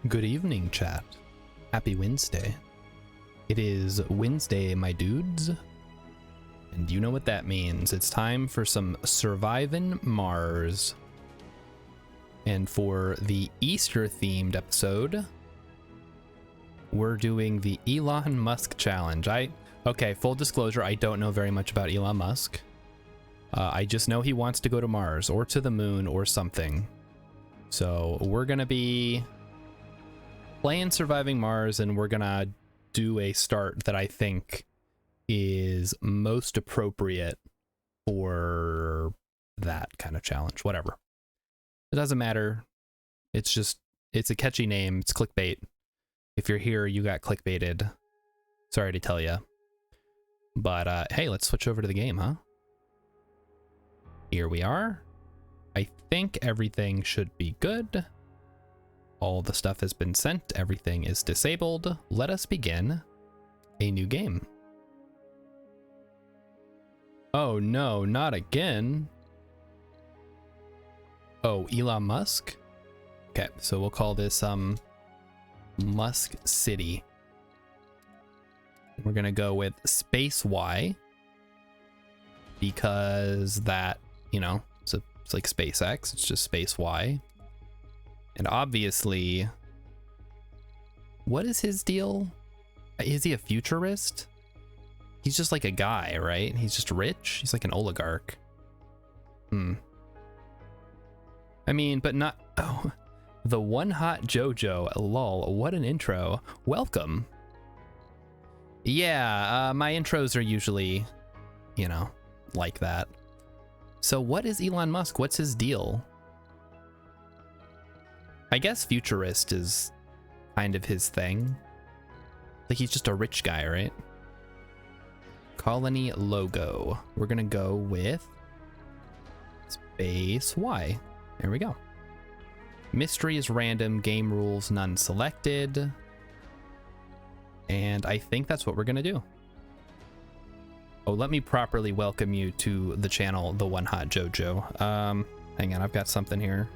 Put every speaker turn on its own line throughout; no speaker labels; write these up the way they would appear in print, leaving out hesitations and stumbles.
Good evening, chat. Happy Wednesday. It is Wednesday, my dudes. And you know what that means. It's time for some Surviving Mars. And for the Easter-themed episode, we're doing the Elon Musk challenge. Okay, full disclosure, I don't know very much about Elon Musk. I just know he wants to go to Mars, or to the moon, or something. So we're gonna be playing Surviving Mars, and we're gonna do a start that I think is most appropriate for that kind of challenge. Whatever. It doesn't matter. It's a catchy name. It's clickbait. If you're here, you got clickbaited. Sorry to tell you. But hey, let's switch over to the game, huh? Here we are. I think everything should be good. All the stuff has been sent. Everything is disabled. Let us begin a new game. Oh no, not again. Oh, Elon Musk? Okay, so we'll call this Musk City. We're gonna go with Space Y because that, you know, it's like SpaceX, it's just Space Y. And obviously, what is his deal? Is he a futurist? He's just like a guy, right? He's just rich. He's like an oligarch. I mean, but not... Oh, the one hot JoJo. Lol, what an intro. Welcome. Yeah, my intros are usually, you know, like that. So what is Elon Musk? What's his deal? I guess futurist is kind of his thing. Like he's just a rich guy, right? Colony logo. We're gonna go with Space Y. There we go. Mystery is random, game rules none selected. And I think that's what we're gonna do. Oh, let me properly welcome you to the channel, The One Hot JoJo. Hang on, I've got something here.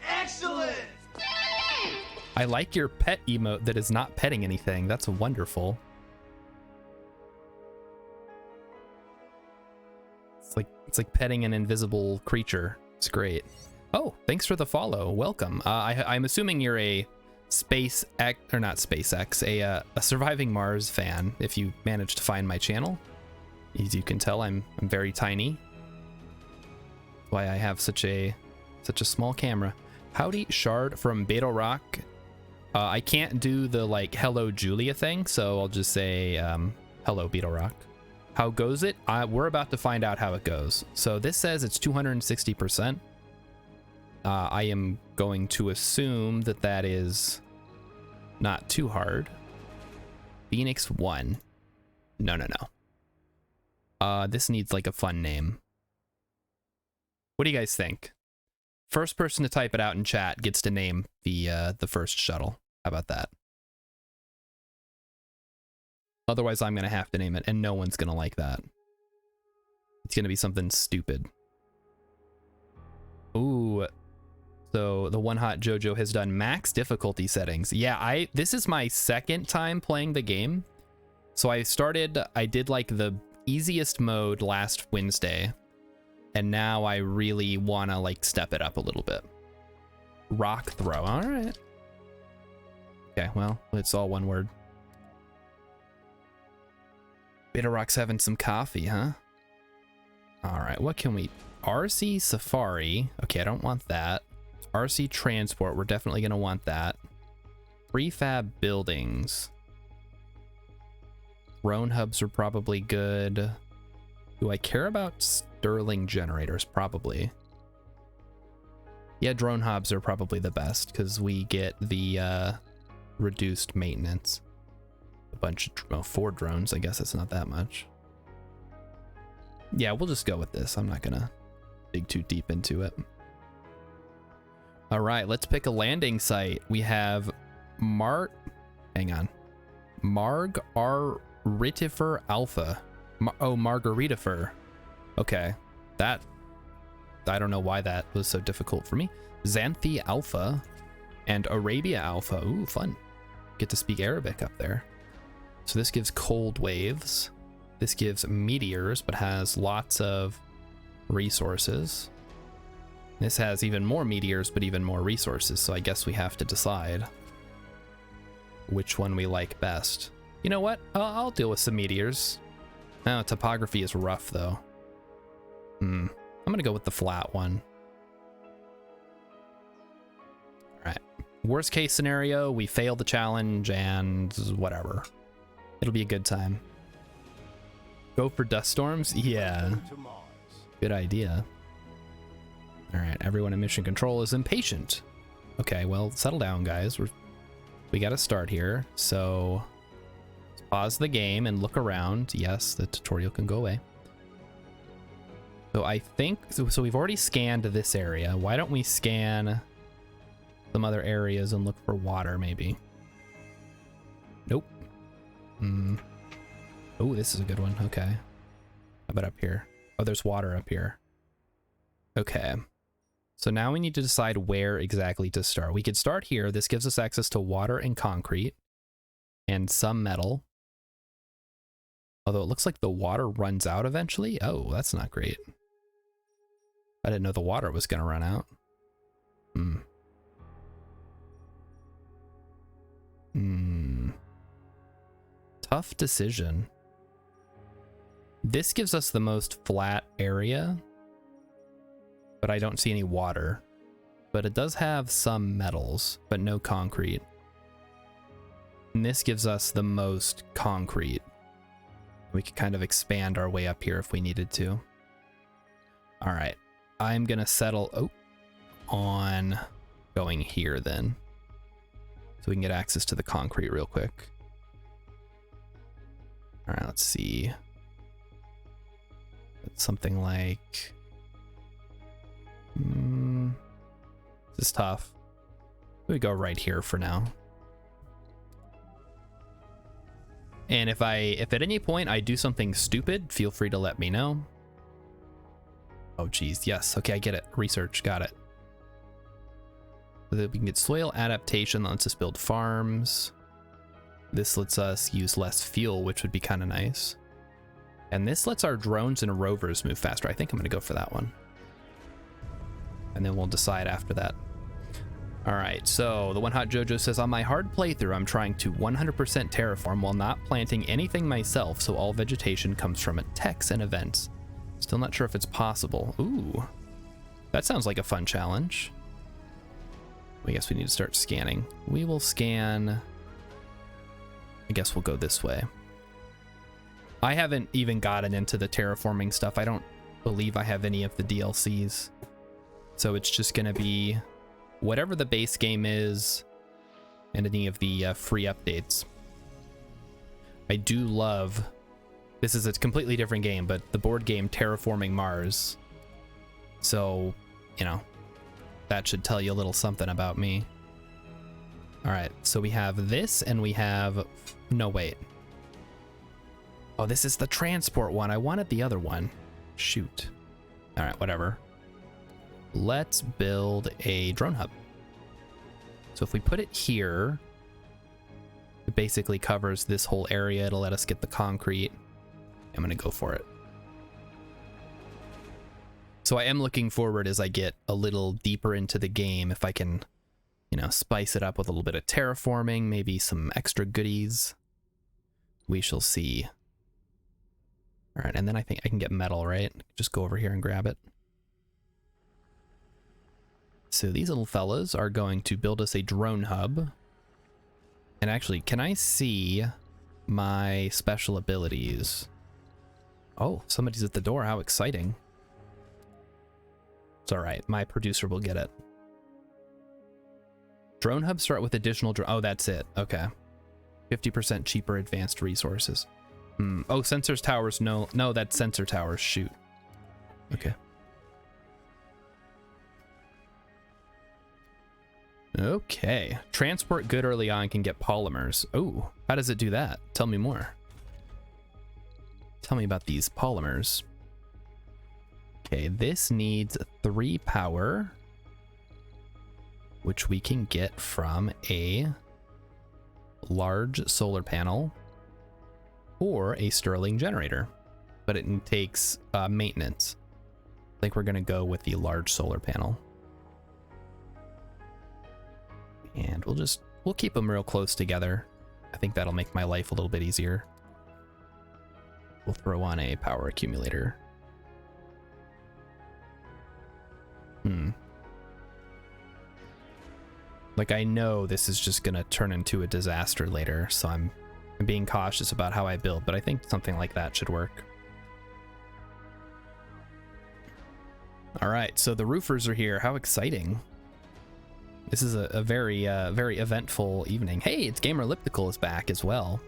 Excellent!
I like your pet emote that is not petting anything. That's wonderful. It's like petting an invisible creature. It's great. Oh, thanks for the follow. Welcome. I'm assuming you're a SpaceX, or not SpaceX, a Surviving Mars fan. If you managed to find my channel, as you can tell, I'm very tiny. That's why I have such a small camera. Howdy, Shard from Beetle Rock. I can't do the like hello Julia thing, so I'll just say hello Beetle Rock. How goes it? We're about to find out how it goes. So this says it's 260%. I am going to assume that that is not too hard. Phoenix 1. No. This needs like a fun name. What do you guys think? First person to type it out in chat gets to name the first shuttle. How about that? Otherwise, I'm going to have to name it, and no one's going to like that. It's going to be something stupid. Ooh. So the One Hot JoJo has done max difficulty settings. Yeah, this is my second time playing the game. So I did like the easiest mode last Wednesday. And now I really want to like step it up a little bit. Rock throw. All right. Okay, well, it's all one word. Beta Rock's having some coffee, huh? All right, what can we... RC Safari. Okay, I don't want that. RC Transport, we're definitely going to want that. Prefab Buildings. Drone hubs are probably good. Do I care about Sterling Generators? Probably. Yeah, drone hubs are probably the best because we get the reduced maintenance. A bunch of 4 drones. I guess it's not that much. Yeah, we'll just go with this. I'm not going to dig too deep into it. All right, let's pick a landing site. We have hang on. Margaritifer Alpha. Margaritifer. Okay, that... I don't know why that was so difficult for me. Xanthi Alpha. And Arabia Alpha. Ooh, fun. Get to speak Arabic up there. So this gives cold waves. This gives meteors, but has lots of resources. This has even more meteors, but even more resources. So I guess we have to decide which one we like best. You know what? I'll deal with some meteors. Oh, topography is rough, though. I'm going to go with the flat one. All right. Worst case scenario, we fail the challenge and whatever. It'll be a good time. Go for dust storms? Yeah. Good idea. All right, everyone in mission control is impatient. Okay, well, settle down, guys. We got to start here. So let's pause the game and look around. Yes, the tutorial can go away. So I think, so we've already scanned this area. Why don't we scan some other areas and look for water, maybe? Nope. Oh, this is a good one. Okay. How about up here? Oh, there's water up here. Okay. So now we need to decide where exactly to start. We could start here. This gives us access to water and concrete and some metal. Although it looks like the water runs out eventually. Oh, that's not great. I didn't know the water was going to run out. Tough decision. This gives us the most flat area, but I don't see any water. But it does have some metals, but no concrete. And this gives us the most concrete. We could kind of expand our way up here if we needed to. All right, I'm gonna settle on going here then, so we can get access to the concrete real quick. All right, let's see. It's something like, this is tough. We go right here for now. And if at any point I do something stupid, feel free to let me know. Oh geez, yes, okay, I get it. Research, got it. So that we can get soil adaptation, that lets us build farms. This lets us use less fuel, which would be kind of nice. And this lets our drones and rovers move faster. I think I'm gonna go for that one. And then we'll decide after that. All right, so the One Hot Jojo says, on my hard playthrough, I'm trying to 100% terraform while not planting anything myself, so all vegetation comes from attacks and events. Still not sure if it's possible. Ooh, that sounds like a fun challenge. I guess we need to start scanning. We will scan. I guess we'll go this way. I haven't even gotten into the terraforming stuff. I don't believe I have any of the DLCs. So it's just gonna be whatever the base game is and any of the free updates. I do love, this is a completely different game, but the board game Terraforming Mars. So, you know, that should tell you a little something about me. All right, so we have this and we have, no wait. Oh, this is the transport one. I wanted the other one. Shoot. All right, whatever. Let's build a drone hub. So if we put it here, it basically covers this whole area. It'll let us get the concrete. I'm gonna go for it. So I am looking forward as I get a little deeper into the game, if I can, you know, spice it up with a little bit of terraforming, maybe some extra goodies. We shall see. All right, and then I think I can get metal, right? Just go over here and grab it. So these little fellas are going to build us a drone hub. And actually, can I see my special abilities? Oh, somebody's at the door. How exciting. It's all right. My producer will get it. Drone hubs start with additional drone. Oh, that's it. Okay. 50% cheaper advanced resources. Oh, sensors towers. No, that's sensor towers. Shoot. Okay. Okay. Transport good early on can get polymers. Oh, how does it do that? Tell me more. Tell me about these polymers. Okay, this needs 3 power. which we can get from a large solar panel or a Stirling generator, but it takes maintenance. I think we're gonna go with the large solar panel. And we'll keep them real close together. I think that'll make my life a little bit easier. We'll throw on a power accumulator. Like, I know this is just gonna turn into a disaster later, so I'm being cautious about how I build, but I think something like that should work. All right, so the roofers are here. How exciting. This is a very eventful evening. Hey, it's Gamer Elliptical is back as well.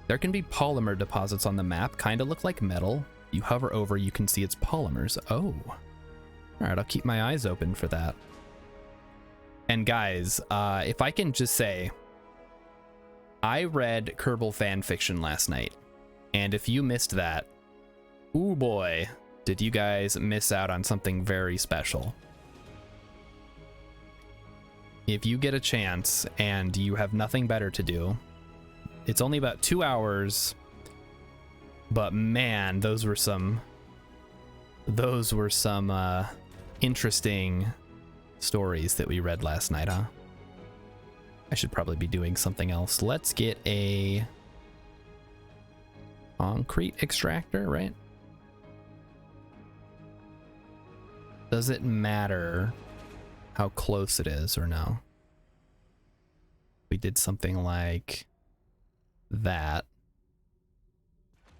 There can be polymer deposits on the map, kind of look like metal. You hover over, you can see its polymers. Oh. All right, I'll keep my eyes open for that. And guys, if I can just say, I read Kerbal fan fiction last night, and if you missed that, ooh boy, did you guys miss out on something very special. If you get a chance and you have nothing better to do, it's only about 2 hours, but man, those were some interesting stories that we read last night, huh? I should probably be doing something else. Let's get a concrete extractor, right? Does it matter how close it is or no? We did something like that.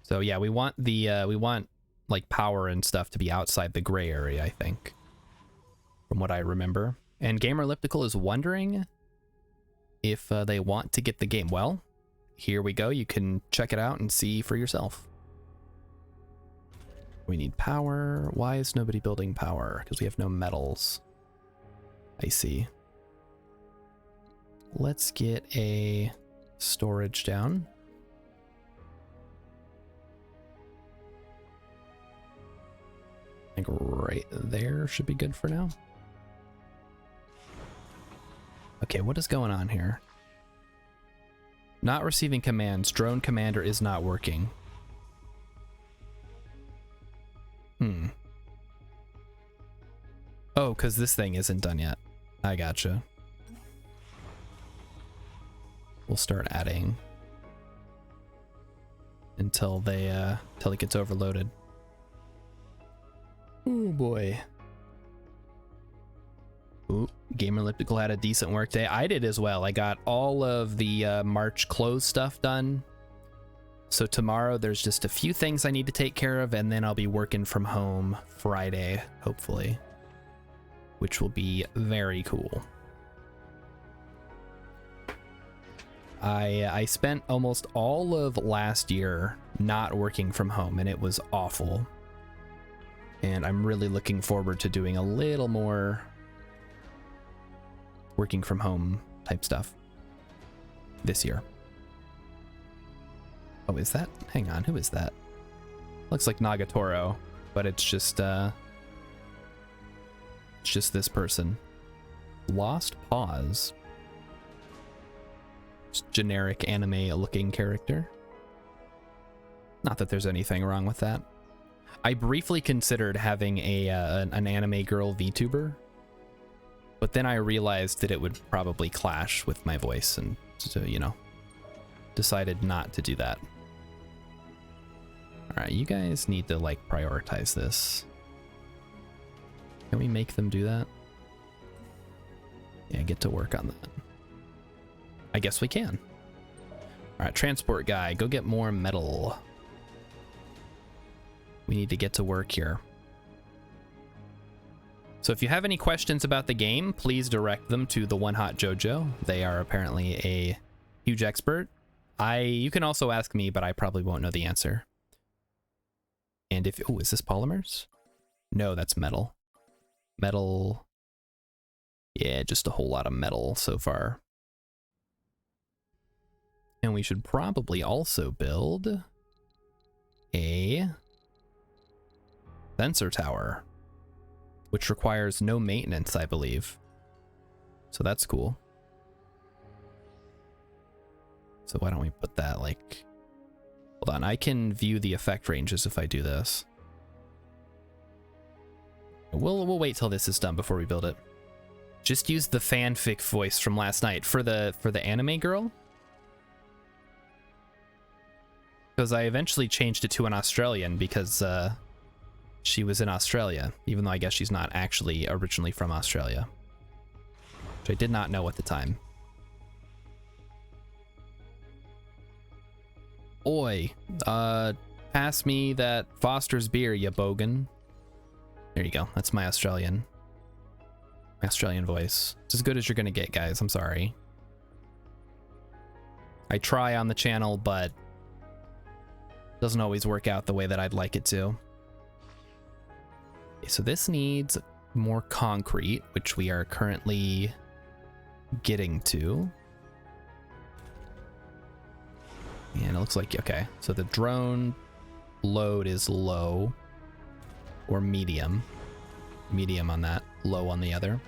So yeah, we want the we want like power and stuff to be outside the gray area, I think, from what I remember. And Gamer Elliptical is wondering if they want to get the game. Well, here we go. You can check it out and see for yourself. We need power. Why is nobody building power? Because we have no metals. I see. Let's get a storage down. I think right there should be good for now. Okay, what is going on here? Not receiving commands. Drone commander is not working. Oh, because this thing isn't done yet. I gotcha. We'll start adding until it gets overloaded. Oh boy. Ooh, Gamer Elliptical had a decent work day. I did as well. I got all of the March close stuff done. So tomorrow there's just a few things I need to take care of, and then I'll be working from home Friday, hopefully, which will be very cool. I spent almost all of last year not working from home, and it was awful. And I'm really looking forward to doing a little more working from home type stuff this year. Oh, is that? Hang on, who is that? Looks like Nagatoro, but it's just this person. Lost Pause. Just generic anime looking character. Not that there's anything wrong with that. I briefly considered having an anime girl VTuber, but then I realized that it would probably clash with my voice, and so, you know, decided not to do that. All right, you guys need to like prioritize this. Can we make them do that? Yeah, get to work on that. I guess we can. All right, transport guy, go get more metal. We need to get to work here. So if you have any questions about the game, please direct them to the One Hot Jojo. They are apparently a huge expert. You can also ask me, but I probably won't know the answer. And if, oh, is this polymers? No, that's metal. Metal. Yeah, just a whole lot of metal so far. And we should probably also build a sensor tower, which requires no maintenance, I believe. So that's cool. So why don't we put that like... Hold on, I can view the effect ranges if I do this. We'll wait till this is done before we build it. Just use the fanfic voice from last night for the anime girl. Because I eventually changed it to an Australian because she was in Australia, even though I guess she's not actually originally from Australia. Which I did not know at the time. Oi, pass me that Foster's beer, you bogan. There you go. That's my Australian voice. It's as good as you're gonna get, guys. I'm sorry. I try on the channel, but it doesn't always work out the way that I'd like it to. Okay, so this needs more concrete, which we are currently getting to. And it looks like, okay, so the drone load is low or medium. Medium on that, low on the other.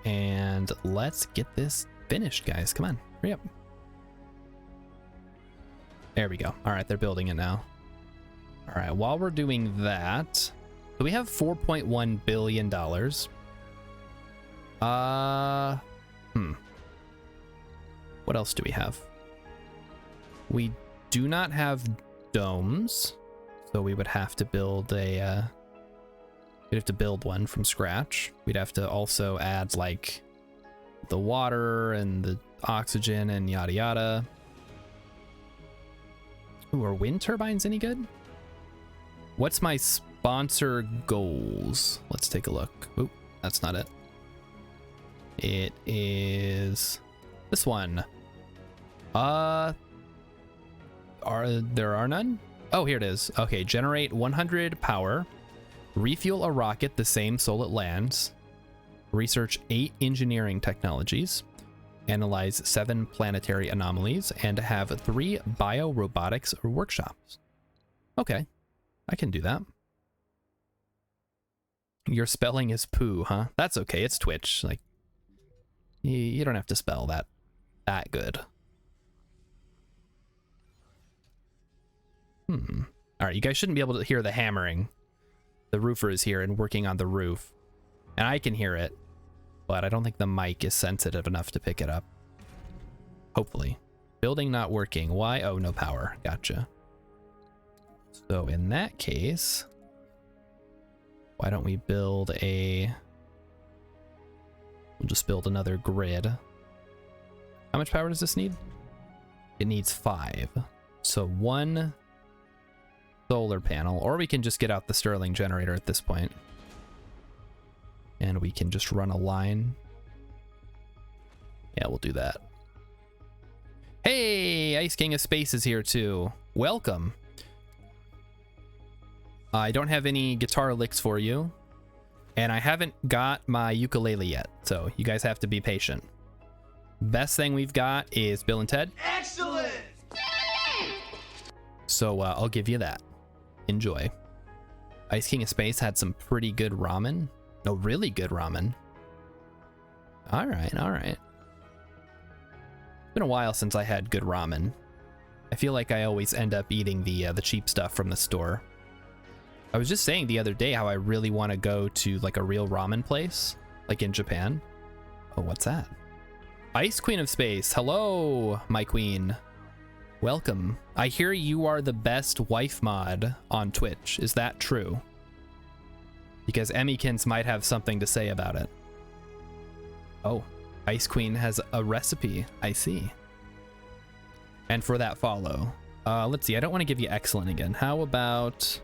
And let's get this finished, guys. Come on, hurry up. There we go. All right, they're building it now. All right, while we're doing that, so we have $4.1 billion. What else do we have? We do not have domes, so we would have to build a, we'd have to build one from scratch. We'd have to also add like the water and the oxygen and yada yada. Ooh, are wind turbines any good? What's my sponsor goals? Let's take a look. Oop, that's not it. It is this one. There are none? Oh, here it is. Okay, generate 100 power, refuel a rocket the same soul it lands, research 8 engineering technologies, analyze 7 planetary anomalies, and have 3 biorobotics workshops. Okay, I can do that. Your spelling is poo, huh? That's okay, it's Twitch. Like, you don't have to spell that good. All right, you guys shouldn't be able to hear the hammering. The roofer is here and working on the roof. And I can hear it, but I don't think the mic is sensitive enough to pick it up. Hopefully. Building not working. Why? Oh, no power. Gotcha. So in that case, why don't we build a... We'll just build another grid. How much power does this need? It needs 5. So 1... solar panel, or we can just get out the Stirling generator at this point. And we can just run a line. Yeah, we'll do that. Hey, Ice King of Space is here too. Welcome. I don't have any guitar licks for you, and I haven't got my ukulele yet, so you guys have to be patient. Best thing we've got is Bill and Ted. Excellent! So I'll give you that. Enjoy. Ice King of Space had some pretty good ramen. No, really good ramen. All right, all right. It's been a while since I had good ramen. I feel like I always end up eating the cheap stuff from the store. I was just saying the other day how I really want to go to like a real ramen place, like in Japan. Oh, what's that? Ice Queen of Space. Hello, my queen. Welcome. I hear you are the best wife mod on Twitch. Is that true? Because Emmykins might have something to say about it. Oh, Ice Queen has a recipe. I see. And for that follow. Let's see. I don't want to give you excellent again. How about...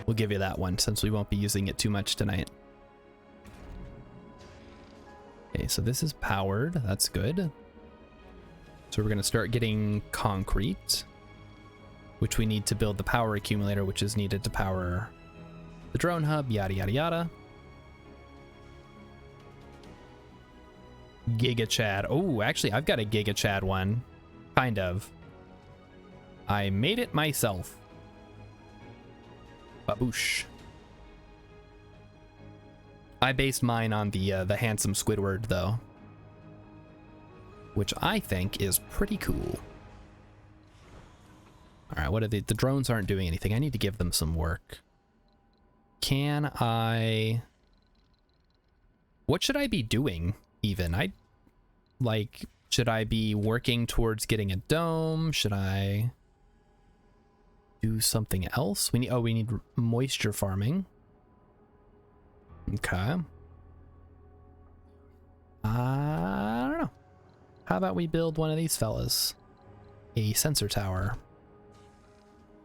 We'll give you that one since we won't be using it too much tonight. Okay, so this is powered. That's good. So we're going to start getting concrete, which we need to build the power accumulator, which is needed to power the drone hub, yada, yada, yada. Giga Chad. Oh, actually, I've got a Giga Chad one. Kind of. I made it myself. Baboosh. I based mine on the handsome Squidward though, which I think is pretty cool. All right, what are the drones aren't doing anything. I need to give them some work. Can I? What should I be doing even? Should I be working towards getting a dome? Should I do something else? We need moisture farming. Okay. I don't know. How about we build one of these fellas? A sensor tower.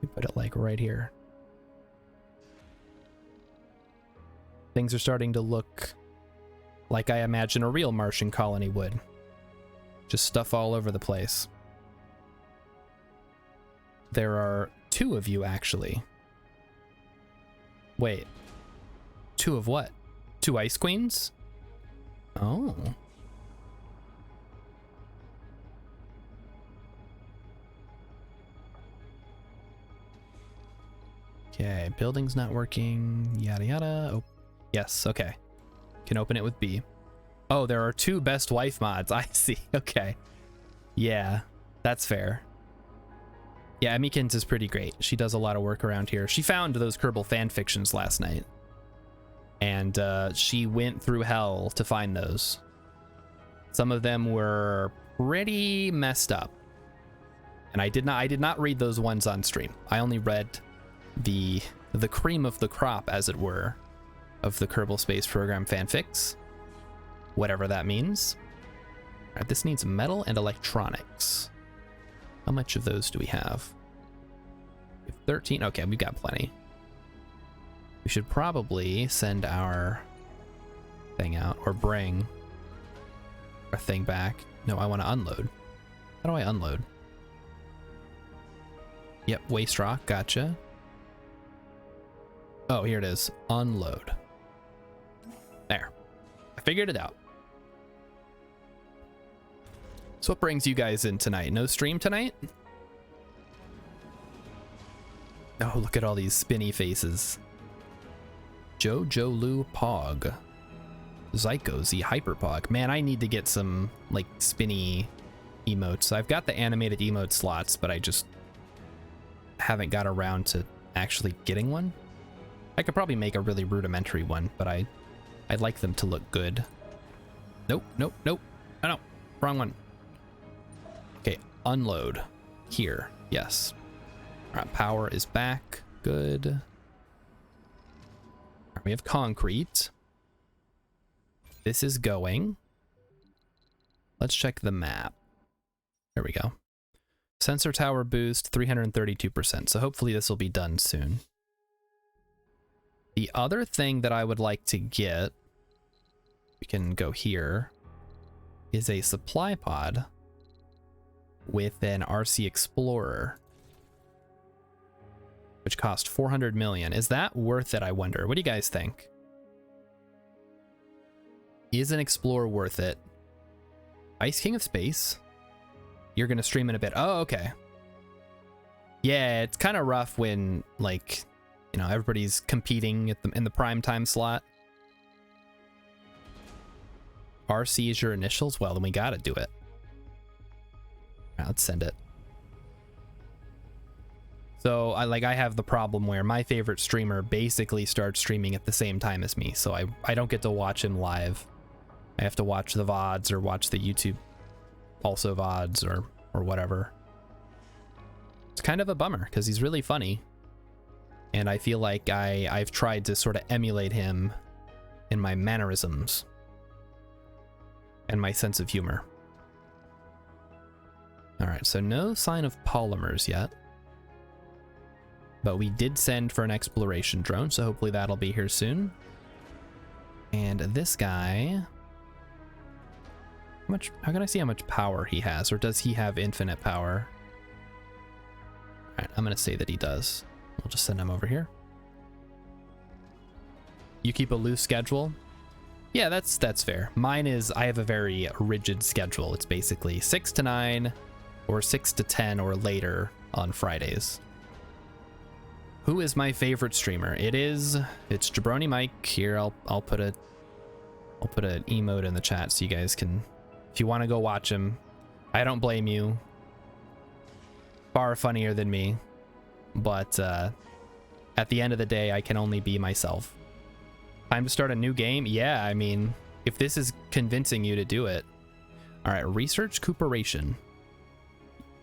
We put it like right here. Things are starting to look like I imagine a real Martian colony would. Just stuff all over the place. There are 2 of you, actually. Wait. 2 of what? 2 Ice Queens? Oh. Okay, building's not working. Yada yada. Oh, yes, okay. Can open it with B. Oh, there are 2 best wife mods. I see. Okay. Yeah, that's fair. Yeah, Emmykins is pretty great. She does a lot of work around here. She found those Kerbal fanfictions last night. And she went through hell to find those. Some of them were pretty messed up. And I did not read those ones on stream. I only read the cream of the crop, as it were, of the Kerbal Space Program fanfics. Whatever that means. All right, this needs metal and electronics. How much of those do we have? We have 13. Okay, we've got plenty. We should probably send our thing out, or bring our thing back. No, I want to unload. How do I unload? Yep, waste rock, gotcha. Oh, here it is. Unload. There. I figured it out. So what brings you guys in tonight? No stream tonight? Oh, look at all these spinny faces. Jojo Lu Pog. Zyko Z Hyperpog. Man, I need to get some like spinny emotes. I've got the animated emote slots, but I just haven't got around to actually getting one. I could probably make a really rudimentary one, but I'd like them to look good. Nope, nope, nope. Oh no, wrong one. Okay, unload. Here, yes. All right, power is back. Good. All right, we have concrete. This is going. Let's check the map. There we go. Sensor tower boost, 332%. So hopefully this will be done soon. The other thing that I would like to get, we can go here, is a supply pod with an RC Explorer, which cost 400 million. Is that worth it, I wonder? What do you guys think? Is an Explorer worth it? Ice King of Space? You're gonna stream in a bit. Oh, okay. Yeah, it's kind of rough when, like, you know, everybody's competing at in the prime time slot. RC is your initials? Well, then we gotta do it. Right, let's send it. So I have the problem where my favorite streamer basically starts streaming at the same time as me, so I don't get to watch him live. I have to watch the VODs or watch the YouTube also VODs or whatever. It's kind of a bummer because he's really funny. And I feel like I've tried to sort of emulate him in my mannerisms and my sense of humor. All right, so no sign of polymers yet. But we did send for an exploration drone, so hopefully that'll be here soon. And this guy... How can I see how much power he has? Or does he have infinite power? All right, I'm going to say that he does. We'll just send him over here. You keep a loose schedule? Yeah, that's fair. Mine is, I have a very rigid schedule. It's basically 6 to 9 or 6 to 10 or later on Fridays. Who is my favorite streamer? It's Jabroni Mike. Here, I'll put a I'll put an emote in the chat so you guys can, if you want to go watch him. I don't blame you. Far funnier than me. But at the end of the day, I can only be myself. Time to start a new game? Yeah, I mean, if this is convincing you to do it. All right, research cooperation.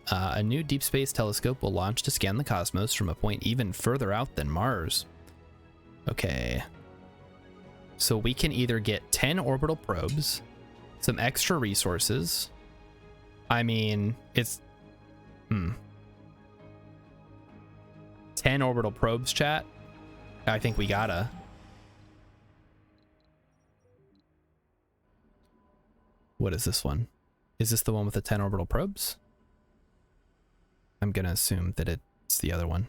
A new deep space telescope will launch to scan the cosmos from a point even further out than Mars. Okay. So we can either get 10 orbital probes, some extra resources. I mean, it's... 10 orbital probes, chat? I think we gotta. What is this one? Is this the one with the 10 orbital probes? I'm gonna assume that it's the other one.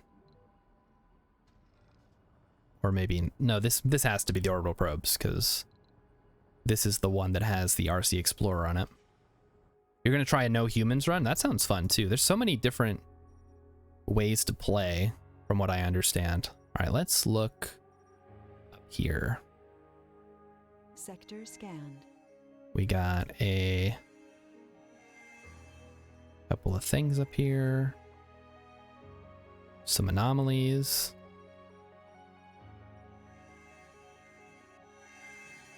Or maybe... No, this has to be the orbital probes, because this is the one that has the RC Explorer on it. You're gonna try a no humans run? That sounds fun, too. There's so many different ways to play, from what I understand. All right, let's look up here.
Sector scanned.
We got a couple of things up here. Some anomalies.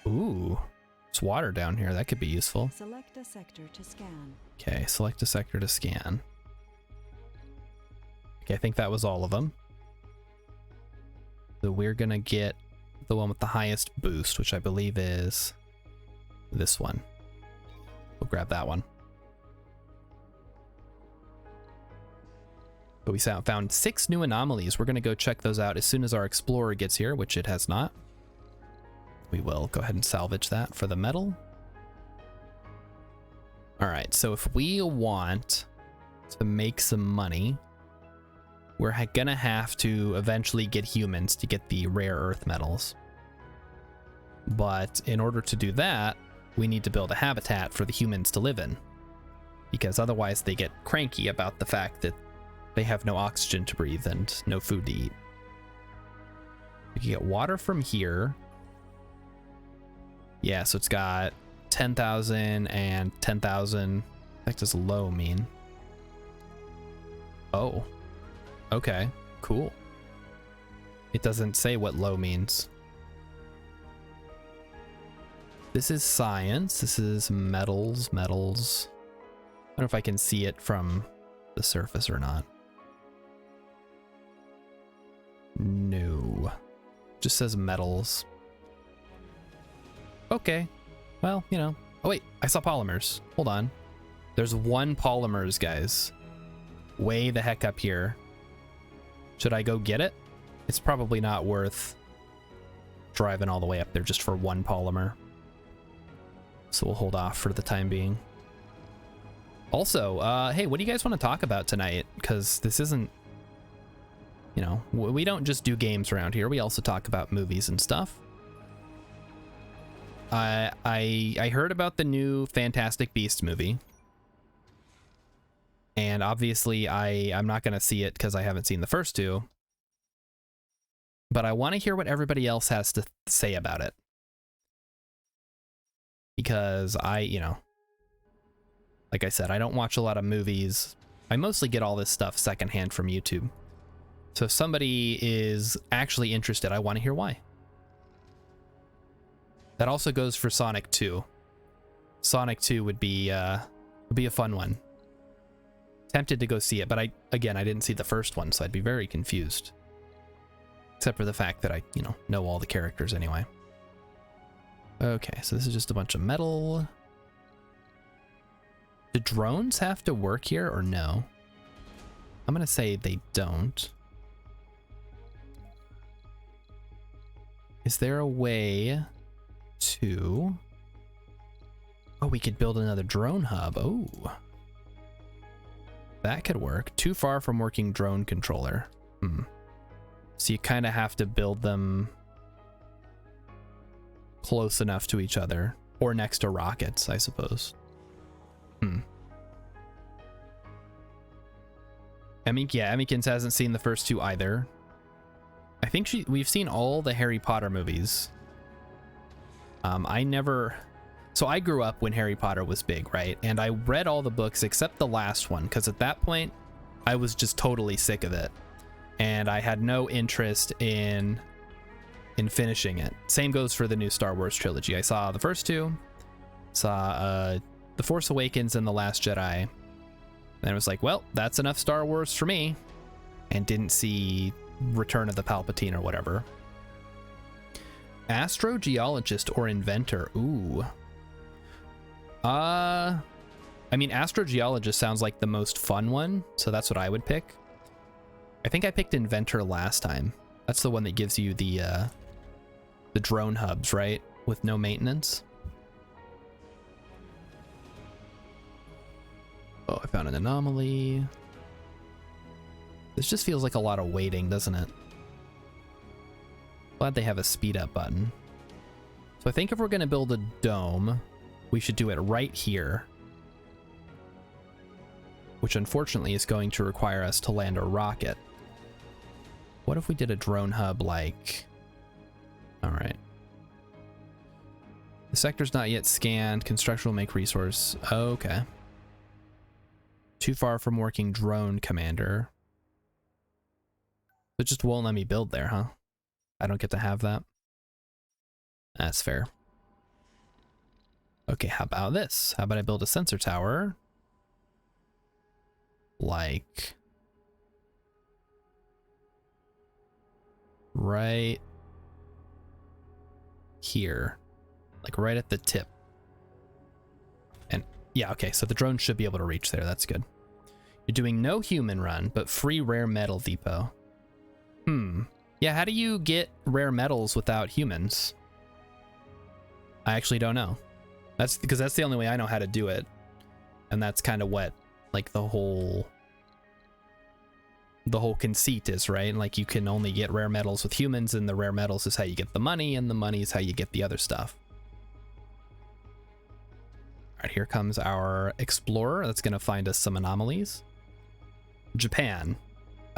Ooh, it's water down here. That could be useful.
Select a sector to scan.
Okay, select a sector to scan. Okay, I think that was all of them. So we're gonna get the one with the highest boost, which I believe is this one. We'll grab that one. But we found 6 new anomalies. We're gonna go check those out as soon as our Explorer gets here, which it has not. We will go ahead and salvage that for the metal. All right, so if we want to make some money, we're gonna have to eventually get humans to get the rare earth metals. But in order to do that, we need to build a habitat for the humans to live in, because otherwise they get cranky about the fact that they have no oxygen to breathe and no food to eat. We can get water from here. Yeah, so it's got 10,000 and 10,000. What does low mean? Oh, okay, cool. It doesn't say what low means. This is science. This is metals. I don't know if I can see it from the surface or not. No. Just says metals. Okay. Well, you know. Oh, wait. I saw polymers. Hold on. There's 1 polymers, guys. Way the heck up here. Should I go get it? It's probably not worth driving all the way up there just for 1 polymer. So we'll hold off for the time being. Also, hey, what do you guys want to talk about tonight? Because this isn't, you know, we don't just do games around here. We also talk about movies and stuff. I heard about the new Fantastic Beasts movie. And obviously I'm not going to see it because I haven't seen the first 2. But I want to hear what everybody else has to say about it. Because you know, like I said, I don't watch a lot of movies. I mostly get all this stuff secondhand from YouTube. So if somebody is actually interested, I want to hear why. That also goes for Sonic 2. Sonic 2 would be a fun one. Tempted to go see it, but I didn't see the first one, so I'd be very confused. Except for the fact that I, you know all the characters anyway. Okay, so this is just a bunch of metal. Do drones have to work here or no? I'm gonna say they don't. Is there a way to... Oh, we could build another drone hub. Oh. That could work. Too far from working drone controller. So you kind of have to build them close enough to each other. Or next to rockets, I suppose. Emmykins hasn't seen the first 2 either. I think we've seen all the Harry Potter movies. I never... So I grew up when Harry Potter was big, right? And I read all the books except the last one, because at that point, I was just totally sick of it. And I had no interest in finishing it. Same goes for the new Star Wars trilogy. I saw the first two, saw The Force Awakens and The Last Jedi. And I was like, well, that's enough Star Wars for me. And didn't see Return of the Palpatine or whatever. Astrogeologist or inventor? Ooh. I mean, astrogeologist sounds like the most fun one, so that's what I would pick. I think I picked inventor last time. That's the one that gives you the drone hubs, right? With no maintenance. Oh, I found an anomaly. This just feels like a lot of waiting, doesn't it? Glad they have a speed up button. So I think if we're going to build a dome, we should do it right here. Which unfortunately is going to require us to land a rocket. What if we did a drone hub like... Alright. The sector's not yet scanned. Construction will make resource. Okay. Too far from working drone commander. It just won't let me build there, huh? I don't get to have that. That's fair. Okay, how about this? How about I build a sensor tower? Like... right... here. Like right at the tip. And yeah, okay, so the drone should be able to reach there. That's good. You're doing no human run, but free rare metal depot. Yeah, how do you get rare metals without humans? I actually don't know. That's because that's the only way I know how to do it. And that's kind of what like the whole conceit is, right? Like you can only get rare metals with humans, and the rare metals is how you get the money, and the money is how you get the other stuff. All right, here comes our explorer that's going to find us some anomalies. Japan.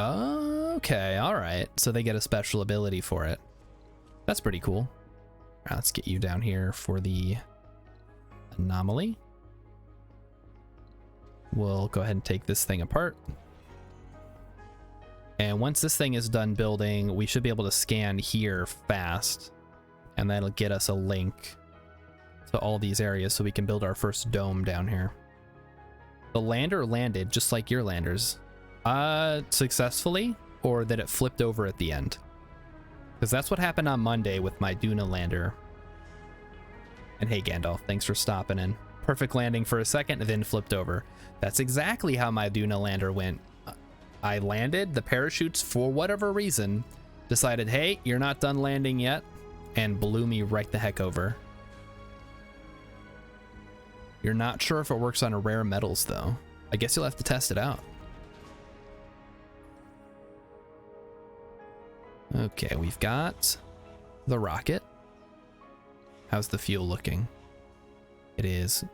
Okay, all right. So they get a special ability for it. That's pretty cool. All right, let's get you down here for the anomaly. We'll go ahead and take this thing apart. And once this thing is done building, we should be able to scan here fast. And that'll get us a link to all these areas so we can build our first dome down here. The lander landed just like your landers. Successfully, or that it flipped over at the end? Because that's what happened on Monday with my Duna lander. And hey Gandalf, thanks for stopping in. Perfect landing for a second and then flipped over. That's exactly how my Duna lander went. I landed, the parachutes, for whatever reason, decided, hey, you're not done landing yet, and blew me right the heck over. You're not sure if it works on rare metals, though. I guess you'll have to test it out. Okay, we've got the rocket. How's the fuel looking? It is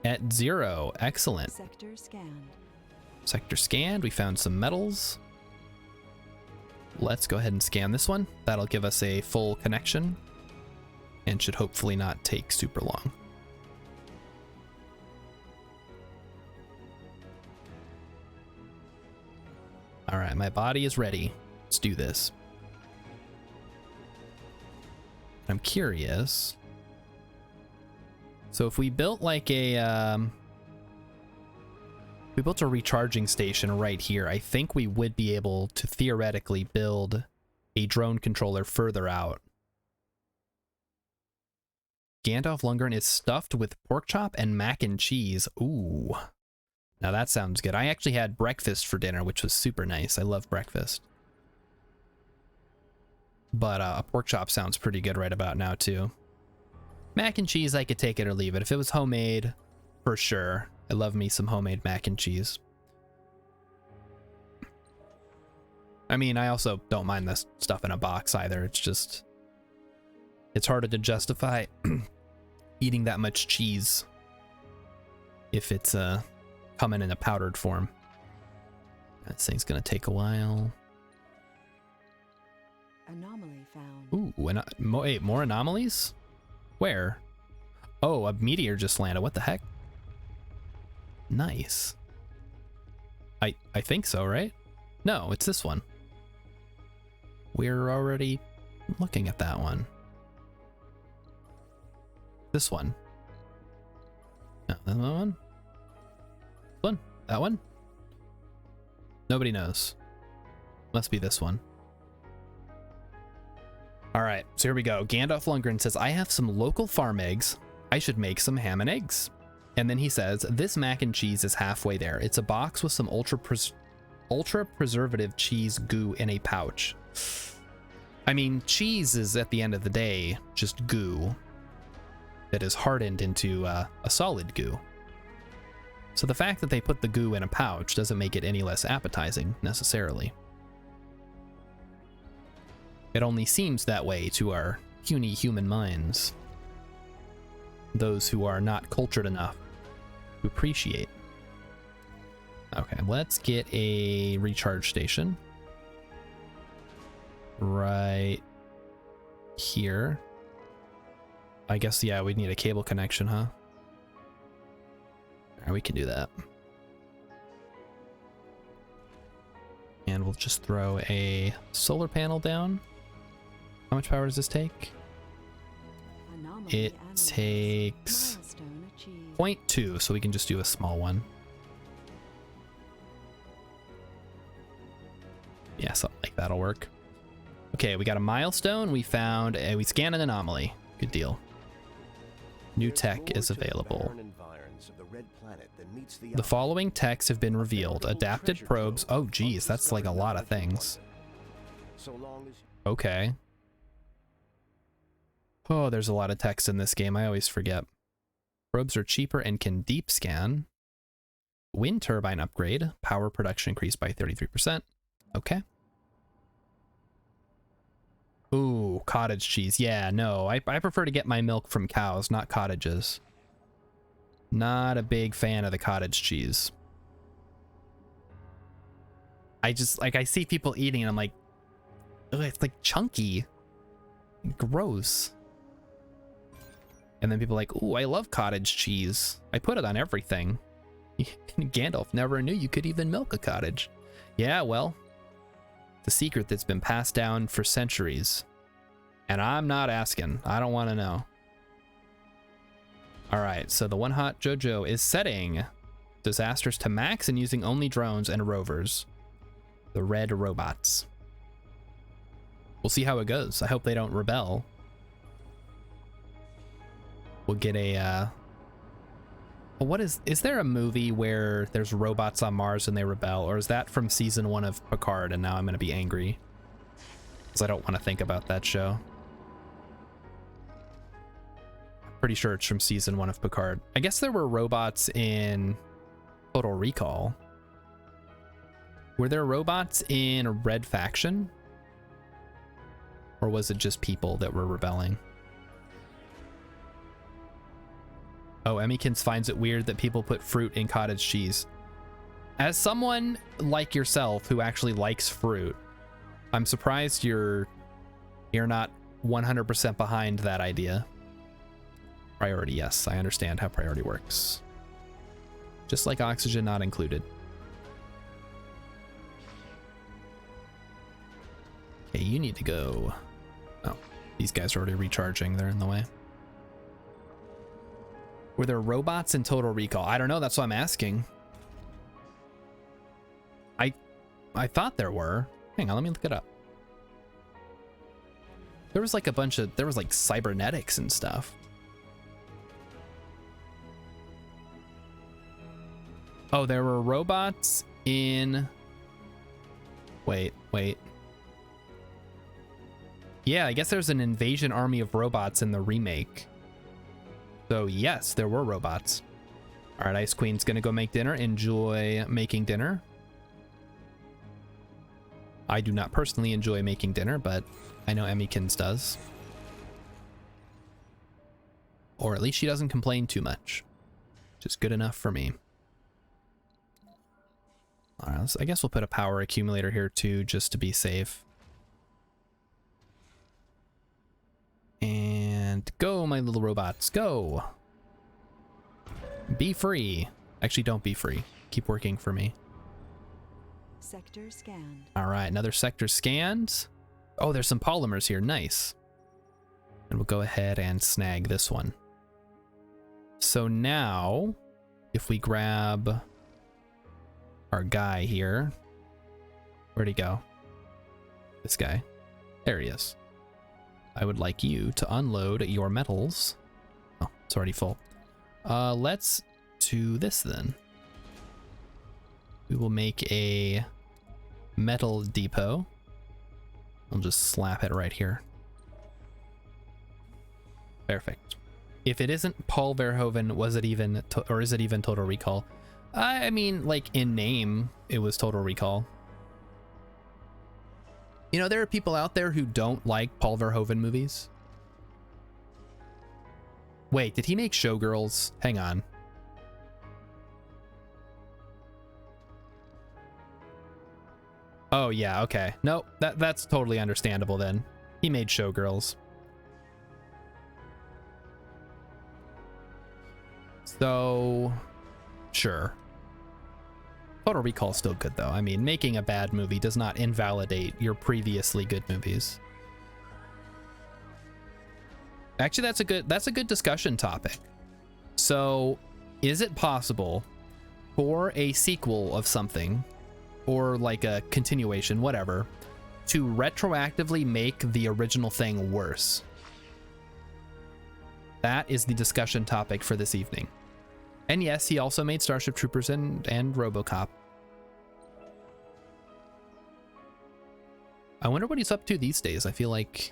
at 0. Excellent.
Sector scanned.
Sector scanned. We found some metals. Let's go ahead and scan this one. That'll give us a full connection and should hopefully not take super long. All right, my body is ready. Let's do this. I'm curious. So if we built like a, we built a recharging station right here, I think we would be able to theoretically build a drone controller further out. Gandalf Lundgren is stuffed with pork chop and mac and cheese. Ooh. Now that sounds good. I actually had breakfast for dinner, which was super nice. I love breakfast. But a pork chop sounds pretty good right about now, too. Mac and cheese, I could take it or leave it. If it was homemade, for sure. I love me some homemade mac and cheese. I mean, I also don't mind this stuff in a box either. It's just... it's harder to justify eating that much cheese if it's coming in a powdered form. That thing's gonna take a while.
Anomaly found.
Ooh, wait, more anomalies? Where? Oh, a meteor just landed. What the heck? Nice. I think so, right? No, it's this one. We're already looking at that one. This one. No, that one? One? That one? Nobody knows. Must be this one. Alright, so here we go. Gandalf Lundgren says, I have some local farm eggs. I should make some ham and eggs. And then he says, this mac and cheese is halfway there. It's a box with some ultra preservative cheese goo in a pouch. I mean, cheese is, at the end of the day, just goo that is hardened into a solid goo. So the fact that they put the goo in a pouch doesn't make it any less appetizing, necessarily. It only seems that way to our puny human minds. Those who are not cultured enough to appreciate. Okay, let's get a recharge station. Right here. I guess, yeah, we'd need a cable connection, huh? Alright, we can do that. And we'll just throw a solar panel down. How much power does this take? It takes 0.2, so we can just do a small one. Yeah, something like that'll work. Okay, we got a milestone. We scanned an anomaly. Good deal. New tech is available. The following techs have been revealed. Adapted probes. Oh, geez, that's like a lot of things. Okay. Oh, there's a lot of text in this game. I always forget. Probes are cheaper and can deep scan. Wind turbine upgrade. Power production increased by 33%. Okay. Ooh, cottage cheese. Yeah, no, I prefer to get my milk from cows, not cottages. Not a big fan of the cottage cheese. I just, like, I see people eating and I'm like, ugh, it's like chunky. Gross. And then people are like, ooh, I love cottage cheese. I put it on everything. Gandalf never knew you could even milk a cottage. Yeah, well, the secret that's been passed down for centuries. And I'm not asking. I don't want to know. All right, so the One Hot Jojo is setting disasters to max and using only drones and rovers. The red robots. We'll see how it goes. I hope they don't rebel. We'll get a, what is there a movie where there's robots on Mars and they rebel? Or is that from season 1 of Picard and now I'm going to be angry? Because I don't want to think about that show. Pretty sure it's from season 1 of Picard. I guess there were robots in Total Recall. Were there robots in Red Faction? Or was it just people that were rebelling? Oh, Emmykins finds it weird that people put fruit in cottage cheese. As someone like yourself who actually likes fruit, I'm surprised you're not 100% behind that idea. Priority, yes, I understand how priority works. Just like oxygen not included. Okay, you need to go. Oh, these guys are already recharging. They're in the way. Were there robots in Total Recall? I don't know. That's what I'm asking. I thought there were. Hang on, let me look it up. There was like there was like cybernetics and stuff. Oh, there were robots in... Wait. Yeah, I guess there's an invasion army of robots in the remake. So yes, there were robots. All right, Ice Queen's gonna go make dinner. Enjoy making dinner. I do not personally enjoy making dinner, but I know Emmykins does. Or at least she doesn't complain too much. Just good enough for me. All right, so I guess we'll put a power accumulator here too, just to be safe. And And go, my little robots, go. Be free. Actually, don't be free. Keep working for me.
Sector scanned.
All right, another sector scanned. Oh, there's some polymers here. Nice. And we'll go ahead and snag this one. So now, if we grab our guy here, where'd he go? This guy. There he is. I would like you to unload your metals. Oh, it's already full. Let's do this then. We will make a metal depot. I'll just slap it right here. Perfect. If it isn't Paul Verhoeven, was it even, or is it even Total Recall? I mean, like in name, it was Total Recall. You know, there are people out there who don't like Paul Verhoeven movies. Wait, did he make Showgirls? Hang on. Oh yeah, okay. No, that's totally understandable then. He made Showgirls. So, sure. Total Recall's still good though. I mean, making a bad movie does not invalidate your previously good movies. Actually, that's a good discussion topic. So, is it possible for a sequel of something, or like a continuation, whatever, to retroactively make the original thing worse? That is the discussion topic for this evening. And yes, he also made Starship Troopers and RoboCop. I wonder what he's up to these days. I feel like,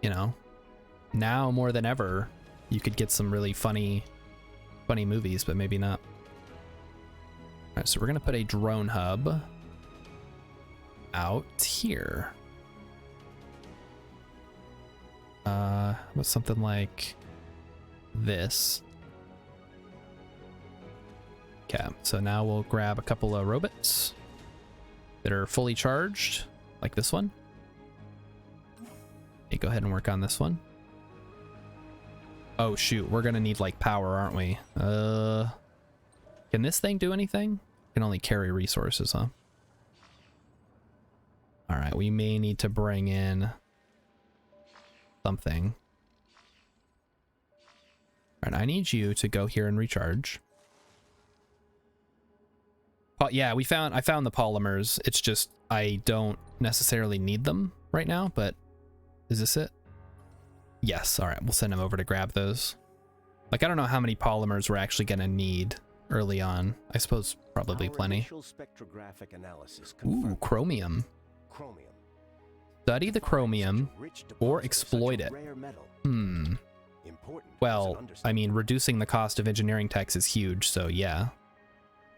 you know, now more than ever, you could get some really funny movies, but maybe not. All right, so we're gonna put a drone hub out here. What's something like this? Okay, so now we'll grab a couple of robots that are fully charged, like this one. Okay, go ahead and work on this one. Oh shoot, we're gonna need like power, aren't we? Can this thing do anything? Can only carry resources, huh? All right, we may need to bring in something. All right, I need you to go here and recharge. Yeah, I found the polymers. It's just I don't necessarily need them right now, but is this it? Yes. All right, we'll send him over to grab those. Like, I don't know how many polymers we're actually gonna need early on. I suppose probably plenty.
Spectrographic analysis
Ooh, chromium. Study the chromium or exploit it. Well, I mean, reducing the cost of engineering techs is huge, so yeah.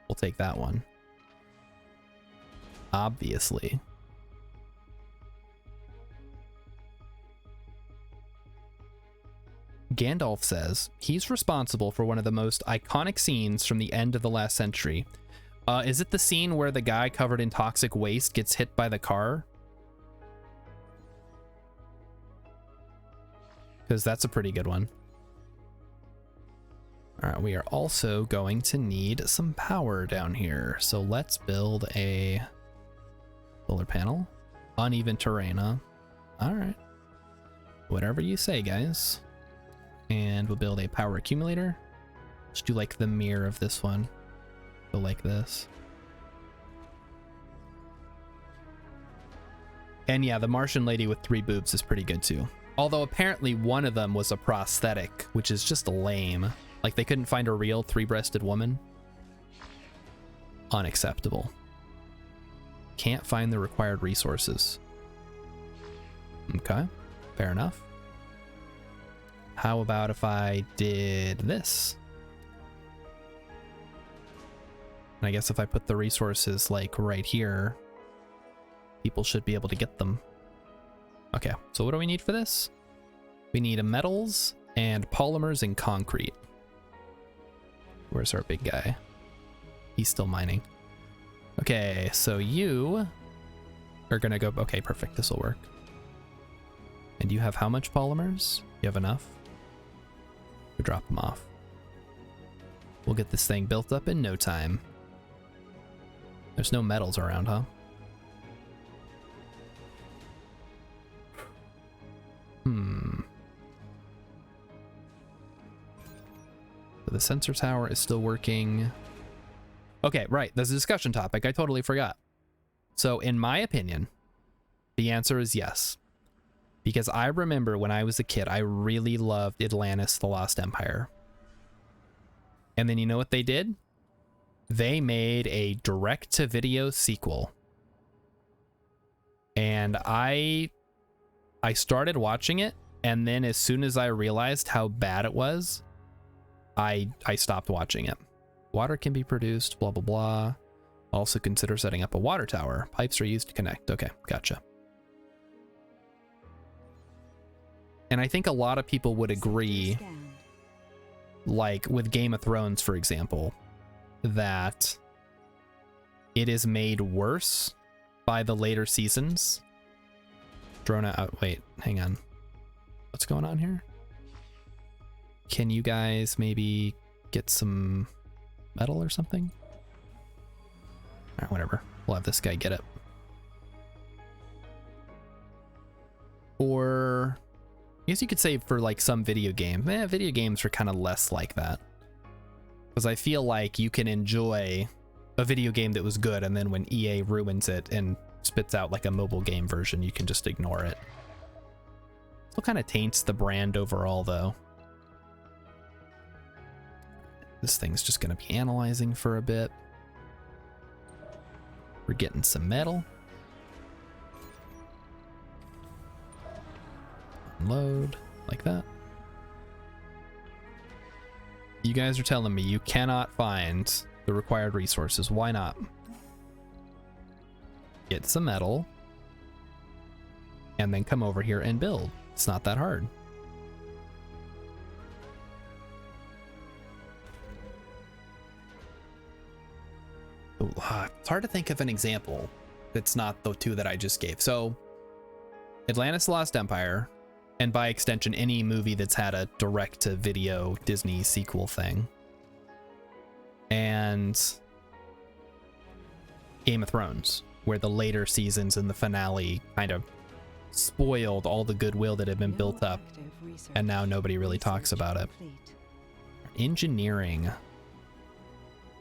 We'll take that one. Obviously. Gandalf says he's responsible for one of the most iconic scenes from the end of the last century. Is it the scene where the guy covered in toxic waste gets hit by the car? Because that's a pretty good one. All right, we are also going to need some power down here. So let's build a solar panel. Uneven terrain, huh? All right. Whatever you say, guys. And we'll build a power accumulator. Let's do like the mirror of this one. Go like this. And yeah, the Martian lady with 3 boobs is pretty good too. Although apparently one of them was a prosthetic, which is just lame. Like they couldn't find a real 3-breasted woman. Unacceptable. Can't find the required resources. Okay, fair enough. How about if I did this? And I guess if I put the resources like right here, people should be able to get them. Okay, so what do we need for this? We need metals and polymers and concrete. Where's our big guy? He's still mining. Okay, so you are gonna go, okay, perfect, this will work. And you have how much polymers? You have enough? We drop them off. We'll get this thing built up in no time. There's no metals around, huh? So the sensor tower is still working. Okay, right. There's a discussion topic. I totally forgot. So in my opinion, the answer is yes. Because I remember when I was a kid, I really loved Atlantis: The Lost Empire. And then you know what they did? They made a direct-to-video sequel. And I started watching it, and then as soon as I realized how bad it was, I stopped watching it. Water can be produced, blah, blah, blah. Also consider setting up a water tower. Pipes are used to connect. Okay, gotcha. And I think a lot of people would agree, like with Game of Thrones, for example, that it is made worse by the later seasons. Drone out. Wait, hang on. What's going on here? Can you guys maybe get some metal or something? All right, whatever. We'll have this guy get it. Or I guess you could say for like some video games. Video games are kind of less like that. Because I feel like you can enjoy a video game that was good, and then when EA ruins it and spits out like a mobile game version, you can just ignore it. Still kind of taints the brand overall, though. This thing's just going to be analyzing for a bit. We're getting some metal. Unload, like that. You guys are telling me you cannot find the required resources. Why not? Get some metal. And then come over here and build. It's not that hard. It's hard to think of an example that's not the two that I just gave. So, Atlantis: Lost Empire, and by extension, any movie that's had a direct-to-video Disney sequel thing. And Game of Thrones, where the later seasons and the finale kind of spoiled all the goodwill that had been built up, and now nobody really talks about it. Engineering.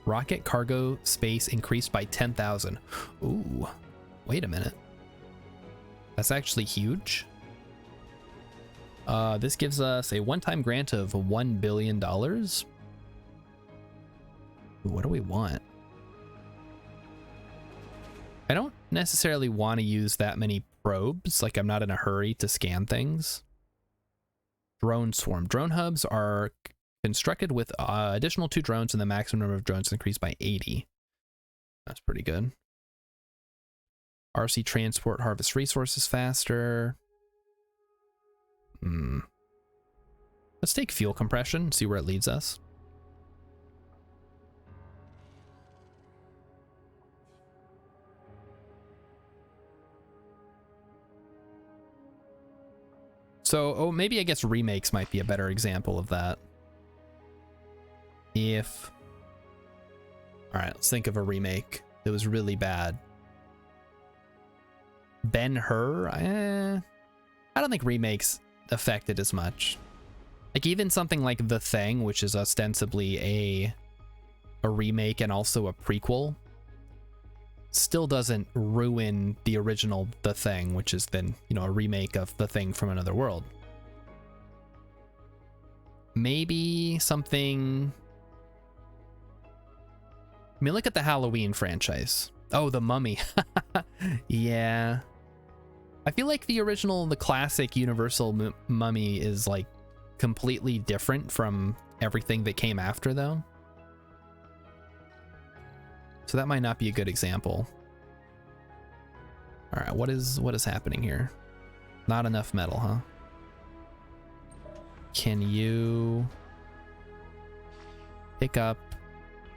Rocket cargo space increased by 10,000. Ooh, wait a minute. That's actually huge. This gives us a one-time grant of $1 billion. Ooh, what do we want? I don't necessarily want to use that many probes. Like, I'm not in a hurry to scan things. Drone swarm. Drone hubs are constructed with additional 2 drones, and the maximum number of drones increased by 80. That's pretty good. RC transport harvest resources faster. Let's take fuel compression, see where it leads us. So, maybe I guess remakes might be a better example of that. If... Alright, let's think of a remake that was really bad. Ben-Hur? I don't think remakes affect it as much. Like, even something like The Thing, which is ostensibly a remake and also a prequel, still doesn't ruin the original The Thing, which is then, you know, a remake of The Thing from Another World. Maybe something... I mean, look at the Halloween franchise. Oh, The Mummy. Yeah. I feel like the original, the classic Universal Mummy is like completely different from everything that came after, though. So that might not be a good example. All right, what is happening here? Not enough metal, huh? Can you pick up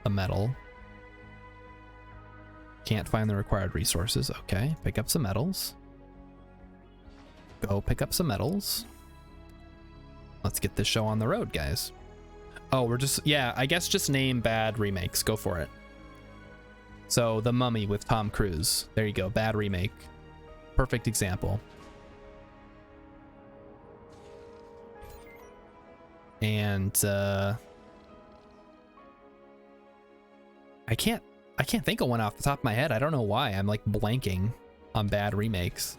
a metal? Can't find the required resources. Okay, pick up some metals. Go pick up some metals. Let's get this show on the road, guys. Oh, we're just, yeah, I guess just name bad remakes. Go for it. So, The Mummy with Tom Cruise. There you go, bad remake. Perfect example. And I can't think of one off the top of my head. I don't know why. I'm like blanking on bad remakes.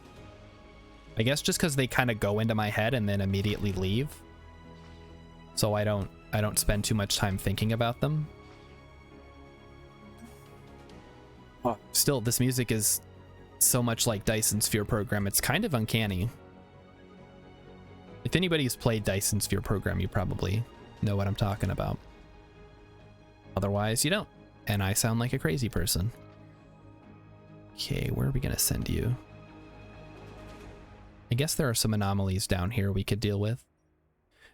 I guess just because they kind of go into my head and then immediately leave. So I don't spend too much time thinking about them. Oh, still, this music is so much like Dyson Sphere Program. It's kind of uncanny. If anybody's played Dyson Sphere Program, you probably know what I'm talking about. Otherwise, you don't. And I sound like a crazy person. Okay, where are we gonna send you? I guess there are some anomalies down here we could deal with.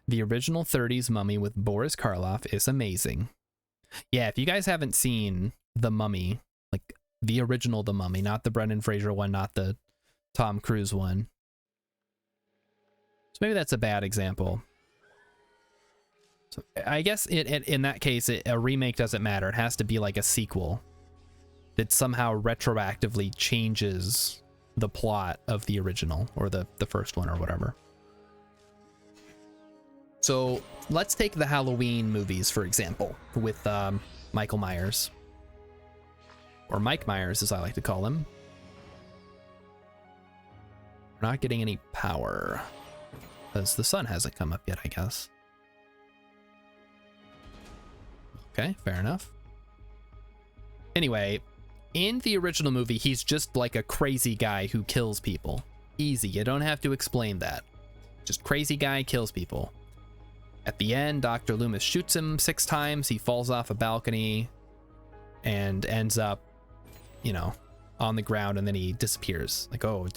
The original 30s Mummy with Boris Karloff is amazing. Yeah, if you guys haven't seen The Mummy, like the original The Mummy, not the Brendan Fraser one, not the Tom Cruise one. So maybe that's a bad example. So I guess in that case, a remake doesn't matter. It has to be like a sequel that somehow retroactively changes the plot of the original or the first one or whatever. So let's take the Halloween movies, for example, with Michael Myers. Or Mike Myers, as I like to call him. We're not getting any power because the sun hasn't come up yet, I guess. Okay, fair enough. Anyway, in the original movie, he's just like a crazy guy who kills people. Easy, you don't have to explain that. Just crazy guy kills people. At the end, Dr. Loomis shoots him 6 times, he falls off a balcony and ends up, you know, on the ground, and then he disappears. Like, oh,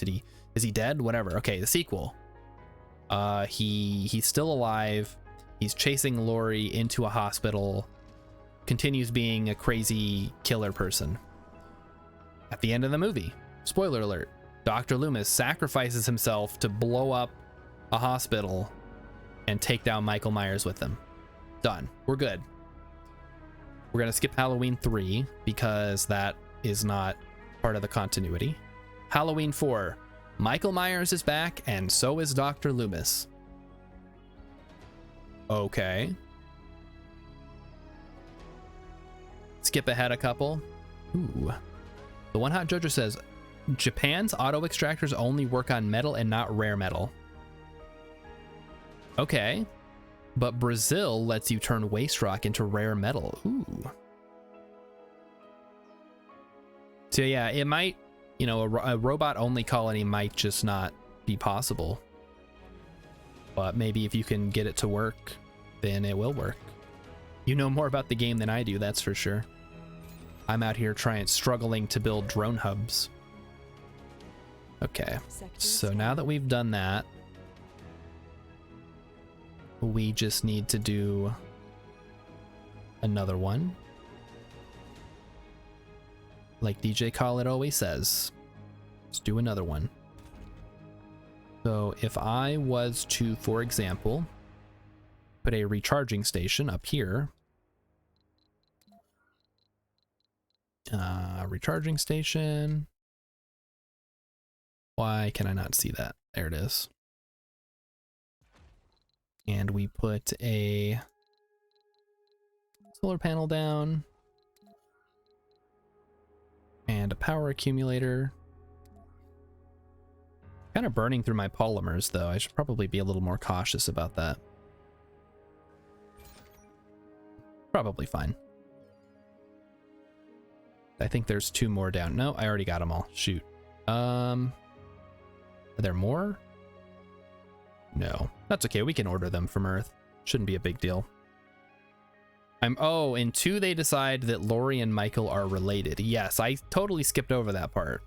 is he dead? Whatever. Okay, the sequel. He's still alive. He's chasing Laurie into a hospital, continues being a crazy killer person. At the end of the movie, spoiler alert, Dr. Loomis sacrifices himself to blow up a hospital and take down Michael Myers with him. Done. We're good. We're gonna skip Halloween 3 because that is not part of the continuity. Halloween 4, Michael Myers is back and so is Dr. Loomis. Okay. Skip ahead a couple. Ooh. The One Hot Jojo says, Japan's auto extractors only work on metal and not rare metal. Okay. But Brazil lets you turn waste rock into rare metal. Ooh. So yeah, it might, you know, a robot only colony might just not be possible. But maybe if you can get it to work, then it will work. You know more about the game than I do, that's for sure. I'm out here struggling to build drone hubs. Okay, so now that we've done that, we just need to do another one. Like DJ Khaled always says, let's do another one. So if I was to, for example, put a recharging station up here. Recharging station. Why can I not see that? There it is. And we put a solar panel down. And a power accumulator. Kind of burning through my polymers, though. I should probably be a little more cautious about that. Probably fine. I think there's 2 more down. No, I already got them all. Shoot. Are there more? No. That's okay. We can order them from Earth. Shouldn't be a big deal. Oh, in 2 they decide that Laurie and Michael are related. Yes, I totally skipped over that part.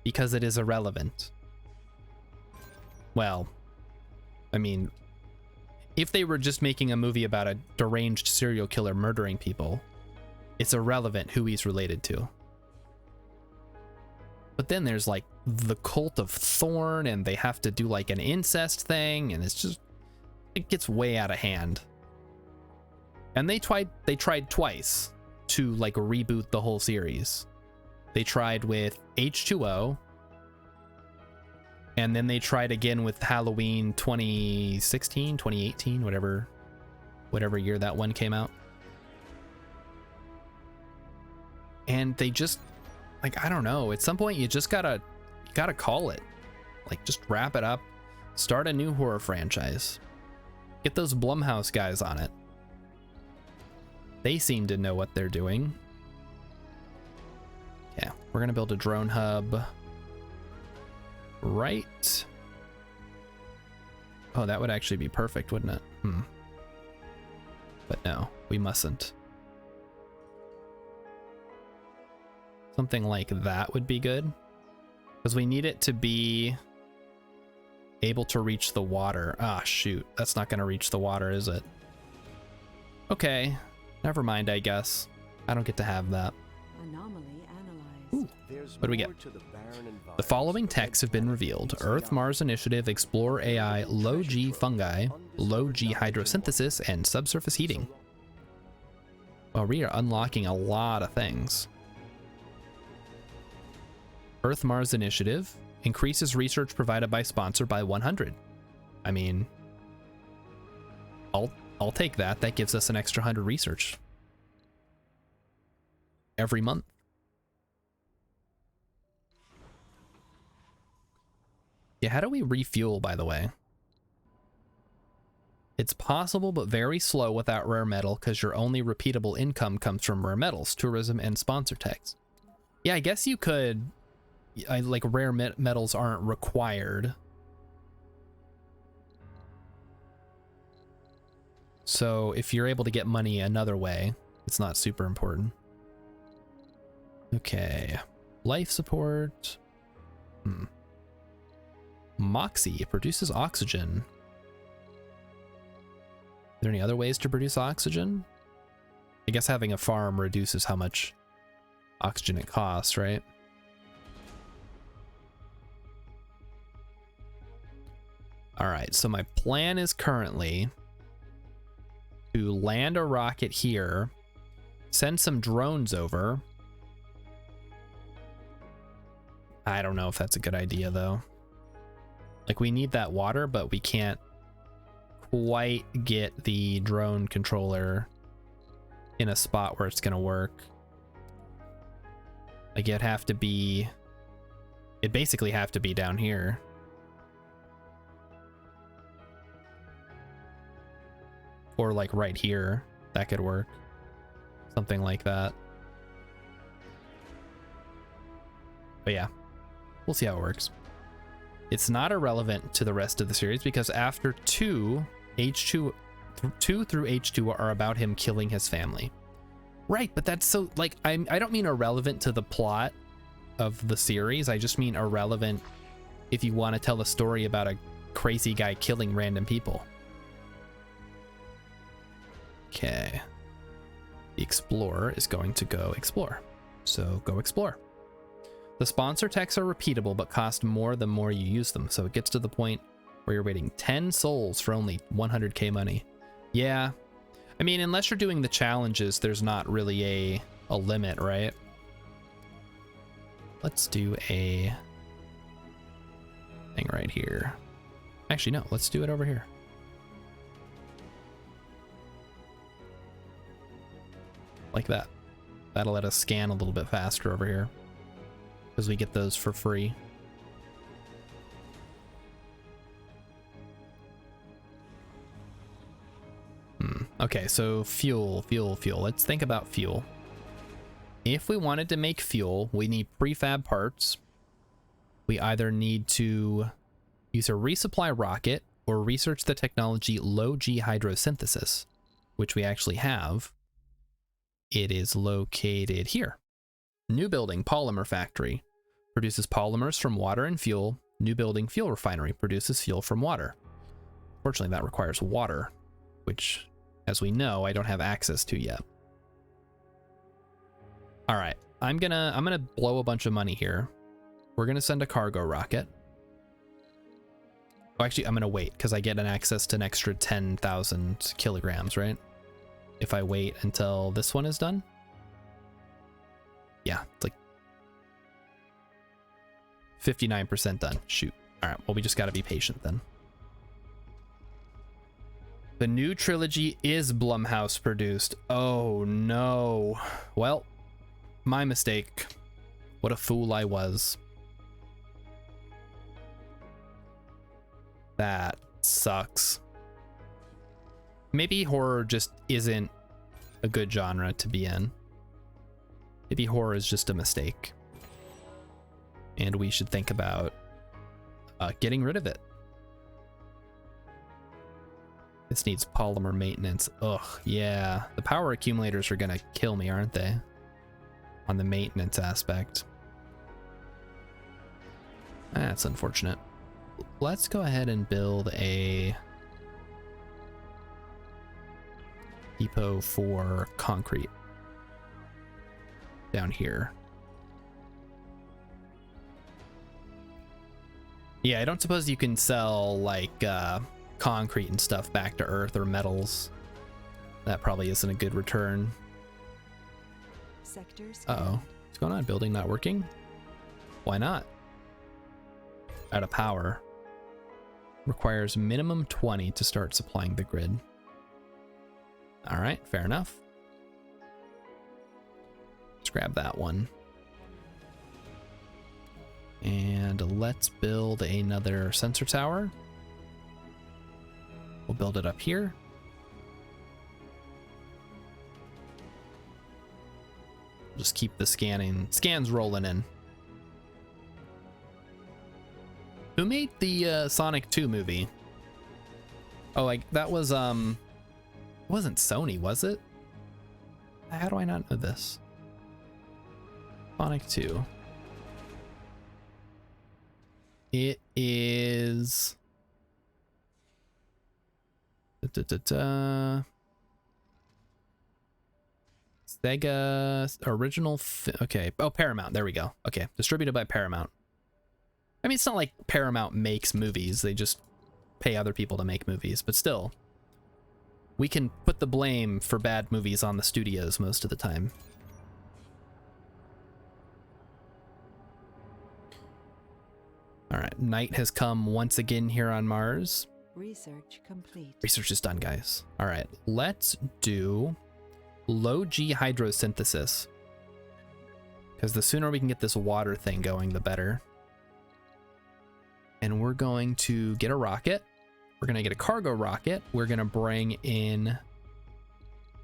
Because it is irrelevant. Well, I mean, if they were just making a movie about a deranged serial killer murdering people, it's irrelevant who he's related to. But then there's like the cult of Thorn, and they have to do like an incest thing, and it's just it gets way out of hand. And they tried twice to like reboot the whole series. They tried with H2O, and then they tried again with Halloween 2016, 2018, whatever year that one came out. And they just, like, I don't know, at some point you just gotta call it. Like, just wrap it up, start a new horror franchise. Get those Blumhouse guys on it. They seem to know what they're doing. Yeah, we're gonna build a drone hub. Right. Oh, that would actually be perfect, wouldn't it? But no, we mustn't. Something like that would be good, because we need it to be able to reach the water. Ah, shoot, that's not gonna reach the water, is it? Okay, never mind, I guess. I don't get to have that.
Anomaly analyzed.
Ooh, what do we get? The following texts have been revealed: Earth Mars Initiative, Explore AI, Low G Fungi, Low G Hydrosynthesis, and Subsurface Heating. Well, we are unlocking a lot of things. Earth Mars Initiative increases research provided by sponsor by 100. I mean, I'll take that. That gives us an extra 100 research every month. Yeah, how do we refuel, by the way? It's possible, but very slow without rare metal, because your only repeatable income comes from rare metals, tourism, and sponsor tags. Yeah, I guess you could. Like, rare metals aren't required. So if you're able to get money another way, it's not super important. Okay. Life support. Moxie produces oxygen. Are there any other ways to produce oxygen? I guess having a farm reduces how much oxygen it costs, right? All right, so my plan is currently to land a rocket here, send some drones over. I don't know if that's a good idea, though. Like, we need that water, but we can't quite get the drone controller in a spot where it's gonna work. Like, it'd basically have to be down here. Or like right here, that could work. Something like that. But yeah, we'll see how it works. It's not irrelevant to the rest of the series, because after 2 through H2 are about him killing his family. Right, but that's so, like, I don't mean irrelevant to the plot of the series. I just mean irrelevant if you want to tell a story about a crazy guy killing random people. Okay. The Explorer is going to go explore. So go explore. The sponsor texts are repeatable, but cost more the more you use them. So it gets to the point where you're waiting 10 souls for only 100k money. Yeah. I mean, unless you're doing the challenges, there's not really a limit, right? Let's do a thing right here. Actually, no, let's do it over here. Like that. That'll let us scan a little bit faster over here, because we get those for free. Okay, so fuel. Let's think about fuel. If we wanted to make fuel, we need prefab parts. We either need to use a resupply rocket or research the technology low G hydrosynthesis, which we actually have. It is located here. New building, polymer factory. Produces polymers from water and fuel. New building, fuel refinery. Produces fuel from water. Fortunately, that requires water, which, as we know, I don't have access to yet. All right, I'm gonna blow a bunch of money here. We're gonna send a cargo rocket. Oh, actually, I'm gonna wait because I get an access to an extra 10,000 kilograms, right? If I wait until this one is done. Yeah, it's like 59% done. Shoot. All right, well, we just got to be patient then. The new trilogy is Blumhouse produced. Oh no. Well, my mistake. What a fool I was. That sucks. Maybe horror just isn't a good genre to be in. Maybe horror is just a mistake. And we should think about getting rid of it. This needs polymer maintenance. Ugh, yeah. The power accumulators are gonna kill me, aren't they? On the maintenance aspect. That's unfortunate. Let's go ahead and build a depot for concrete down here. Yeah, I don't suppose you can sell like concrete and stuff back to Earth or metals. That probably isn't a good return. Uh-oh. What's going on? Building not working? Why not? Out of power. Requires minimum 20 to start supplying the grid. All right, fair enough. Let's grab that one. And let's build another sensor tower. We'll build it up here. Just keep the scans rolling in. Who made the Sonic 2 movie? Oh, like that was it wasn't Sony, was it? How do I not know this? Sonic 2. It is Sega original. Okay. Oh, Paramount. There we go. Okay. Distributed by Paramount. I mean, it's not like Paramount makes movies. They just pay other people to make movies. But still, we can put the blame for bad movies on the studios most of the time. All right. Night has come once again here on Mars.
Research complete.
Research is done, guys. All right. Let's do low G hydrosynthesis. Because the sooner we can get this water thing going, the better. And we're going to get a rocket. We're going to get a cargo rocket. We're going to bring in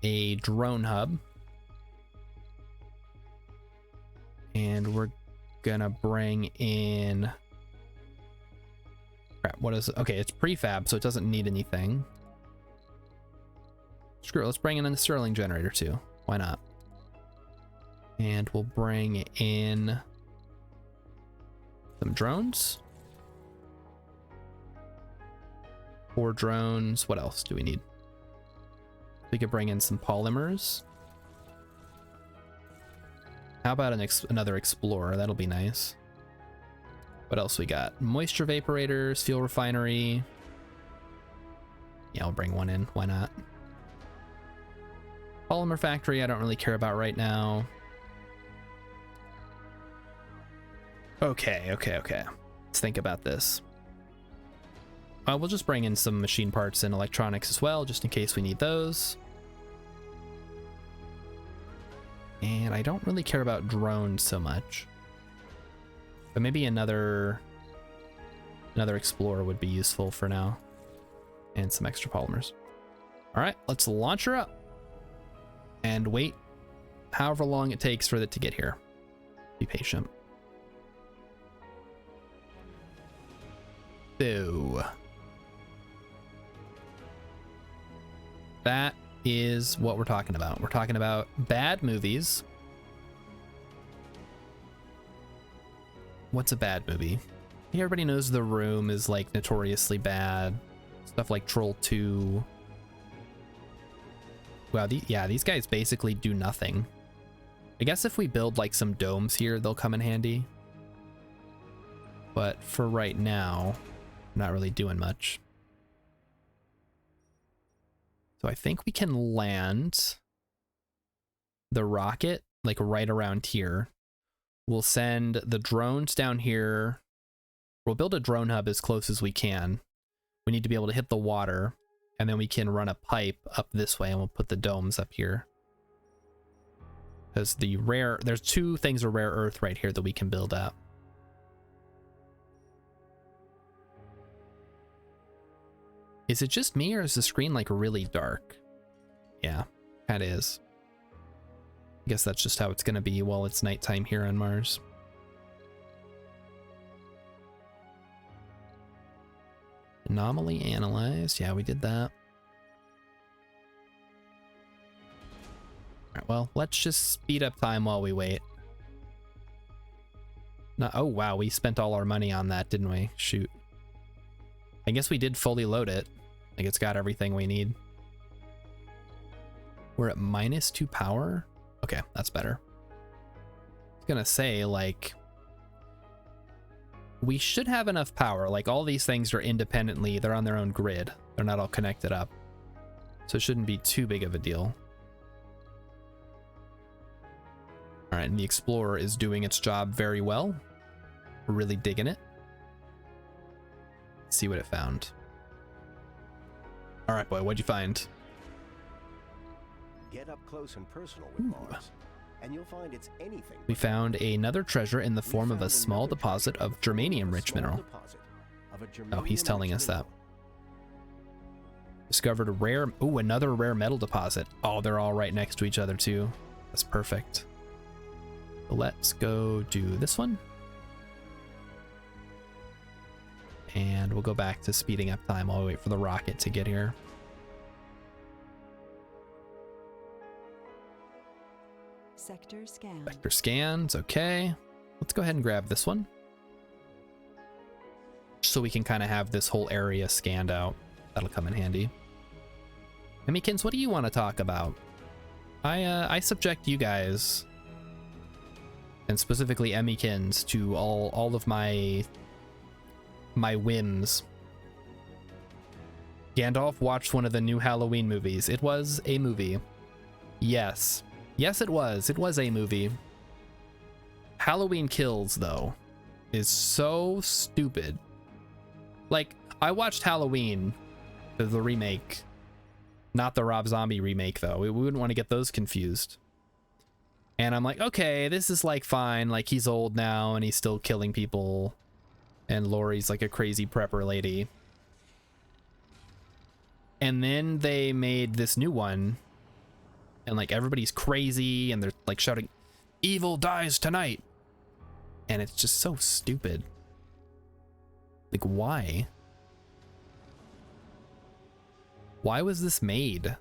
a drone hub. And we're going to bring in... Crap, what is it? Okay, it's prefab, so it doesn't need anything. Screw it, let's bring in a Stirling generator too. Why not? And we'll bring in some drones. 4 drones. What else do we need? We could bring in some polymers. How about another explorer? That'll be nice. What else we got? Moisture vaporators, fuel refinery. Yeah, I'll bring one in. Why not? Polymer factory, I don't really care about right now. Okay. Let's think about this. We'll just bring in some machine parts and electronics as well, just in case we need those. And I don't really care about drones so much. But maybe another explorer would be useful for now. And some extra polymers. All right, let's launch her up. And wait however long it takes for it to get here. Be patient. So that is what we're talking about. We're talking about bad movies. What's a bad movie? I think everybody knows The Room is like notoriously bad. Stuff like Troll 2. Wow, these guys basically do nothing. I guess if we build like some domes here, they'll come in handy. But for right now, Not really doing much. So I think we can land the rocket like right around here. We'll send the drones down here. We'll build a drone hub as close as we can. We need to be able to hit the water, and then we can run a pipe up this way, and we'll put the domes up here. Because there's 2 things of rare earth right here that we can build up. Is it just me, or is the screen like really dark? Yeah, that is. I guess that's just how it's gonna be while it's nighttime here on Mars. Anomaly analyzed. Yeah, we did that. Alright, well, let's just speed up time while we wait. No, oh wow, we spent all our money on that, didn't we? Shoot. I guess we did fully load it. Like, it's got everything we need. We're at -2 power? Okay, that's better. I was gonna say, like, we should have enough power. Like, all these things are independently, they're on their own grid. They're not all connected up. So it shouldn't be too big of a deal. All right, and the Explorer is doing its job very well. We're really digging it. Let's see what it found. All right, boy, what'd you find?
Get up close and personal with Mars, and you'll find it's anything.
We found another treasure in the form of a small deposit of germanium-rich mineral. Oh, he's telling us that. Discovered a rare, another rare metal deposit. Oh, they're all right next to each other too. That's perfect. Let's go do this one. And we'll go back to speeding up time while we wait for the rocket to get here.
Sector scan.
Sector scans, okay. Let's go ahead and grab this one. So we can kind of have this whole area scanned out. That'll come in handy. Emmykins, what do you want to talk about? I subject you guys, and specifically Emmykins, to all of my whims. Gandalf watched one of the new Halloween movies. It was a movie. Yes. Yes, it was. It was a movie. Halloween Kills, though, is so stupid. Like, I watched Halloween, the remake. Not the Rob Zombie remake, though. We wouldn't want to get those confused. And I'm like, okay, this is like fine. Like, he's old now and he's still killing people. And Laurie's like a crazy prepper lady. And then they made this new one. And like everybody's crazy and they're like shouting, "Evil dies tonight." And it's just so stupid. Like, why? Why was this made?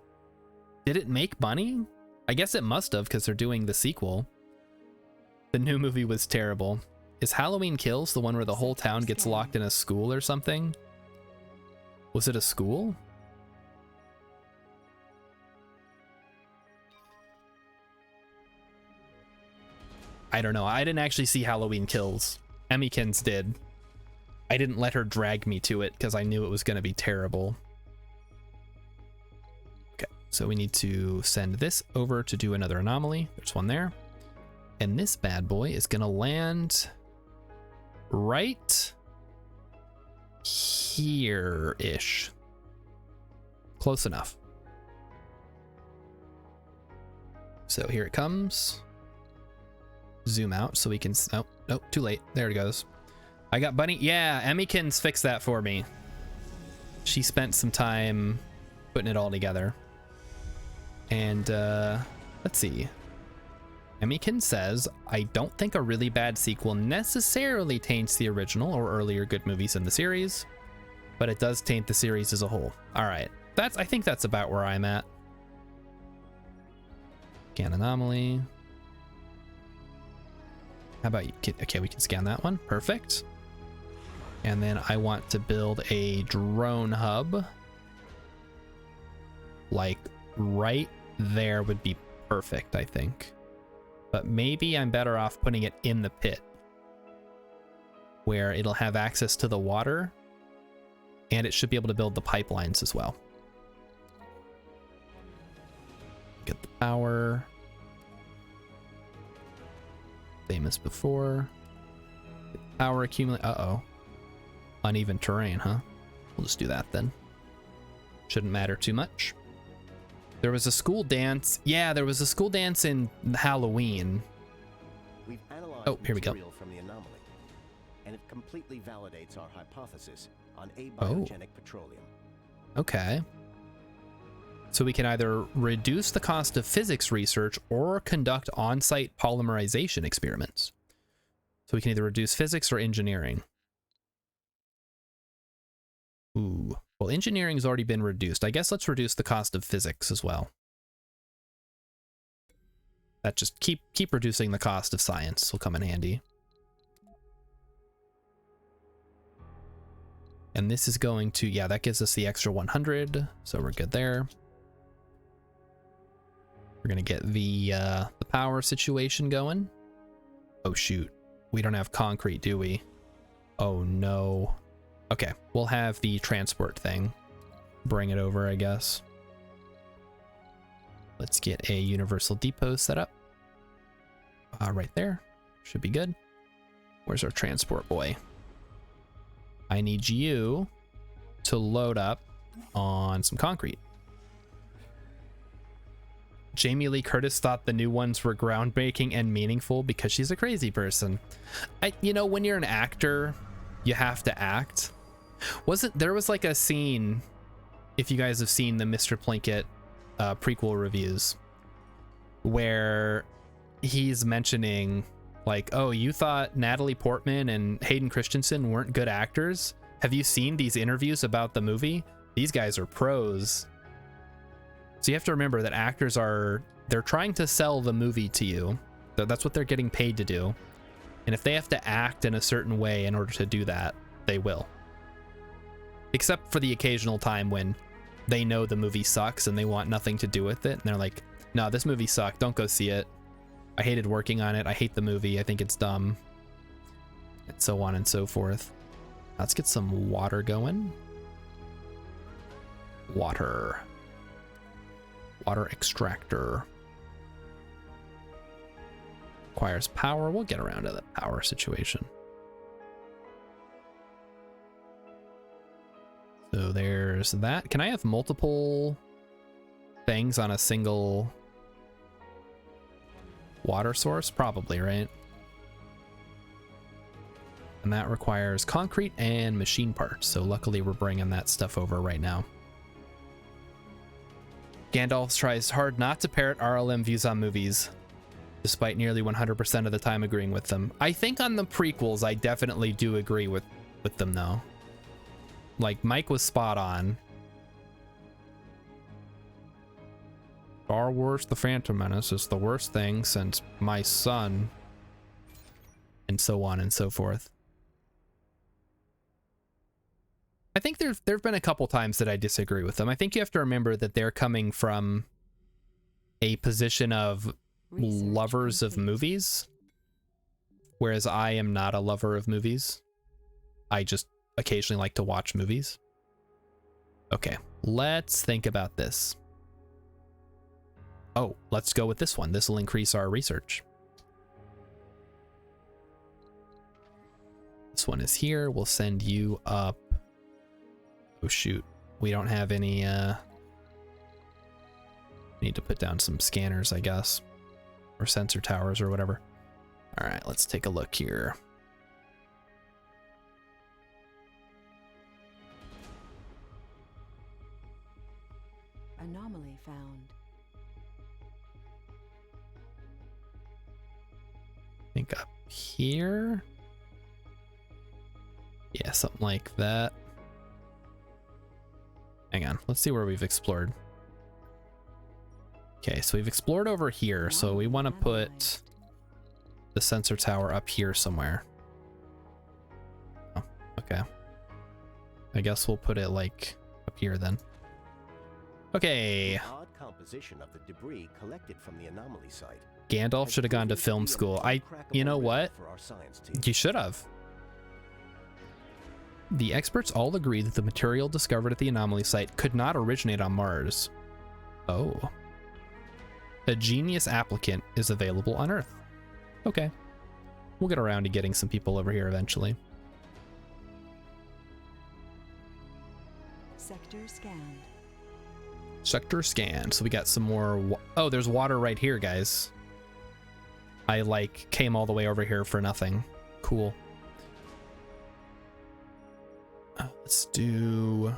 Did it make money? I guess it must have, because they're doing the sequel. The new movie was terrible. Is Halloween Kills the one where the whole town gets locked in a school or something? Was it a school? I don't know. I didn't actually see Halloween Kills. Emmykins did. I didn't let her drag me to it because I knew it was going to be terrible. Okay, so we need to send this over to do another anomaly. There's one there. And this bad boy is going to land right here-ish. Close enough. So here it comes. Zoom out so we can, oh, nope, too late. There it goes. I got Bunny. Yeah, Emmykins fixed that for me. She spent some time putting it all together. And let's see. Emmykins says, I don't think a really bad sequel necessarily taints the original or earlier good movies in the series, but it does taint the series as a whole. All right, I think that's about where I'm at. Scan anomaly. How about you? Okay, we can scan that one. Perfect. And then I want to build a drone hub. Like right there would be perfect, I think. But maybe I'm better off putting it in the pit, where it'll have access to the water And it should be able to build the pipelines as well. Get the power. Same as before. Power accumulate. Uh-oh. Uneven terrain, huh? We'll just do that then. Shouldn't matter too much. There was a school dance. Yeah, there was a school dance in Halloween.
We've analyzed
Oh, here we go.
material from the anomaly, and it completely validates our hypothesis on abiogenic petroleum.
Okay. So we can either reduce the cost of physics research or conduct on-site polymerization experiments. So we can either reduce physics or engineering. Ooh. Well, engineering's already been reduced. I guess let's reduce the cost of physics as well. That just keep reducing the cost of science will come in handy. And this is going to, yeah, that gives us the extra 100, so we're good there. We're gonna get the power situation going. Oh shoot, we don't have concrete, do we? Oh no. Okay, we'll have the transport thing. Bring it over, I guess. Let's get a universal depot set up. Right there. Should be good. Where's our transport boy? I need you to load up on some concrete. Jamie Lee Curtis thought the new ones were groundbreaking and meaningful because she's a crazy person. You know, when you're an actor, you have to act. There was like a scene, if you guys have seen the Mr. Plinkett prequel reviews, where he's mentioning like, oh, you thought Natalie Portman and Hayden Christensen weren't good actors? Have you seen these interviews about the movie? These guys are pros. So you have to remember that actors they're trying to sell the movie to you. That's what they're getting paid to do. And if they have to act in a certain way in order to do that, they will. Except for the occasional time when they know the movie sucks and they want nothing to do with it. And they're like, no, this movie sucked. Don't go see it. I hated working on it. I hate the movie. I think it's dumb. And so on and so forth. Let's get some water going. Water extractor. Requires power. We'll get around to the power situation. So there's that. Can I have multiple things on a single water source? Probably, right? And that requires concrete and machine parts. So luckily we're bringing that stuff over right now. Gandalf tries hard not to parrot RLM views on movies, despite nearly 100% of the time agreeing with them. I think on the prequels, I definitely do agree with them though. Like, Mike was spot on. Star Wars The Phantom Menace is the worst thing since My Son, and so on and so forth. I think there've been a couple times that I disagree with them. I think you have to remember that they're coming from a position of lovers of movies, whereas I am not a lover of movies. I just occasionally like to watch movies. Okay, let's think about this. Oh, let's go with this one. This will increase our research. This one is here. We'll send you up. Oh shoot, we don't have any need to put down some scanners, I guess, or sensor towers or whatever. All right, let's take a look here.
Anomaly found.
I think up here. Yeah, something like that. Hang on, let's see where we've explored. Okay, so we've explored over here, so we want to put the sensor tower up here somewhere. Oh, okay. I guess we'll put it like up here then. Okay.
The odd composition of the debris collected from the anomaly site.
Gandalf should have gone to film school. You know what? You should have. The experts all agree that the material discovered at the anomaly site could not originate on Mars. Oh. A genius applicant is available on Earth. Okay. We'll get around to getting some people over here eventually.
Sector scanned.
Sector scanned. So we got some more. Oh, there's water right here, guys. I like came all the way over here for nothing. Cool. Let's do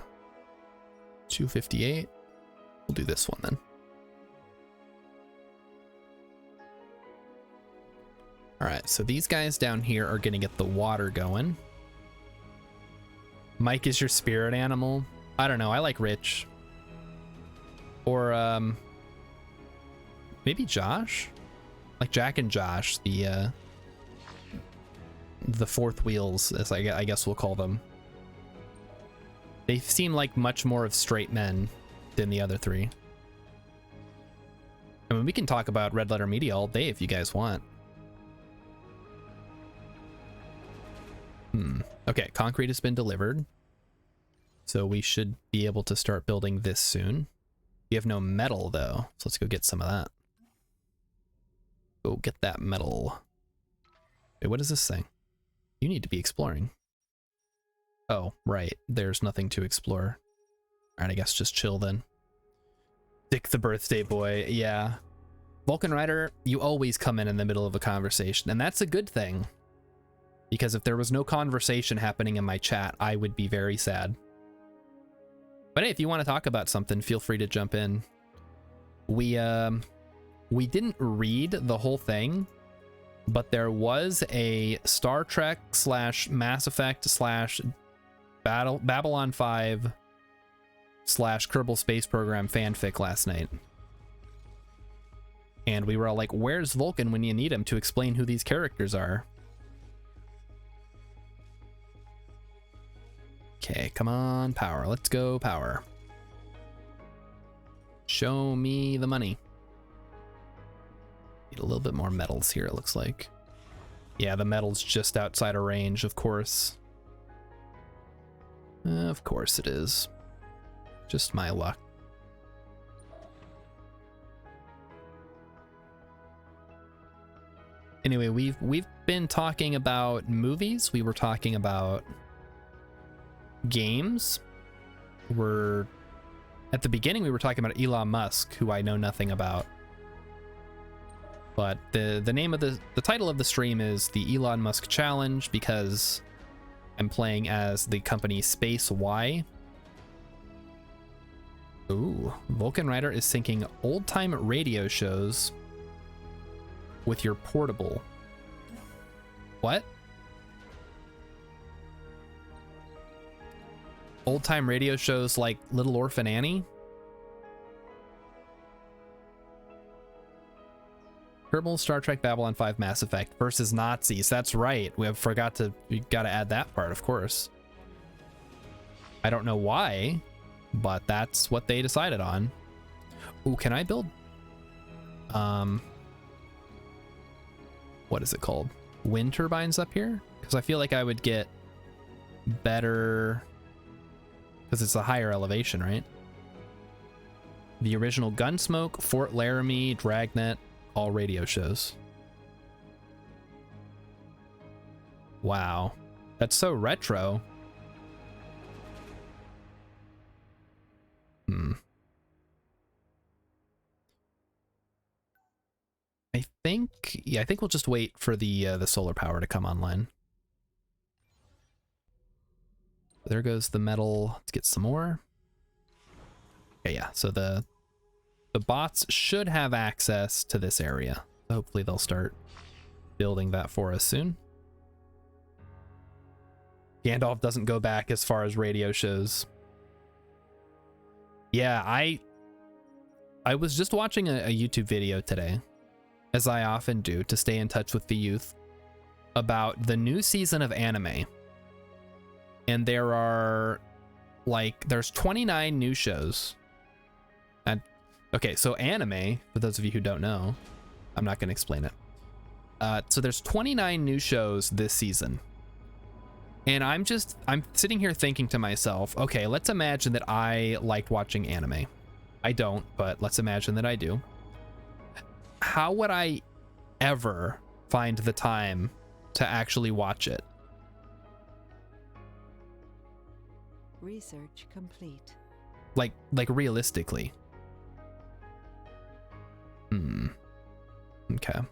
258. We'll do this one then. All right, so these guys down here are gonna get the water going. Mike is your spirit animal. I don't know, I like Rich. Or maybe Josh? Like Jack and Josh, the fourth wheels, as I guess we'll call them. They seem like much more of straight men than the other three. I mean, we can talk about Red Letter Media all day if you guys want. Okay, concrete has been delivered. So we should be able to start building this soon. We have no metal though, so let's go get some of that. Go get that metal. Wait, what is this thing? You need to be exploring. Oh, right. There's nothing to explore. All right, I guess just chill then. Dick the birthday boy. Yeah. Vulcan Rider, you always come in the middle of a conversation, and that's a good thing. Because if there was no conversation happening in my chat, I would be very sad. But hey, if you want to talk about something, feel free to jump in. We didn't read the whole thing, but there was a Star Trek / Mass Effect / Babylon 5 / Kerbal Space Program fanfic last night. And we were all like, where's Vulcan when you need him to explain who these characters are? Okay, come on, power. Let's go, power. Show me the money. Need a little bit more metals here, it looks like. Yeah, the metal's just outside of range, of course. Of course it is. Just my luck. Anyway, we've been talking about movies. We were talking about games. At the beginning we were talking about Elon Musk, who I know nothing about. But the name of the title of the stream is the Elon Musk Challenge because I'm playing as the company Space Y. Ooh, Vulcan Rider is syncing old-time radio shows with your portable. What? Old-time radio shows like Little Orphan Annie? Kerbal, Star Trek, Babylon 5, Mass Effect versus Nazis. That's right. We gotta add that part, of course. I don't know why, but that's what they decided on. Ooh, can I build what is it called? Wind turbines up here? Because I feel like I would get better, because it's a higher elevation, right? The original Gunsmoke, Fort Laramie, Dragnet, all radio shows. Wow, that's so retro. I think we'll just wait for the solar power to come online. There goes the metal. Let's get some more. Okay, yeah, so the bots should have access to this area. Hopefully they'll start building that for us soon. Gandalf doesn't go back as far as radio shows. Yeah, I was just watching a YouTube video today, as I often do, to stay in touch with the youth, about the new season of anime. And there's 29 new shows. And okay, so anime, for those of you who don't know, I'm not going to explain it. So there's 29 new shows this season. And I'm sitting here thinking to myself, okay, let's imagine that I liked watching anime. I don't, but let's imagine that I do. How would I ever find the time to actually watch it?
Research complete.
Like realistically. Okay. So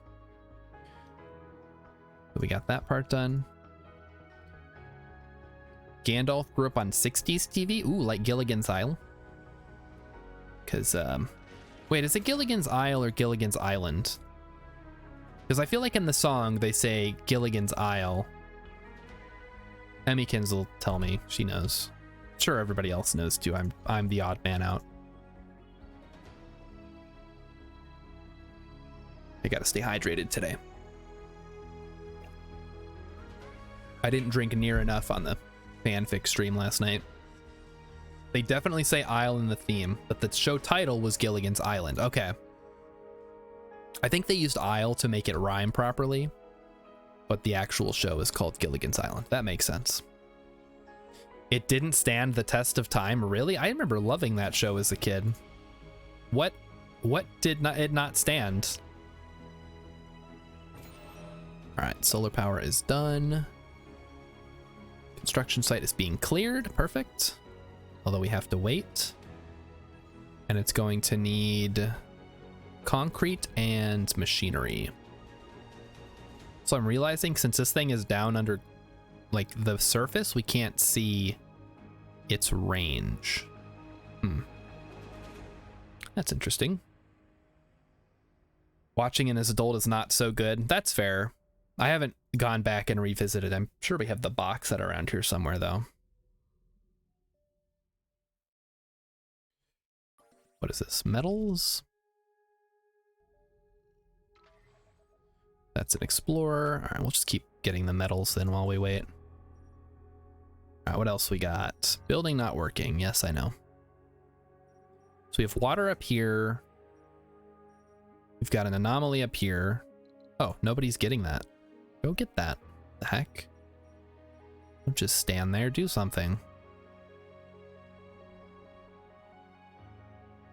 we got that part done. Gandalf grew up on 60s TV. Ooh, like Gilligan's Isle. Because, wait, is it Gilligan's Isle or Gilligan's Island? Because I feel like in the song they say Gilligan's Isle. Emmykins will tell me. She knows. Sure, everybody else knows too. I'm the odd man out. I gotta stay hydrated today. I didn't drink near enough on the fanfic stream last night. They definitely say Isle in the theme, but the show title was Gilligan's Island. Okay. I think they used Isle to make it rhyme properly, but the actual show is called Gilligan's Island. That makes sense. It didn't stand the test of time, really? I remember loving that show as a kid. What did it not stand? All right, solar power is done. Construction site is being cleared. Perfect. Although we have to wait. And it's going to need concrete and machinery. So I'm realizing since this thing is down under like the surface, we can't see its range. That's interesting. Watching it as adult is not so good. That's fair. I haven't gone back and revisited. I'm sure we have the box set around here somewhere though. What is this? Metals? That's an explorer. All right, we'll just keep getting the metals then while we wait. All right, what else we got? Building not working. Yes, I know. So we have water up here. We've got an anomaly up here. Oh, nobody's getting that. Go get that. The heck? Don't just stand there. Do something.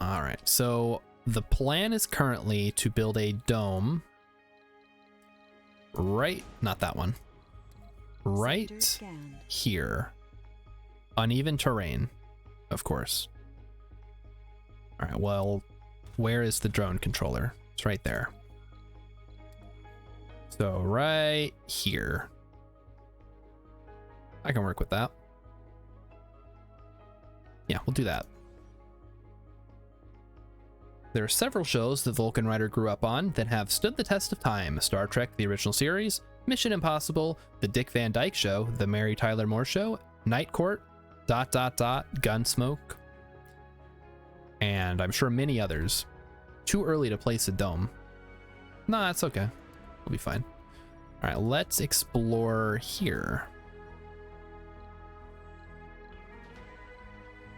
All right, so the plan is currently to build a dome right, not that one, right here. Uneven terrain, of course. All right, well, where is the drone controller? It's right there. So right here. I can work with that. Yeah, we'll do that. There are several shows that Vulcan Rider grew up on that have stood the test of time. Star Trek, the original series, Mission Impossible, The Dick Van Dyke Show, The Mary Tyler Moore Show, Night Court, ... Gunsmoke, and I'm sure many others. Too early to place a dome. No, that's okay. We'll be fine. All right, let's explore here.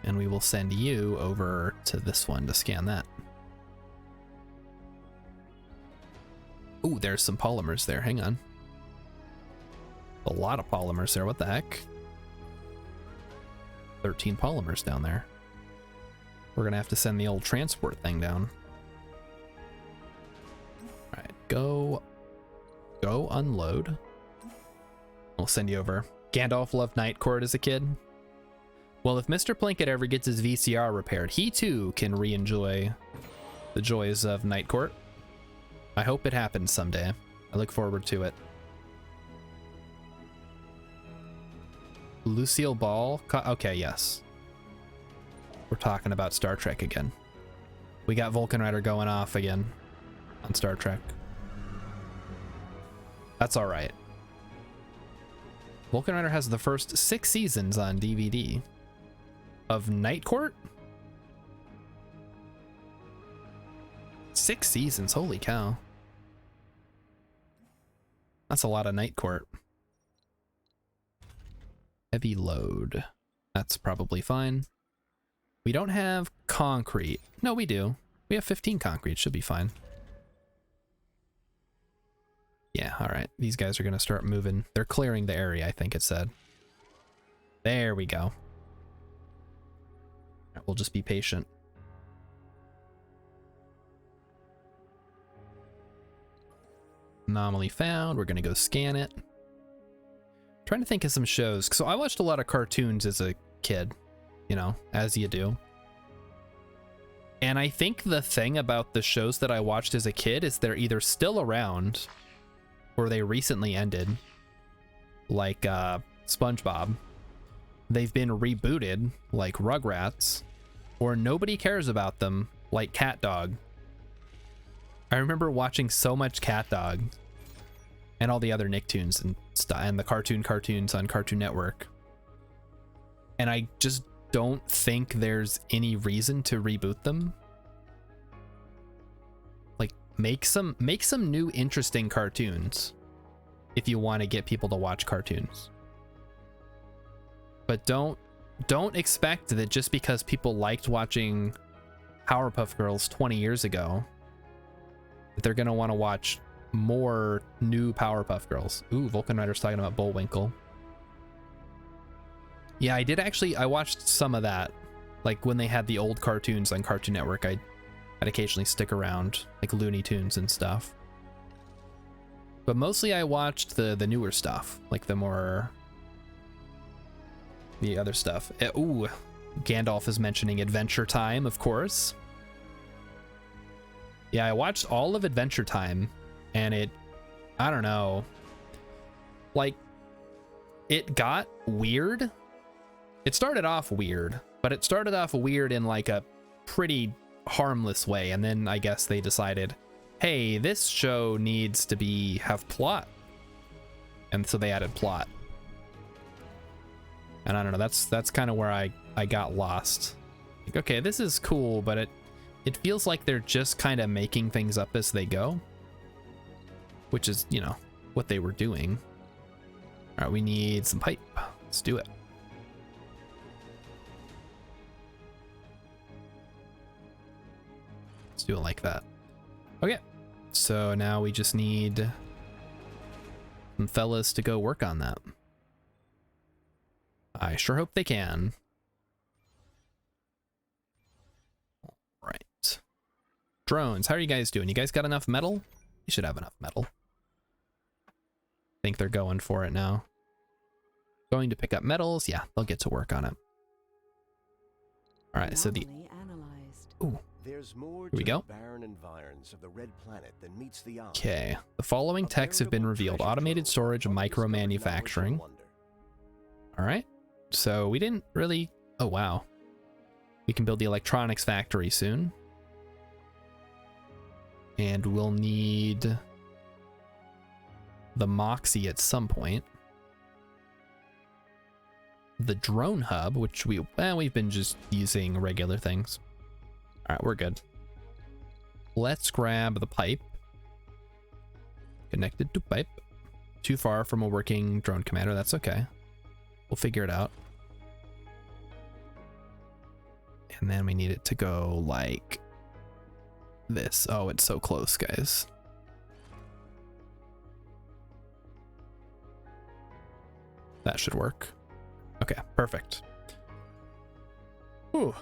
And we will send you over to this one to scan that. Ooh, there's some polymers there. Hang on. A lot of polymers there. What the heck? 13 polymers down there. We're gonna have to send the old transport thing down. All right, go unload. We'll send you over. Gandalf loved Night Court as a kid. Well, if Mr. Plinkett ever gets his VCR repaired, he too can re-enjoy the joys of Night Court. I hope it happens someday. I look forward to it. Lucille Ball? Okay, yes. We're talking about Star Trek again. We got Vulcan Rider going off again on Star Trek. That's all right. Vulcan Rider has the first 6 seasons on DVD of Night Court. 6 seasons, holy cow. That's a lot of Night Court. Heavy load. That's probably fine. We don't have concrete. No, we do. We have 15 concrete. Should be fine. Yeah, all right. These guys are going to start moving. They're clearing the area, I think it said. There we go. We'll just be patient. Anomaly found. We're gonna go scan it. Trying to think of some shows. So I watched a lot of cartoons as a kid, you know, as you do. And I think the thing about the shows that I watched as a kid is they're either still around or they recently ended. Like SpongeBob. They've been rebooted, like Rugrats, or nobody cares about them, like Cat Dog. I remember watching so much Cat Dog and all the other Nicktoons and the cartoons on Cartoon Network. And I just don't think there's any reason to reboot them. Like make some new interesting cartoons if you want to get people to watch cartoons. But don't expect that just because people liked watching Powerpuff Girls 20 years ago that they're going to want to watch more new Powerpuff Girls. Ooh, Vulcan Rider's talking about Bullwinkle. Yeah, I watched some of that. Like when they had the old cartoons on Cartoon Network, I'd occasionally stick around, like Looney Tunes and stuff. But mostly I watched the newer stuff, like the other stuff. Ooh, Gandalf is mentioning Adventure Time, of course. Yeah, I watched all of Adventure Time, and I don't know, like, it got weird. It started off weird, but it started off weird in like a pretty harmless way, and then I guess they decided, hey, this show needs to have plot, and so they added plot. And I don't know, that's kind of where I got lost. Like, okay, this is cool, but it feels like they're just kind of making things up as they go, which is, you know, what they were doing. All right, we need some pipe. Let's do it. Let's do it like that. Okay, so now we just need some fellas to go work on that. I sure hope they can. All right. Drones, how are you guys doing? You guys got enough metal? You should have enough metal. I think they're going for it now. Going to pick up metals. Yeah, they'll get to work on it. All right, so ooh,
there's more
here we go.
Barren environs of the red planet than meets the eye.
Okay, the following techs have been revealed: automated storage and micro manufacturing. All right. So we didn't really, oh wow. We can build the electronics factory soon. And we'll need the Moxie at some point. The drone hub, which we've been just using regular things. All right, we're good. Let's grab the pipe. Connected to pipe. Too far from a working drone commander, that's okay. We'll figure it out. And then we need it to go like this. Oh, it's so close, guys. That should work. Okay, perfect. Ooh.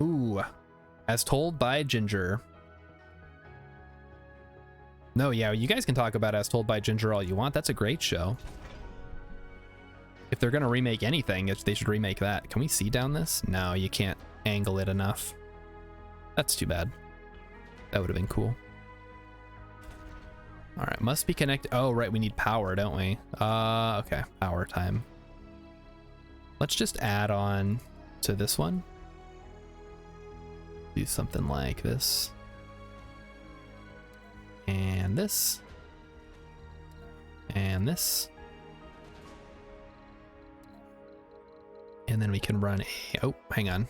Ooh. As told by Ginger. No, yeah, you guys can talk about As Told by Ginger all you want. That's a great show. If they're gonna remake anything, they should remake that. Can we see down this? No, you can't angle it enough. That's too bad. That would have been cool. All right, must be connected. Oh, right, we need power, don't we? Okay, power time. Let's just add on to this one. Do something like this. And this. And this. And then we can run a, oh, hang on.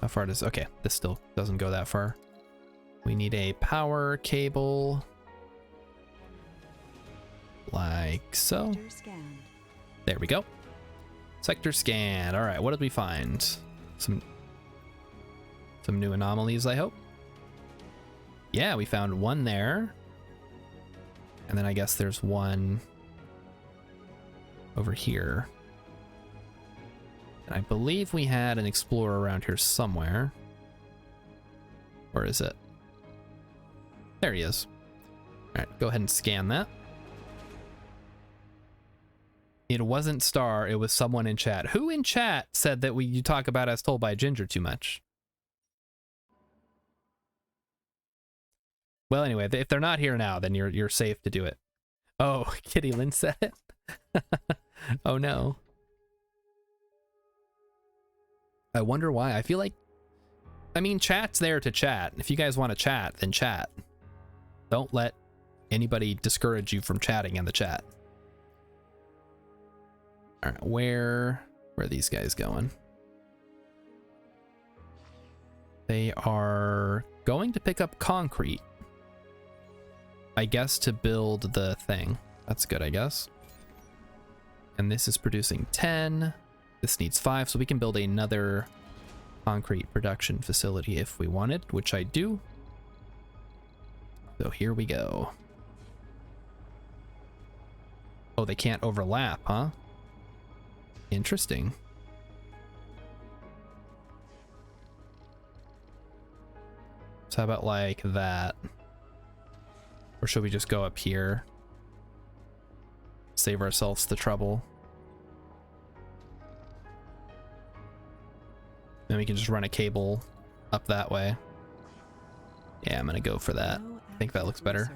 How far does, okay, this still doesn't go that far. We need a power cable. Like so. There we go. Sector scan. All right, what did we find? Some new anomalies, I hope. Yeah, we found one there. And then I guess there's one over here. And I believe we had an explorer around here somewhere. Where is it? There he is. All right, go ahead and scan that. It wasn't Star, it was someone in chat. Who in chat said that you talk about As Told by Ginger too much? Well, anyway, if they're not here now, then you're safe to do it. Oh, Kitty Lynn said it. Oh no. I wonder why. I feel like, I mean, chat's there to chat. If you guys want to chat, then chat. Don't let anybody discourage you from chatting in the chat. All right, where are these guys going? They are going to pick up concrete, I guess, to build the thing. That's good, I guess. And this is producing 10. This needs 5, so we can build another concrete production facility if we wanted, which I do. So here we go. Oh, they can't overlap, huh? Interesting. So how about like that? Or should we just go up here? Save ourselves the trouble. Then we can just run a cable up that way. Yeah, I'm gonna go for that. I think that looks better.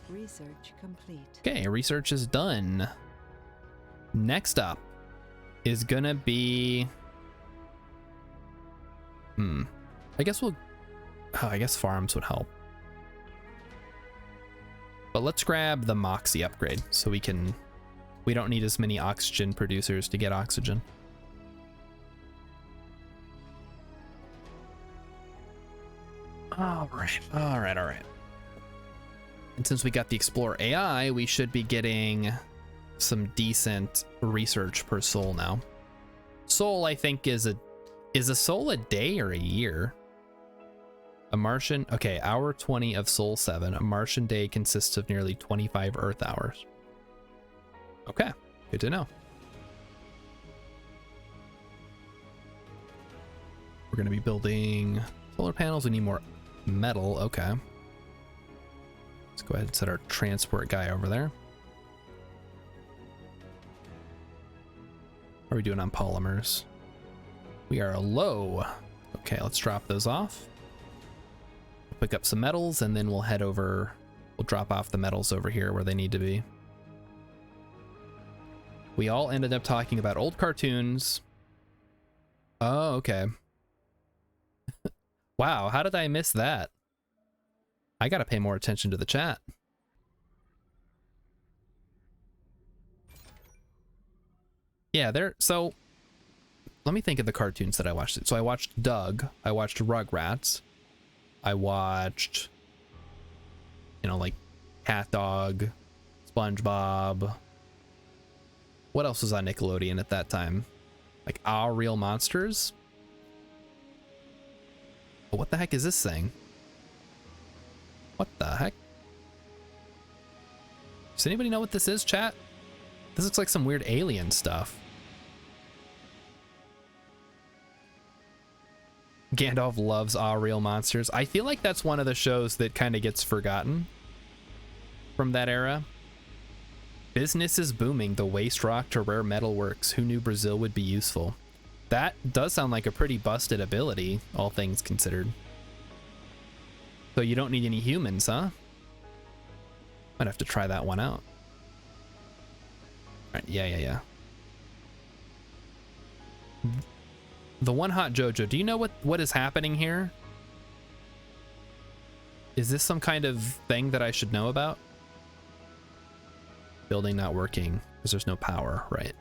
Research complete.
Okay, research is done. Next up is gonna be... I guess we'll... Oh, I guess farms would help. But let's grab the Moxie upgrade so we don't need as many oxygen producers to get oxygen. All right. And since we got the Explorer AI, we should be getting some decent research per soul now. Soul, I think, is a soul a day or a year? A Martian, okay, hour 20 of soul 7. A Martian day consists of nearly 25 Earth hours. Okay, good to know. We're gonna be building solar panels. We need more metal. Okay. Let's go ahead and set our transport guy over there. How are we doing on polymers? We are low. Okay, let's drop those off. Pick up some metals and then we'll head over. We'll drop off the metals over here where they need to be. We all ended up talking about old cartoons. Oh, okay. Wow, how did I miss that? I gotta pay more attention to the chat. Yeah, so let me think of the cartoons that I watched. So I watched Doug, I watched Rugrats, I watched, like Cat Dog, SpongeBob. What else was on Nickelodeon at that time? Like Our Real Monsters? What the heck is this thing? What the heck? Does anybody know what this is, chat? This looks like some weird alien stuff. Gandalf loves Our Real Monsters. I feel like that's one of the shows that kind of gets forgotten from that era. Business is booming. The waste rock to rare metal works. Who knew Brazil would be useful? That does sound like a pretty busted ability, all things considered. So you don't need any humans, huh? Might have to try that one out. All right, yeah. The One Hot Jojo, do you know what is happening here? Is this some kind of thing that I should know about? Building not working because there's no power, right?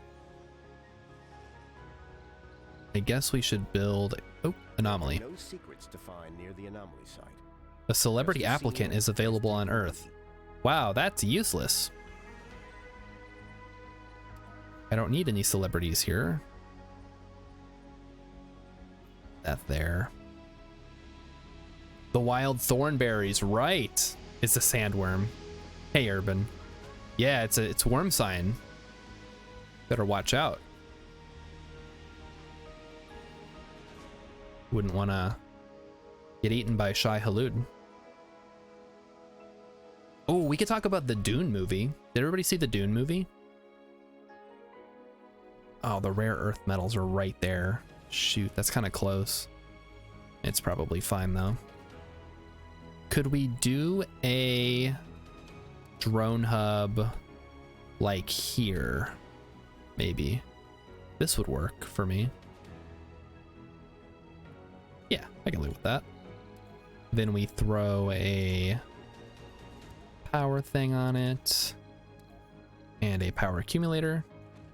I guess we should build... Oh, anomaly.
No secrets to find near the anomaly site.
A celebrity applicant is available on Earth. Wow, that's useless. I don't need any celebrities here. That there. The wild thornberries, right? It's a sandworm. Hey, Urban. Yeah, it's worm sign. Better watch out. Wouldn't want to get eaten by Shai Hulud. Oh, we could talk about the Dune movie. Did everybody see the Dune movie? Oh, the rare earth metals are right there. Shoot, that's kind of close. It's probably fine though. Could we do a drone hub like here? Maybe. This would work for me. Yeah, I can live with that. Then we throw a power thing on it and a power accumulator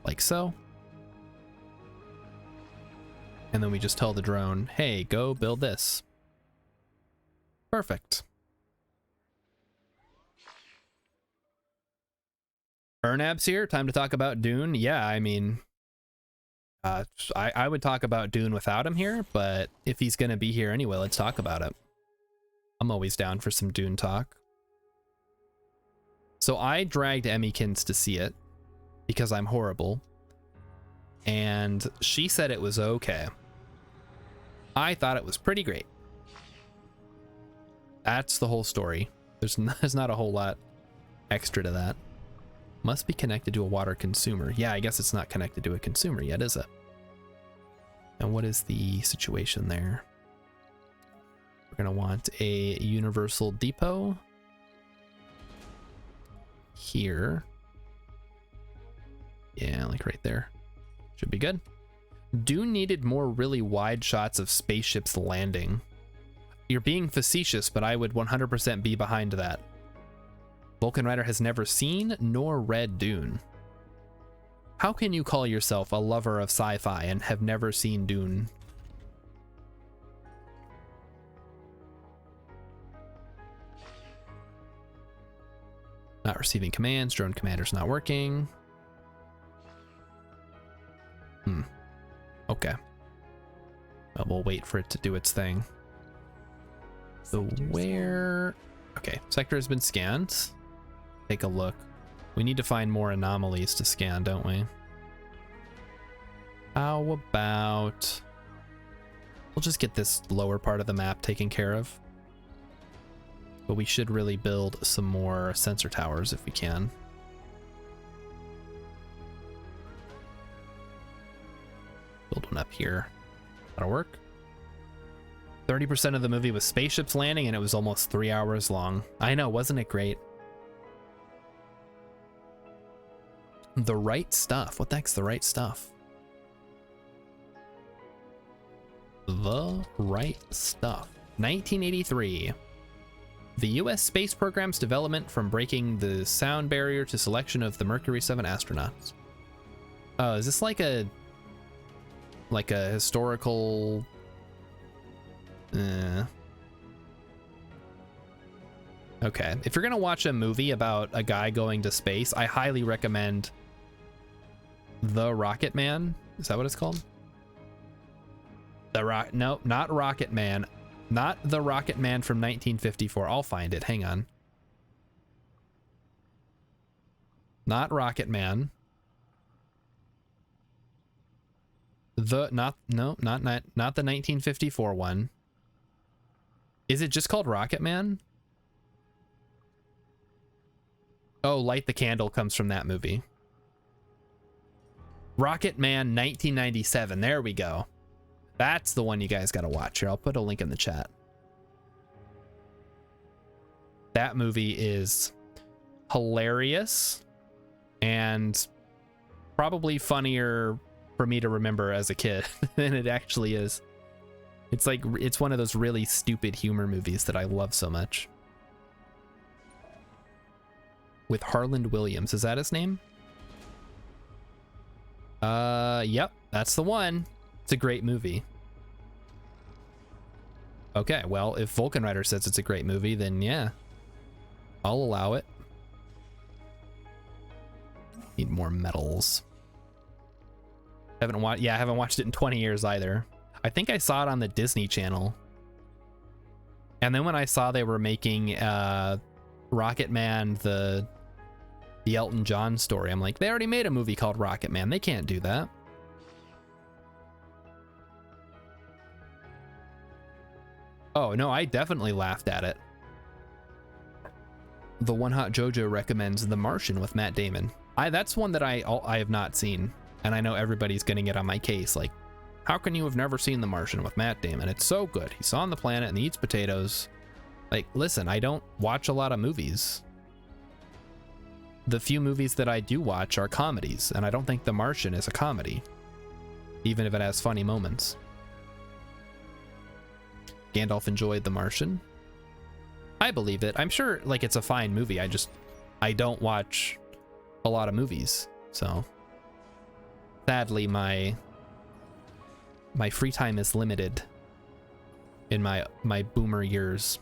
like so. And then we just tell the drone, hey, go build this. Perfect. Ernab's here. Time to talk about Dune. Yeah, I mean, I would talk about Dune without him here, but if he's going to be here anyway, let's talk about it. I'm always down for some Dune talk. So I dragged Emmykins to see it because I'm horrible. And she said it was okay. I thought it was pretty great. That's the whole story. There's not a whole lot extra to that. Must be connected to a water consumer. Yeah, I guess it's not connected to a consumer yet, is it? And what is the situation there? We're gonna want a universal depot here. Yeah, like right there. Should be good. Dune needed more really wide shots of spaceships landing. You're being facetious, but I would 100% be behind that. Vulcan Rider has never seen nor read Dune. How can you call yourself a lover of sci-fi and have never seen Dune? Not receiving commands. Drone commander's not working. Okay. Well, we'll wait for it to do its thing. So where... Okay, sector has been scanned. Take a look. We need to find more anomalies to scan, don't we? How about... We'll just get this lower part of the map taken care of. But we should really build some more sensor towers if we can. Build one up here. That'll work. 30% of the movie was spaceships landing and it was almost 3 hours long. I know, wasn't it great? The Right Stuff. What the heck's The Right Stuff? The Right Stuff. 1983. The U.S. space program's development from breaking the sound barrier to selection of the Mercury 7 astronauts. Oh, is this like a historical... Okay, if you're gonna watch a movie about a guy going to space, I highly recommend The Rocket Man. Is that what it's called? No, not Rocket Man. Not The Rocket Man from 1954. I'll find it. Hang on. Not Rocket Man. Not the 1954 one. Is it just called Rocket Man? Oh, Light the Candle comes from that movie. Rocket Man 1997. There we go. That's the one you guys got to watch. Here, I'll put a link in the chat. That movie is hilarious and probably funnier for me to remember as a kid than it actually is. It's like, it's one of those really stupid humor movies that I love so much. With Harland Williams, is that his name? Yep, that's the one. It's a great movie. Okay, well, if Vulcan Rider says it's a great movie, then yeah, I'll allow it. Need more metals. I haven't watched it in 20 years either. I think I saw it on the Disney Channel. And then when I saw they were making Rocket Man, the the Elton John story. I'm like, they already made a movie called Rocket Man. They can't do that. Oh, no, I definitely laughed at it. The One Hot Jojo recommends The Martian with Matt Damon. That's one that I have not seen, and I know everybody's gonna get on my case. Like, how can you have never seen The Martian with Matt Damon? It's so good. He's on the planet and he eats potatoes. Like, listen, I don't watch a lot of movies. The few movies that I do watch are comedies, and I don't think The Martian is a comedy, even if it has funny moments. Gandalf enjoyed The Martian. I believe it. I'm sure, like, it's a fine movie. I don't watch a lot of movies, so sadly my free time is limited in my boomer years.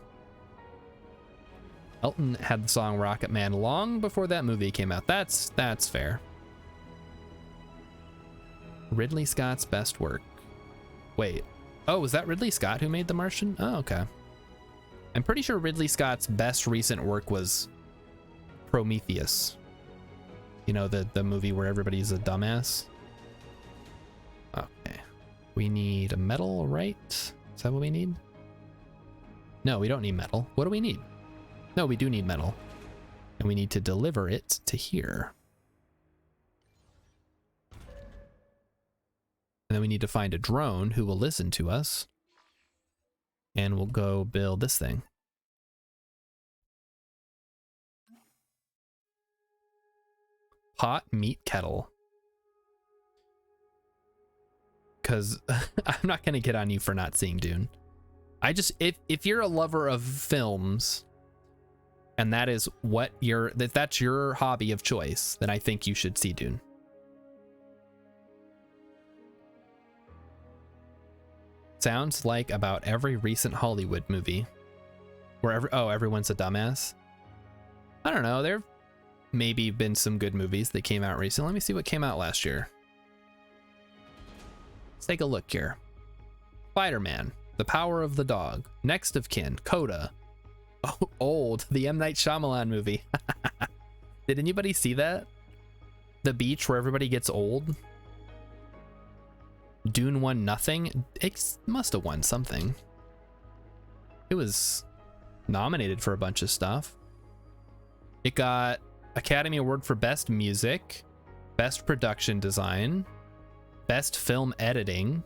Elton had the song Rocket Man long before that movie came out. That's fair. Ridley Scott's best work. Wait. Oh, was that Ridley Scott who made The Martian? Oh, okay. I'm pretty sure Ridley Scott's best recent work was Prometheus. You know, the movie where everybody's a dumbass? Okay. We need a metal, right? Is that what we need? No, we don't need metal. What do we need? No, we do need metal. And we need to deliver it to here. And then we need to find a drone who will listen to us. And we'll go build this thing. Pot meat kettle. Because I'm not going to get on you for not seeing Dune. If you're a lover of films, and that is what that's your hobby of choice, then I think you should see Dune. Sounds like about every recent Hollywood movie where everyone's a dumbass. I don't know, there've maybe been some good movies that came out recently. Let me see what came out last year. Let's take a look here. Spider-Man, The Power of the Dog, Next of Kin, Coda. Oh, Old, the M. Night Shyamalan movie. Did anybody see that? The beach where everybody gets old? Dune won nothing? It must have won something. It was nominated for a bunch of stuff. It got Academy Award for Best Music, Best Production Design, Best Film Editing,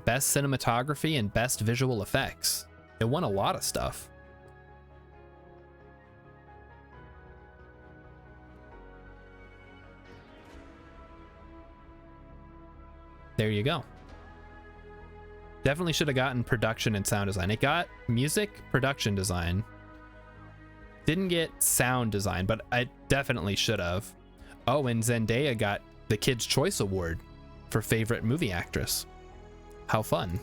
Best Cinematography, and Best Visual Effects. It won a lot of stuff. There you go. Definitely should have gotten production and sound design. It got music, production design. Didn't get sound design, but I definitely should have. Oh, and Zendaya got the Kids' Choice Award for favorite movie actress. How fun.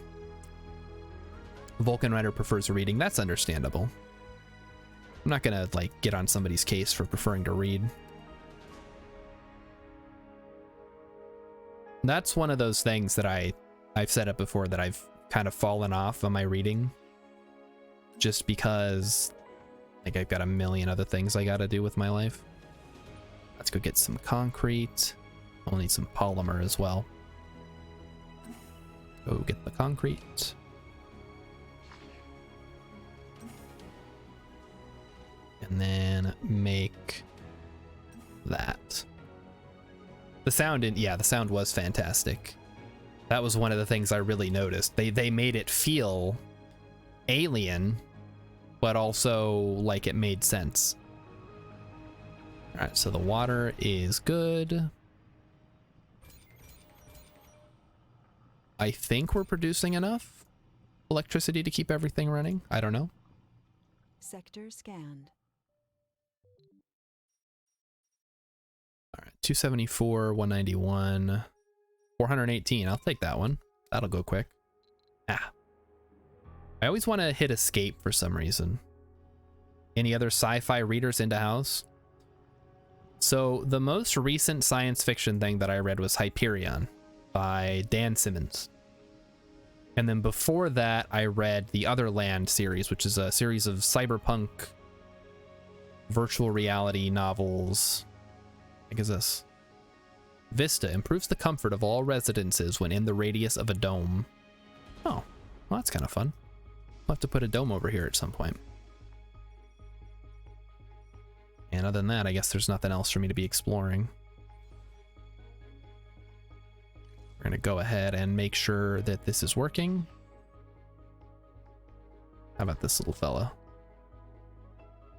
Vulcan Rider prefers reading. That's understandable. I'm not gonna like get on somebody's case for preferring to read. That's one of those things that I've said it before, that I've kind of fallen off on my reading just because like I've got a million other things I gotta do with my life. Let's go get some concrete. We'll need some polymer as well. Go get the concrete. And then make that. The sound the sound was fantastic. That was one of the things I really noticed. They made it feel alien, but also like it made sense. All right, so the water is good. I think we're producing enough electricity to keep everything running. I don't know.
Sector scanned.
All right, 274, 191, 418. I'll take that one. That'll go quick. Ah. I always want to hit escape for some reason. Any other sci-fi readers into house? So the most recent science fiction thing that I read was Hyperion by Dan Simmons. And then before that, I read the Other Land series, which is a series of cyberpunk virtual reality novels. What is this? Vista improves the comfort of all residences when in the radius of a dome. Oh, well, that's kind of fun. We'll have to put a dome over here at some point. And other than that, I guess there's nothing else for me to be exploring. We're going to go ahead and make sure that this is working. How about this little fella?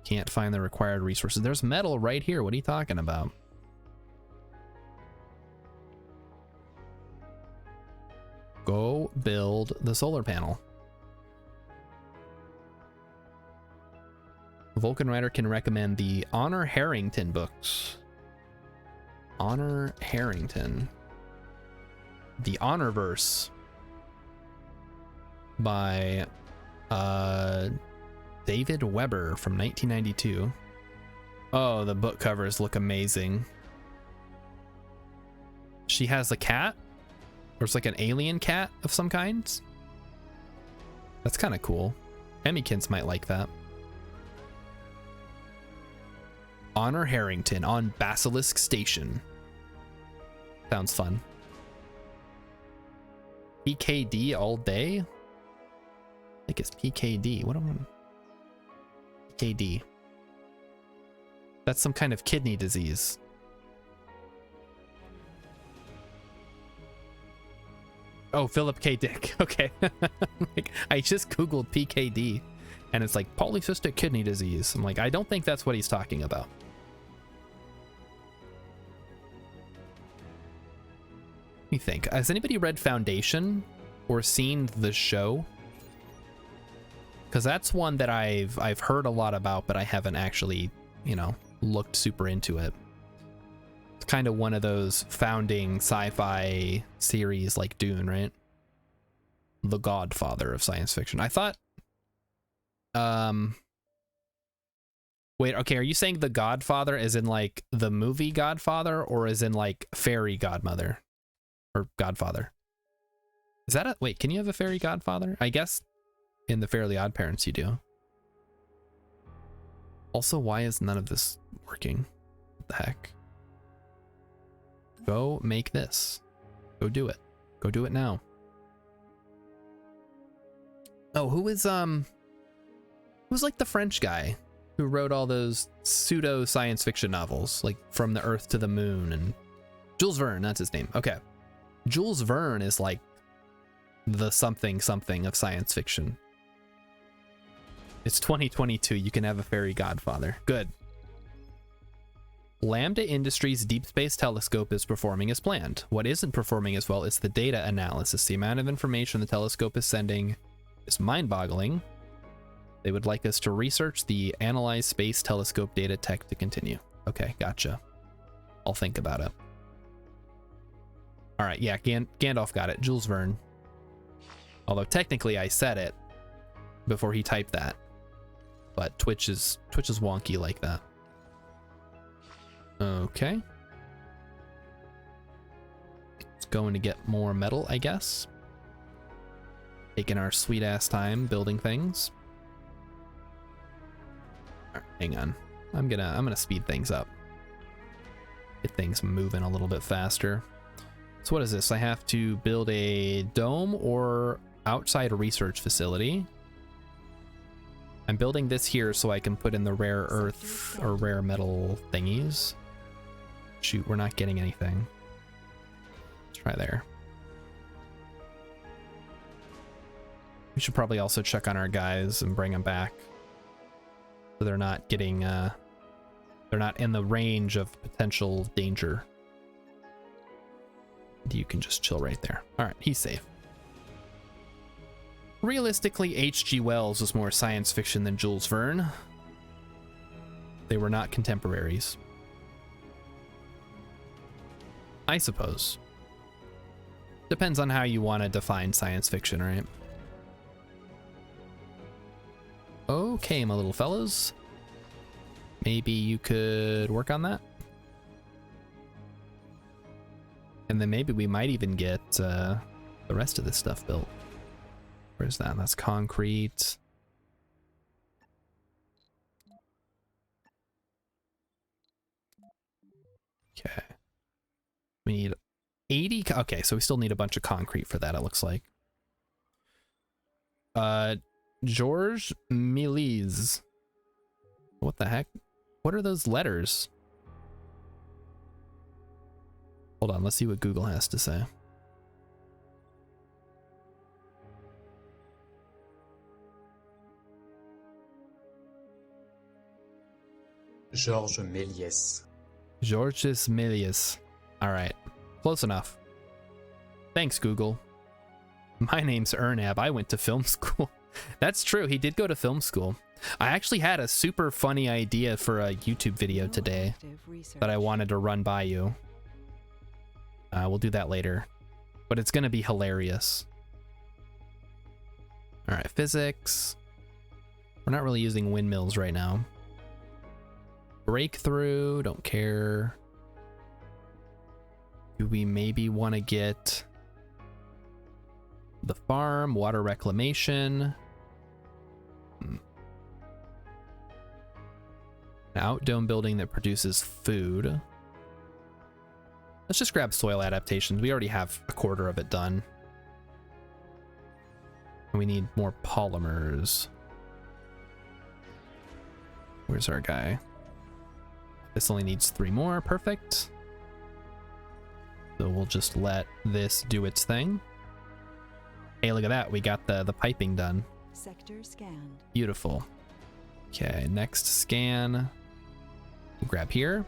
Can't find the required resources. There's metal right here. What are you talking about? Go build the solar panel. Vulcan Rider can recommend the Honor Harrington books. Honor Harrington. The Honorverse by David Weber from 1992. Oh, the book covers look amazing. She has a cat, or it's like an alien cat of some kinds. That's kind of cool. Emmykins might like that. Honor Harrington on Basilisk Station. Sounds fun. PKD all day? I think it's PKD. What am I? PKD. That's some kind of kidney disease. Oh, Philip K. Dick. Okay. Like, I just Googled PKD and it's like polycystic kidney disease. I'm like, I don't think that's what he's talking about. Let me think. Has anybody read Foundation or seen the show? Because that's one that I've heard a lot about, but I haven't actually, you know, looked super into it. It's kind of one of those founding sci-fi series like Dune, right? The Godfather of science fiction. I thought, wait, okay, are you saying The Godfather as in like the movie Godfather or as in like fairy godmother or godfather? Is that a, wait, can you have a fairy godfather? I guess in the Fairly Odd Parents you do. Also, why is none of this working? What the heck? Go make this. Go do it. Go do it now. Oh, who's like the French guy who wrote all those pseudo science fiction novels, like From the Earth to the Moon, and Jules Verne, that's his name. Okay. Jules Verne is like the something of science fiction. It's 2022. You can have a fairy godfather. Good. Lambda Industries Deep Space Telescope is performing as planned. What isn't performing as well is the data analysis. The amount of information the telescope is sending is mind-boggling. They would like us to research the Analyze Space Telescope data tech to continue. Okay, gotcha. I'll think about it. All right, yeah, Gandalf got it. Jules Verne. Although technically I said it before he typed that. But Twitch is wonky like that. Okay. It's going to get more metal, I guess. Taking our sweet ass time building things. All right, hang on. I'm gonna speed things up. Get things moving a little bit faster. So what is this? I have to build a dome or outside research facility. I'm building this here so I can put in the rare earth or rare metal thingies. Shoot, we're not getting anything. Let's try there. We should probably also check on our guys and bring them back. So they're not getting, they're not in the range of potential danger. You can just chill right there. All right, he's safe. Realistically, H.G. Wells was more science fiction than Jules Verne. They were not contemporaries. I suppose. Depends on how you want to define science fiction, right? Okay, my little fellas. Maybe you could work on that. And then maybe we might even get the rest of this stuff built. Where's that? That's concrete. Okay. We need 80. Okay, so we still need a bunch of concrete for that, it looks like. George Miliz. What the heck? What are those letters? Hold on, let's see what Google has to say.
Georges Méliès.
Georges Méliès. All right, close enough. Thanks, Google. My name's Ernab. I went to film school. That's true. He did go to film school. I actually had a super funny idea for a YouTube video today that I wanted to run by you. We'll do that later, but it's going to be hilarious. All right, physics. We're not really using windmills right now. Breakthrough, don't care. Do we maybe want to get the farm, water reclamation? An outdome building that produces food. Let's just grab soil adaptations. We already have a quarter of it done. And we need more polymers. Where's our guy? This only needs 3 more. Perfect. So we'll just let this do its thing. Hey, look at that. We got the piping done.
Sector scanned.
Beautiful. Okay, next scan. We'll grab here.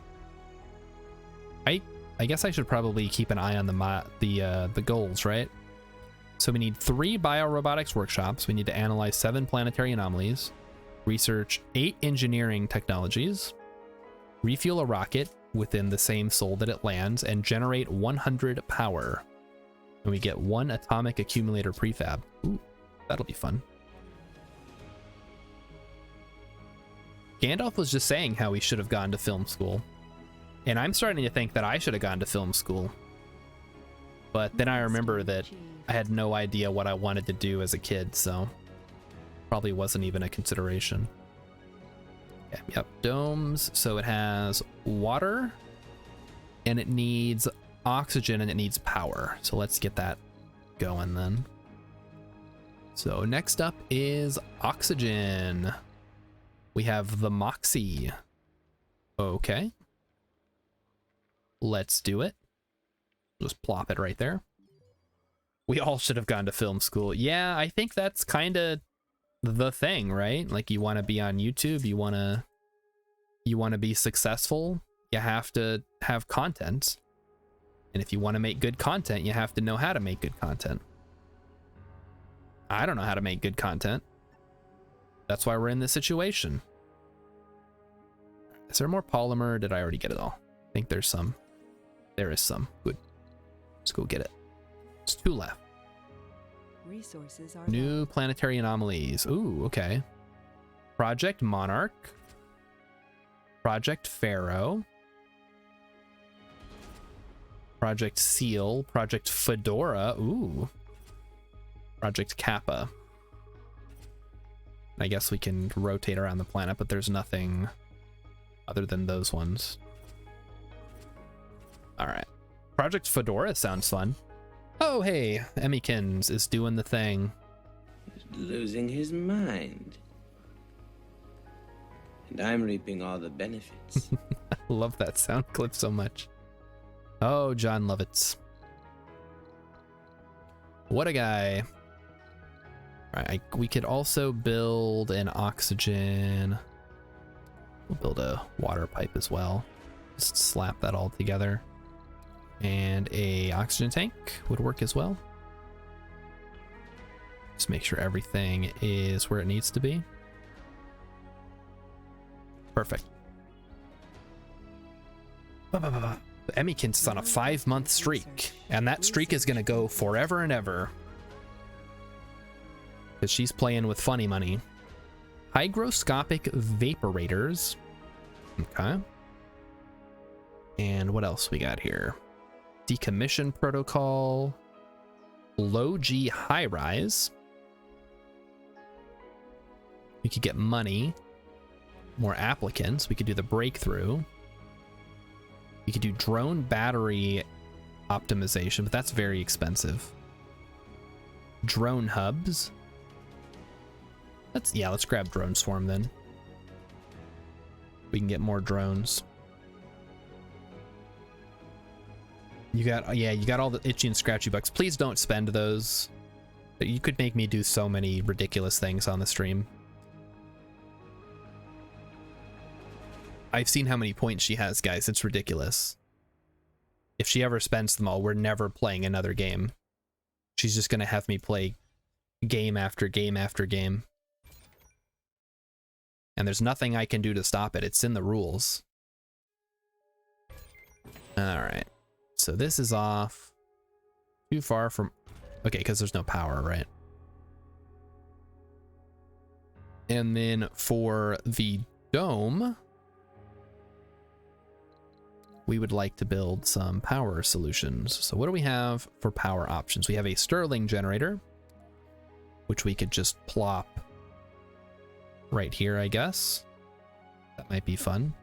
I guess I should probably keep an eye on the goals, right? So we need 3 biorobotics workshops. We need to analyze 7 planetary anomalies, research 8 engineering technologies, refuel a rocket within the same sol that it lands, and generate 100 power. And we get 1 atomic accumulator prefab. Ooh, that'll be fun. Gandalf was just saying how we should have gone to film school. And I'm starting to think that I should have gone to film school. But then I remember that I had no idea what I wanted to do as a kid, so probably wasn't even a consideration. Yeah, yep, domes. So it has water, and it needs oxygen, and it needs power. So let's get that going then. So next up is oxygen. We have the Moxie. Okay. Let's do it. Just plop it right there. We all should have gone to film school. Yeah, I think that's kind of the thing, right? Like, you want to be on YouTube, you want to be successful, you have to have content. And if you want to make good content, you have to know how to make good content. I don't know how to make good content. That's why we're in this situation. Is there more polymer? Did I already get it all? I think there's some. There is some. Good. Let's go get it. It's 2 left.
Resources are
New planetary anomalies. Ooh, okay. Project Monarch. Project Pharaoh. Project Seal. Project Fedora. Ooh. Project Kappa. I guess we can rotate around the planet, but there's nothing other than those ones. All right. Project Fedora sounds fun. Oh, hey, Emmykins is doing the thing.
Losing his mind. And I'm reaping all the benefits.
I love that sound clip so much. Oh, John Lovitz. What a guy. All right, we could also build an oxygen. We'll build a water pipe as well. Just slap that all together. And a oxygen tank would work as well. Just make sure everything is where it needs to be. Perfect. Emmykins is on a 5-month streak, and that streak is going to go forever and ever. Because she's playing with funny money. Hygroscopic vaporators. Okay. And what else we got here? Decommission protocol. Low G high rise. We could get money. More applicants. We could do the breakthrough. You could do drone battery optimization, but that's very expensive. Drone hubs. Let's grab drone swarm then. We can get more drones. You got all the itchy and scratchy bucks. Please don't spend those. You could make me do so many ridiculous things on the stream. I've seen how many points she has, guys. It's ridiculous. If she ever spends them all, we're never playing another game. She's just gonna have me play game after game after game. And there's nothing I can do to stop it. It's in the rules. Alright. So this is off. Too far from... Okay, because there's no power, right? And then for the dome, we would like to build some power solutions. So what do we have for power options? We have a Stirling generator, which we could just plop right here, I guess. That might be fun.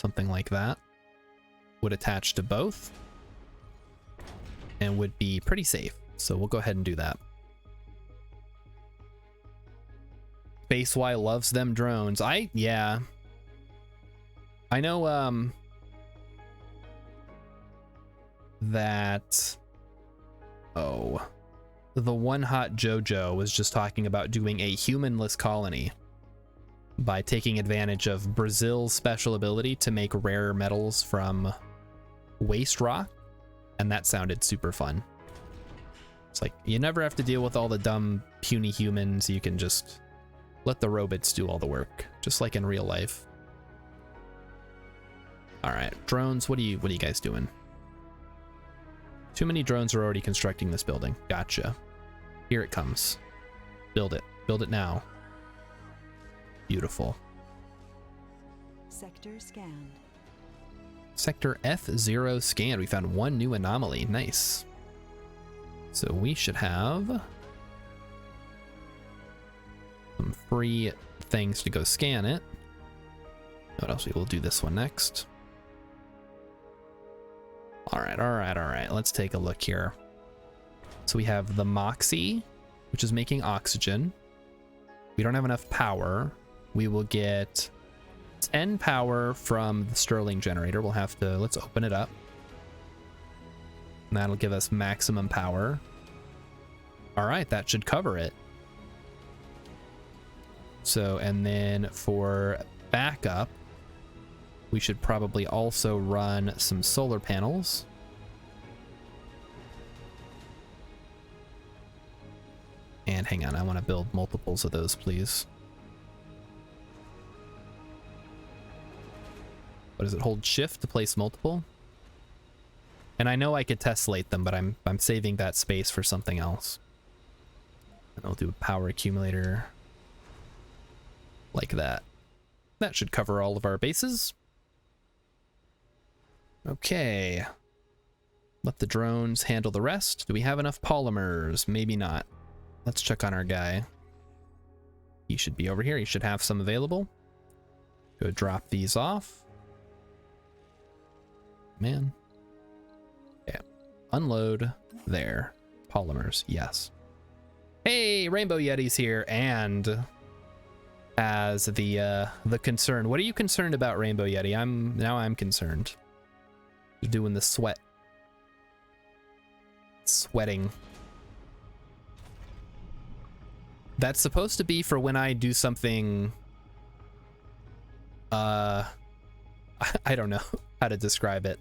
Something like that. Would attach to both and would be pretty safe. So we'll go ahead and do that. Space Y loves them drones. Yeah. I know that the one hot JoJo was just talking about doing a humanless colony by taking advantage of Brazil's special ability to make rare metals from waste rock, and that sounded super fun. It's like, you never have to deal with all the dumb puny humans. You can just let the robots do all the work, just like in real life. All right, drones, what are you guys doing? Too many drones are already constructing this building. Gotcha. Here it comes. Build it now. Beautiful.
Sector scanned.
Sector F0 scanned. We found one new anomaly. Nice. So we should have some free things to go scan it. What else? We will do this one next. All right. Let's take a look here. So we have the Moxie, which is making oxygen. We don't have enough power. We will get 10 power from the Stirling generator. We'll have to, let's open it up. And that'll give us maximum power. All right, that should cover it. So, and then for backup, we should probably also run some solar panels. And hang on, I want to build multiples of those, please. What does it hold? Shift to place multiple? And I know I could tessellate them, but I'm saving that space for something else. And I'll do a power accumulator like that. That should cover all of our bases. Okay. Let the drones handle the rest. Do we have enough polymers? Maybe not. Let's check on our guy. He should be over here. He should have some available. Go drop these off. Man. Yeah. Unload there. Polymers. Yes. Hey, Rainbow Yeti's here, and as the concern. What are you concerned about, Rainbow Yeti? I'm concerned. You're doing the sweating. That's supposed to be for when I do something, I don't know how to describe it.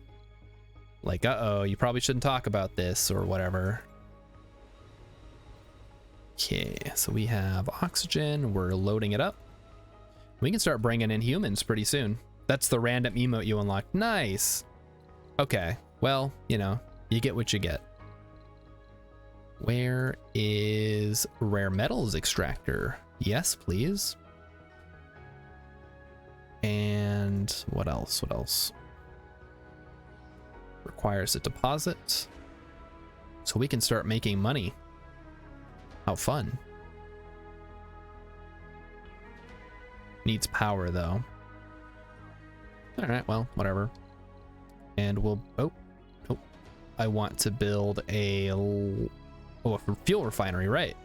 Like, uh-oh, you probably shouldn't talk about this or whatever. Okay, so we have oxygen. We're loading it up. We can start bringing in humans pretty soon. That's the random emote you unlocked. Nice. Okay, well, you know, you get what you get. Where is rare metals extractor? Yes, please. And what else? What else? Requires a deposit. So we can start making money. How fun. Needs power though. All right, well, whatever. And we'll, oh, I want to build a fuel refinery, right?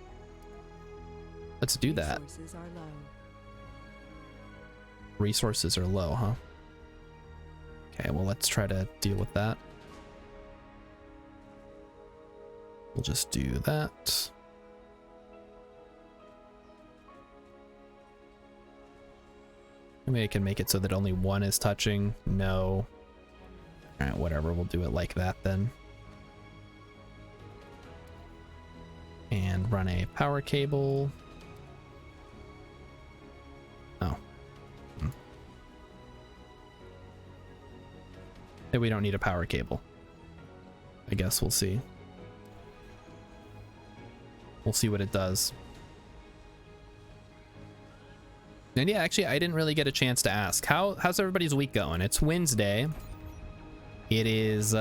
Let's do that.
Resources are low.
Resources are low, huh? Okay, well, let's try to deal with that. We'll just do that. Maybe I can make it so that only one is touching. No. All right, whatever. We'll do it like that then. And run a power cable. Oh. Maybe we don't need a power cable. I guess we'll see. We'll see what it does. And yeah, actually, I didn't really get a chance to ask. How's everybody's week going? It's Wednesday. It is, it's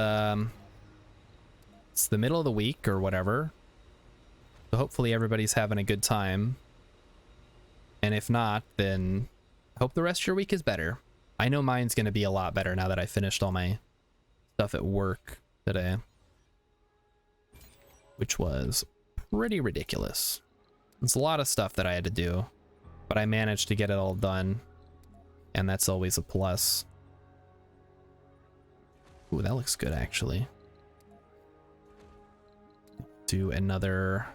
the middle of the week or whatever. So hopefully everybody's having a good time. And if not, then I hope the rest of your week is better. I know mine's going to be a lot better now that I finished all my stuff at work today. Which was pretty ridiculous. It's a lot of stuff that I had to do. But I managed to get it all done. And that's always a plus. Ooh, that looks good, actually. Do another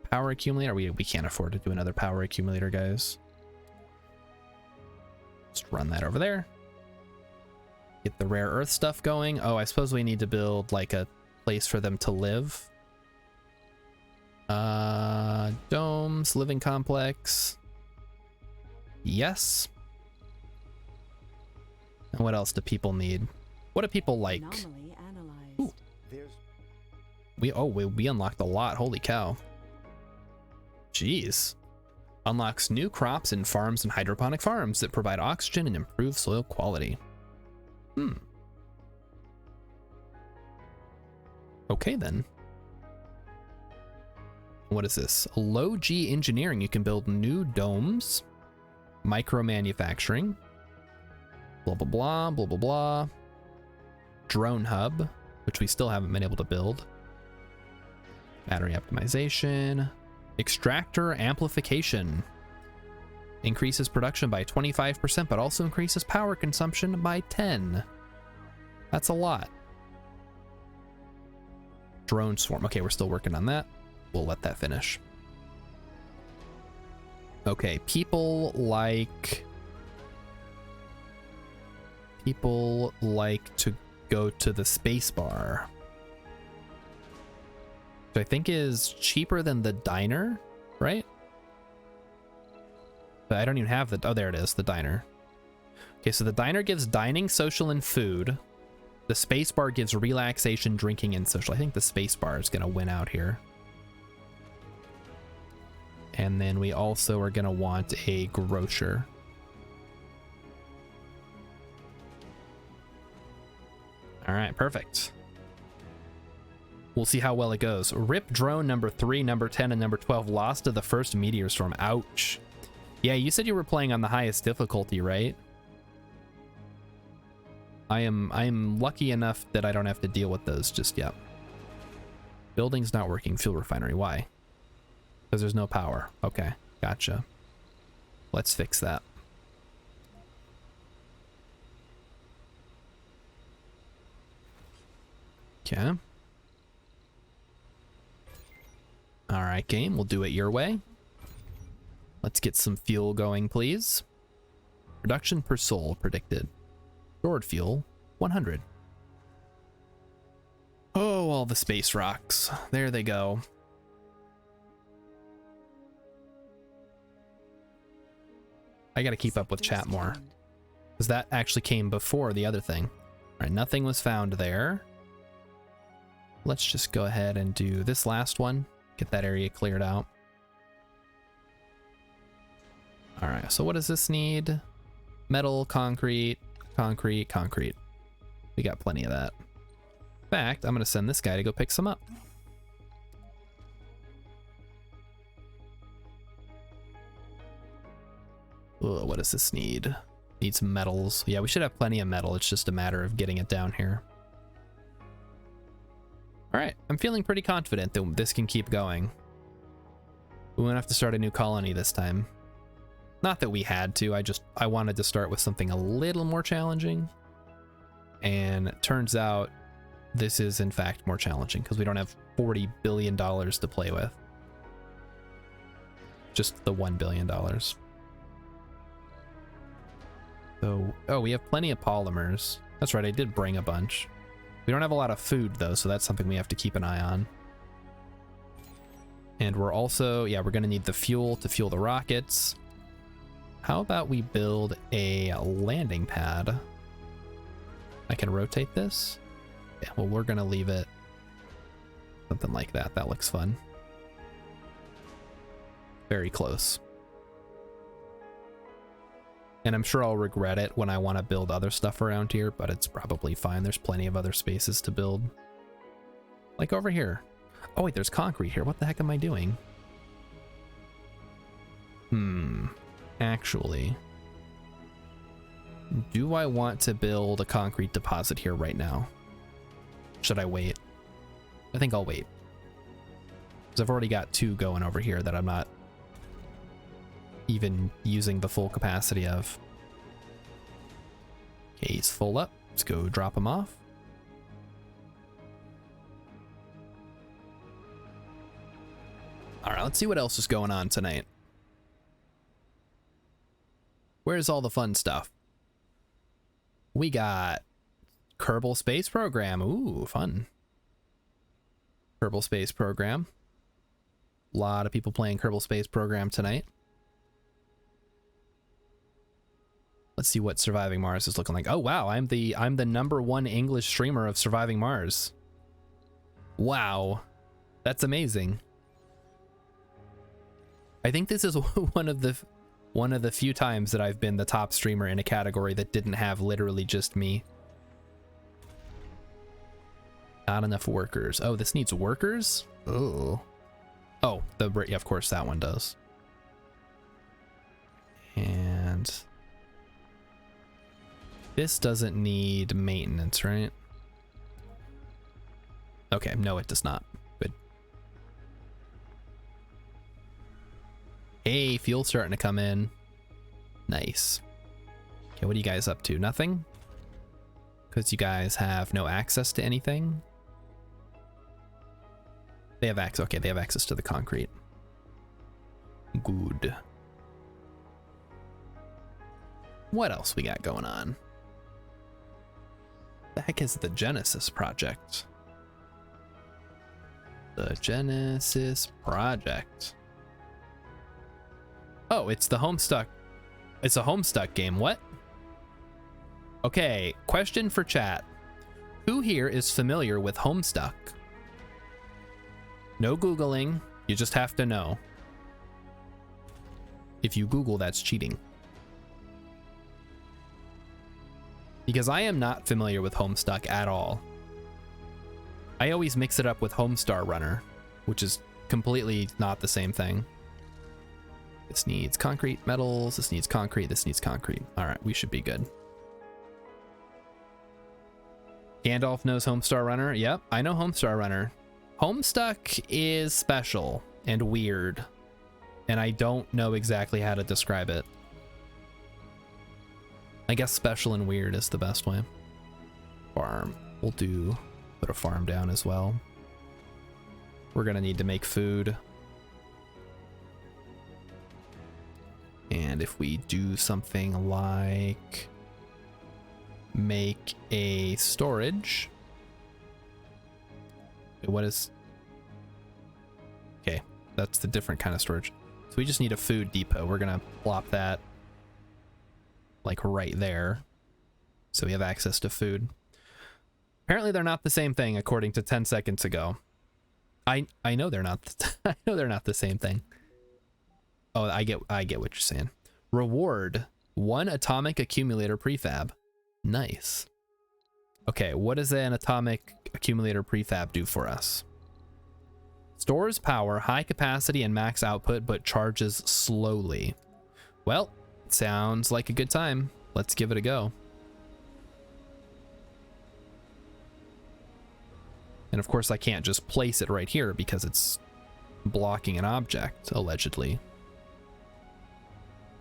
power accumulator. We can't afford to do another power accumulator, guys. Just run that over there. Get the rare earth stuff going. Oh, I suppose we need to build like a place for them to live. Domes, living complex. Yes. And what else do people need? What do people like?
Anomaly analyzed.
Ooh.
There's
We unlocked a lot. Holy cow. Jeez. Unlocks new crops in farms and hydroponic farms that provide oxygen and improve soil quality. Okay then. What is this? Low G engineering. You can build new domes. Micro manufacturing. Blah, blah, blah, blah, blah, blah. Drone hub, which we still haven't been able to build. Battery optimization. Extractor amplification. Increases production by 25%, but also increases power consumption by 10. That's a lot. Drone swarm. Okay, we're still working on that. We'll let that finish. Okay, people like to go to the space bar, which I think is cheaper than the diner, right? But I don't even have the, oh, there it is, the diner. Okay, so the diner gives dining, social, and food. The space bar gives relaxation, drinking, and social. I think the space bar is gonna win out here. And then we also are gonna want a grocer. All right, perfect. We'll see how well it goes. RIP drone number 3, number 10, and number 12 lost to the first meteor storm. Ouch. Yeah, you said you were playing on the highest difficulty, right? I'm lucky enough that I don't have to deal with those just yet. Building's not working. Fuel refinery. Why? Because there's no power. Okay, gotcha. Let's fix that. Okay. All right, game. We'll do it your way. Let's get some fuel going, please. Production per soul predicted. Stored fuel, 100. Oh, all the space rocks. There they go. I gotta keep up with chat more, because that actually came before the other thing. All right, nothing was found there. Let's just go ahead and do this last one. Get that area cleared out. All right, so what does this need? Metal, concrete, concrete, concrete. We got plenty of that. In fact, I'm gonna send this guy to go pick some up. Ugh, what does this need? Need some metals. Yeah, we should have plenty of metal. It's just a matter of getting it down here. All right, I'm feeling pretty confident that this can keep going. We won't have to start a new colony this time. Not that we had to, I wanted to start with something a little more challenging. And it turns out this is in fact more challenging because we don't have $40 billion to play with. Just the $1 billion. So, oh, we have plenty of polymers. That's right, I did bring a bunch. We don't have a lot of food though, so that's something we have to keep an eye on. And we're also, yeah, we're gonna need the fuel to fuel the rockets. How about we build a landing pad? I can rotate this? Yeah, well, we're gonna leave it something like that. That looks fun. Very close. And I'm sure I'll regret it when I want to build other stuff around here, but it's probably fine. There's plenty of other spaces to build. Like over here. Oh wait, there's concrete here. What the heck am I doing? Actually, do I want to build a concrete deposit here right now? Should I wait? I think I'll wait. Because I've already got 2 going over here that I'm not even using the full capacity of. Okay, he's full up. Let's go drop him off. All right, let's see what else is going on tonight. Where's all the fun stuff? We got Kerbal Space Program. Ooh, fun. Kerbal Space Program. A lot of people playing Kerbal Space Program tonight. Let's see what Surviving Mars is looking like. Oh wow, I'm the #1 English streamer of Surviving Mars. Wow, that's amazing. I think this is one of the few times that I've been the top streamer in a category that didn't have literally just me. Not enough workers. Oh, this needs workers? Oh. Oh, yeah, of course that one does. And this doesn't need maintenance, right? Okay, no, it does not. Good. Hey, fuel's starting to come in. Nice. Okay, what are you guys up to? Nothing? Because you guys have no access to anything? They have access. Okay, they have access to the concrete. Good. What else we got going on? The heck is the Genesis Project? The Genesis Project. Oh, it's the Homestuck. It's a Homestuck game. What? Okay, question for chat. Who here is familiar with Homestuck? No Googling, you just have to know. If you Google, that's cheating. Because I am not familiar with Homestuck at all. I always mix it up with Homestar Runner, which is completely not the same thing. This needs concrete, metals, this needs concrete, this needs concrete. All right, we should be good. Gandalf knows Homestar Runner. Yep, I know Homestar Runner. Homestuck is special and weird, and I don't know exactly how to describe it. I guess special and weird is the best way. Farm. We'll put a farm down as well. We're gonna need to make food. And if we do something like make a storage. What is... Okay, that's the different kind of storage. So we just need a food depot. We're gonna plop that like right there, so we have access to food. Apparently they're not the same thing, according to 10 seconds ago. I know they're not. I know they're not the same thing. Oh, I get what you're saying. Reward 1 atomic accumulator prefab. Nice. Okay, what does an atomic accumulator prefab do for us? Stores power, high capacity and max output, but charges slowly. Well, sounds like a good time. let's give it a go. And of course I can't just place it right here because it's blocking an object, allegedly.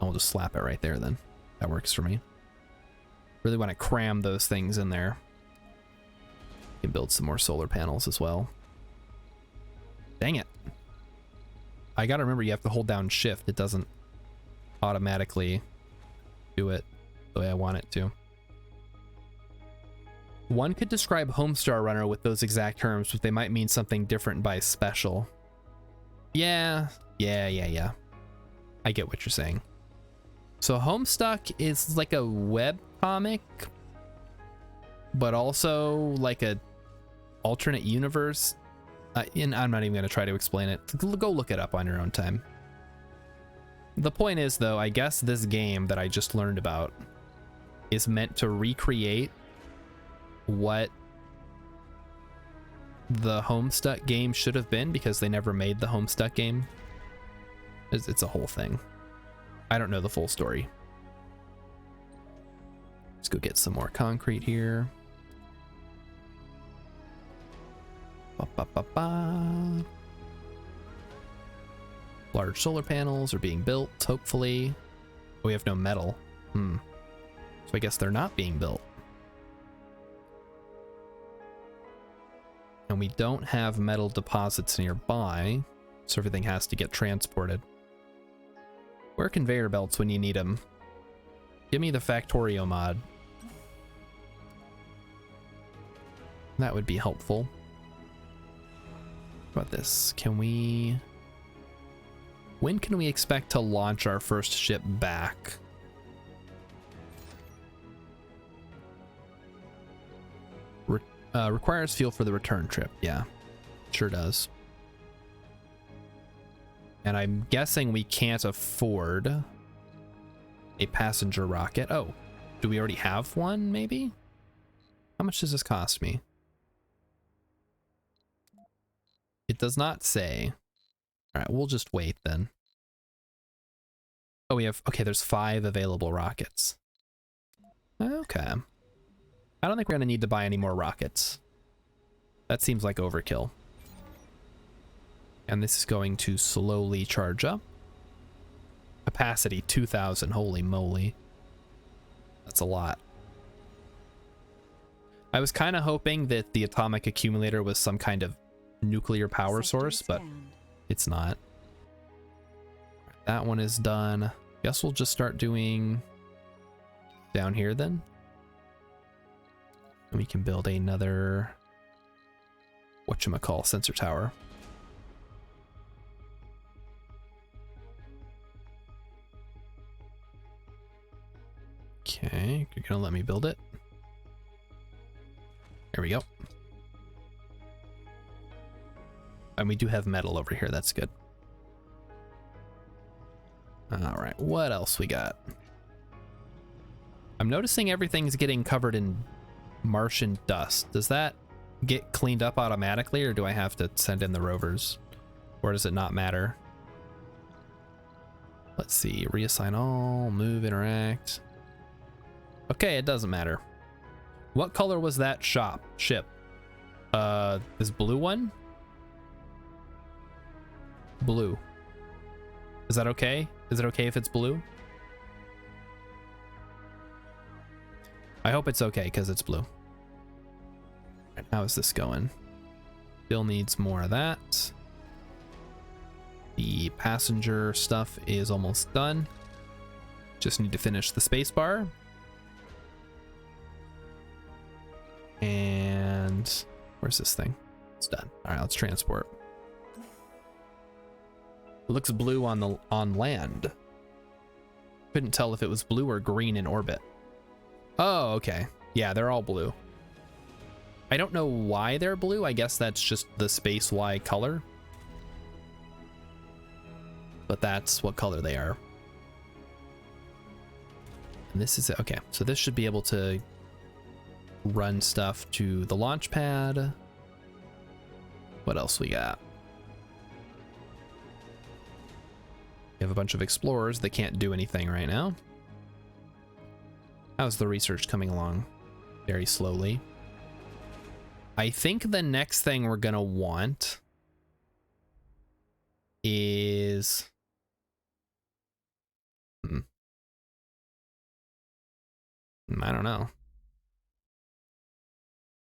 I'll just slap it right there then. That works for me. Really want to cram those things in there. Can build some more solar panels as well. Dang it. I gotta remember you have to hold down shift. It doesn't automatically do it the way I want it to. One could describe Homestar Runner with those exact terms, but they might mean something different by special. Yeah. I get what you're saying. So Homestuck is like a web comic, but also like a alternate universe. And I'm not even going to try to explain it. Go look it up on your own time. The point is, though, I guess this game that I just learned about is meant to recreate what the Homestuck game should have been, because they never made the Homestuck game. It's a whole thing. I don't know the full story. Let's go get some more concrete here. Large solar panels are being built, hopefully. Oh, we have no metal. So I guess they're not being built. And we don't have metal deposits nearby, so everything has to get transported. Where are conveyor belts when you need them? Give me the Factorio mod. That would be helpful. What about this? When can we expect to launch our first ship back? Requires fuel for the return trip. Yeah, sure does. And I'm guessing we can't afford a passenger rocket. Oh, do we already have one, maybe? How much does this cost me? It does not say. All right, we'll just wait then. Oh, okay, there's 5 available rockets. Okay. I don't think we're gonna need to buy any more rockets. That seems like overkill. And this is going to slowly charge up. Capacity 2,000, holy moly. That's a lot. I was kind of hoping that the atomic accumulator was some kind of nuclear power source, but it's not. That one is done. Guess we'll just start doing down here then. And we can build another whatchamacall sensor tower. Okay, you're gonna let me build it. There we go. And we do have metal over here, that's good. All right, what else we got? I'm noticing everything's getting covered in Martian dust. Does that get cleaned up automatically, or do I have to send in the rovers? Or does it not matter? Let's see, reassign all, move, interact. Okay, it doesn't matter. What color was that ship? This blue one? Blue. Is that okay? Is it okay if it's blue? I hope it's okay because it's blue. Right, how is this going? Still needs more of that. The passenger stuff is almost done. Just need to finish the spacebar. And where's this thing? It's done. All right, let's transport. It looks blue on land. Couldn't tell if it was blue or green in orbit. Oh, okay. Yeah, they're all blue. I don't know why they're blue. I guess that's just the space-wide color. But that's what color they are. And this is it. Okay, so this should be able to run stuff to the launch pad. What else we got? We have a bunch of explorers that can't do anything right now. How's the research coming along? Very slowly. I think the next thing we're gonna want is I don't know.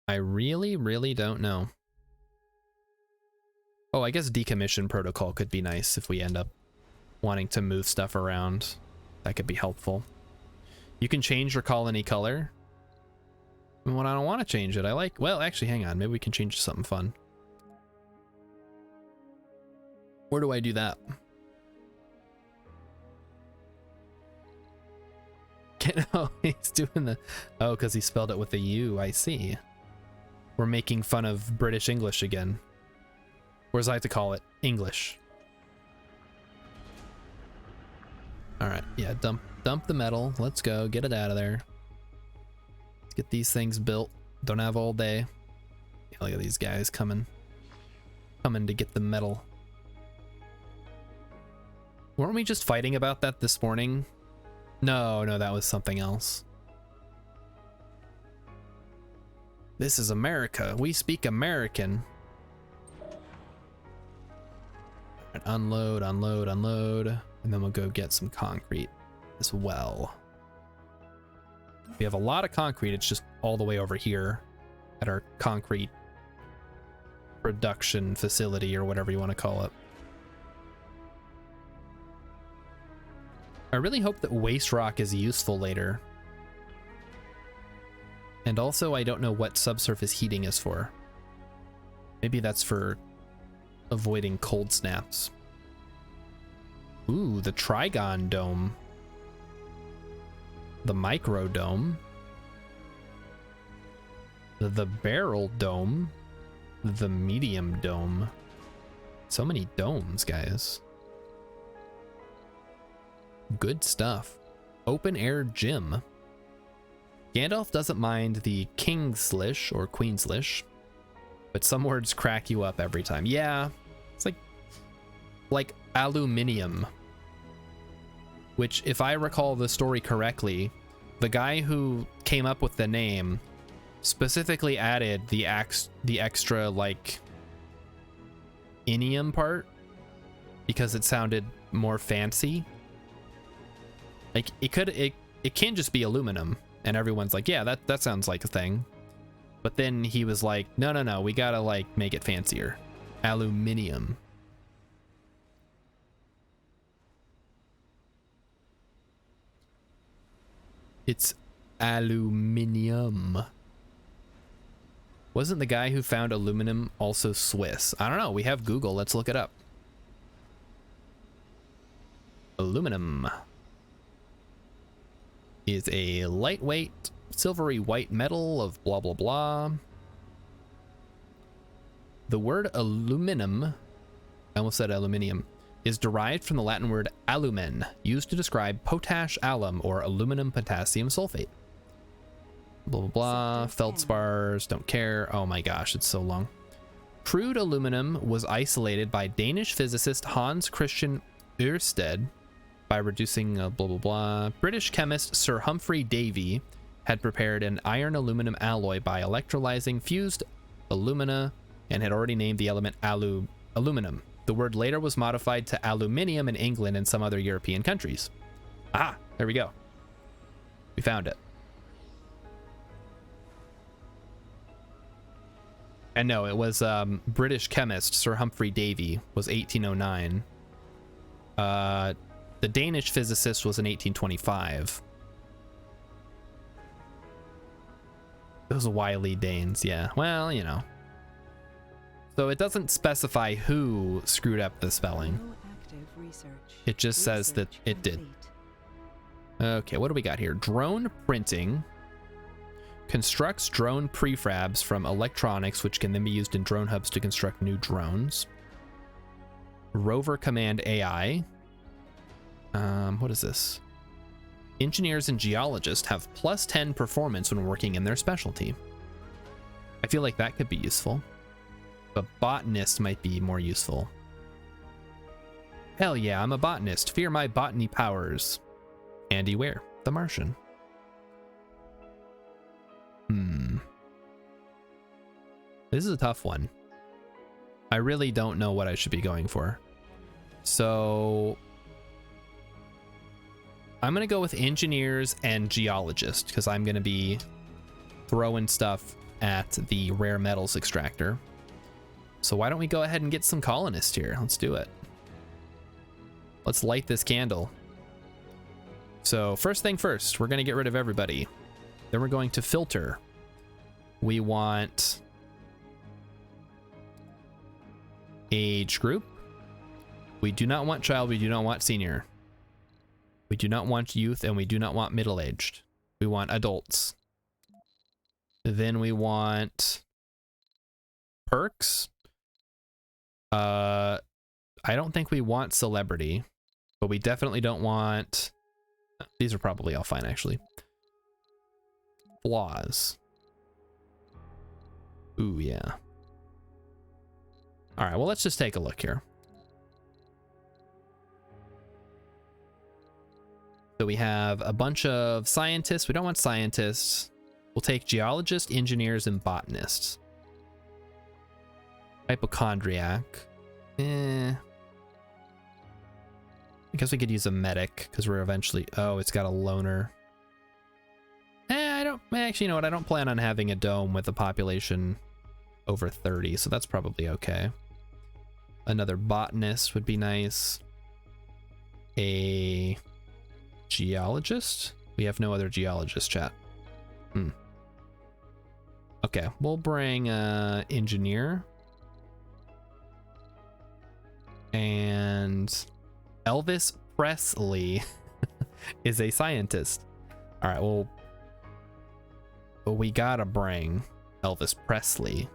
I really don't know. Oh, I guess decommission protocol could be nice if we end up wanting to move stuff around. That could be helpful. You can change your colony color. When I don't want to change it, I like... Well, actually, hang on. Maybe we can change it to something fun. Where do I do that? Oh, he's doing the... Oh, because he spelled it with a U. I see. We're making fun of British English again. Or as I like to call it, English. Alright, yeah, dump the metal. Let's go. Get it out of there. Let's get these things built. Don't have all day. Yeah, look at these guys coming to get the metal. Weren't we just fighting about that this morning? No, that was something else. This is America. We speak American. Right, unload. And then we'll go get some concrete as well. We have a lot of concrete. It's just all the way over here at our concrete production facility or whatever you want to call it. I really hope that waste rock is useful later. And also, I don't know what subsurface heating is for. Maybe that's for avoiding cold snaps. Ooh, the Trigon Dome. The Micro Dome. The Barrel Dome. The Medium Dome. So many domes, guys. Good stuff. Open air gym. Gandalf doesn't mind the Kingslish or Queenslish, but some words crack you up every time. Yeah, it's like aluminium, which, if I recall the story correctly, the guy who came up with the name specifically added the extra like inium part because it sounded more fancy. Like it can just be aluminum, and everyone's like, yeah, that sounds like a thing. But then he was like, no, we gotta like make it fancier. Aluminium. It's aluminium. Wasn't the guy who found aluminum also Swiss? I don't know. We have Google. Let's look it up. Aluminum is a lightweight, silvery white metal of blah, blah, blah. The word aluminum, I almost said aluminium, is derived from the Latin word alumen, used to describe potash alum or aluminum potassium sulfate. Blah, blah, blah. Feldspars, don't care. Oh my gosh, it's so long. Crude aluminum was isolated by Danish physicist Hans Christian Ørsted by reducing blah, blah, blah. British chemist Sir Humphrey Davy had prepared an iron aluminum alloy by electrolyzing fused alumina and had already named the element aluminum. The word later was modified to aluminium in England and some other European countries. Ah, there we go. We found it. And no, it was British chemist Sir Humphrey Davy, was 1809. The Danish physicist was in 1825. Those wily Danes, yeah. Well, you know. So it doesn't specify who screwed up the spelling. It just says that it did. Okay, what do we got here? Drone printing. Constructs drone prefabs from electronics, which can then be used in drone hubs to construct new drones. Rover Command AI. What is this? Engineers and geologists have +10 performance when working in their specialty. I feel like that could be useful. But botanist might be more useful. Hell yeah, I'm a botanist. Fear my botany powers. Andy Ware, The Martian. This is a tough one. I really don't know what I should be going for. So I'm going to go with engineers and geologists because I'm going to be throwing stuff at the rare metals extractor. So why don't we go ahead and get some colonists here? Let's do it. Let's light this candle. So first thing first, we're going to get rid of everybody. Then we're going to filter. We want age group. We do not want child. We do not want senior. We do not want youth, and we do not want middle-aged. We want adults. Then we want perks. I don't think we want celebrity, but we definitely don't want... These are probably all fine, actually. Flaws. Ooh, yeah. All right, well, let's just take a look here. So we have a bunch of scientists. We don't want scientists. We'll take geologists, engineers, and botanists. Hypochondriac. I guess we could use a medic because we're eventually... Oh, it's got a loner. I don't... Actually, you know what? I don't plan on having a dome with a population over 30, so that's probably okay. Another botanist would be nice. A geologist? We have no other geologist, chat. Okay, we'll bring engineer. And Elvis Presley is a scientist. All right, well, we gotta bring Elvis Presley.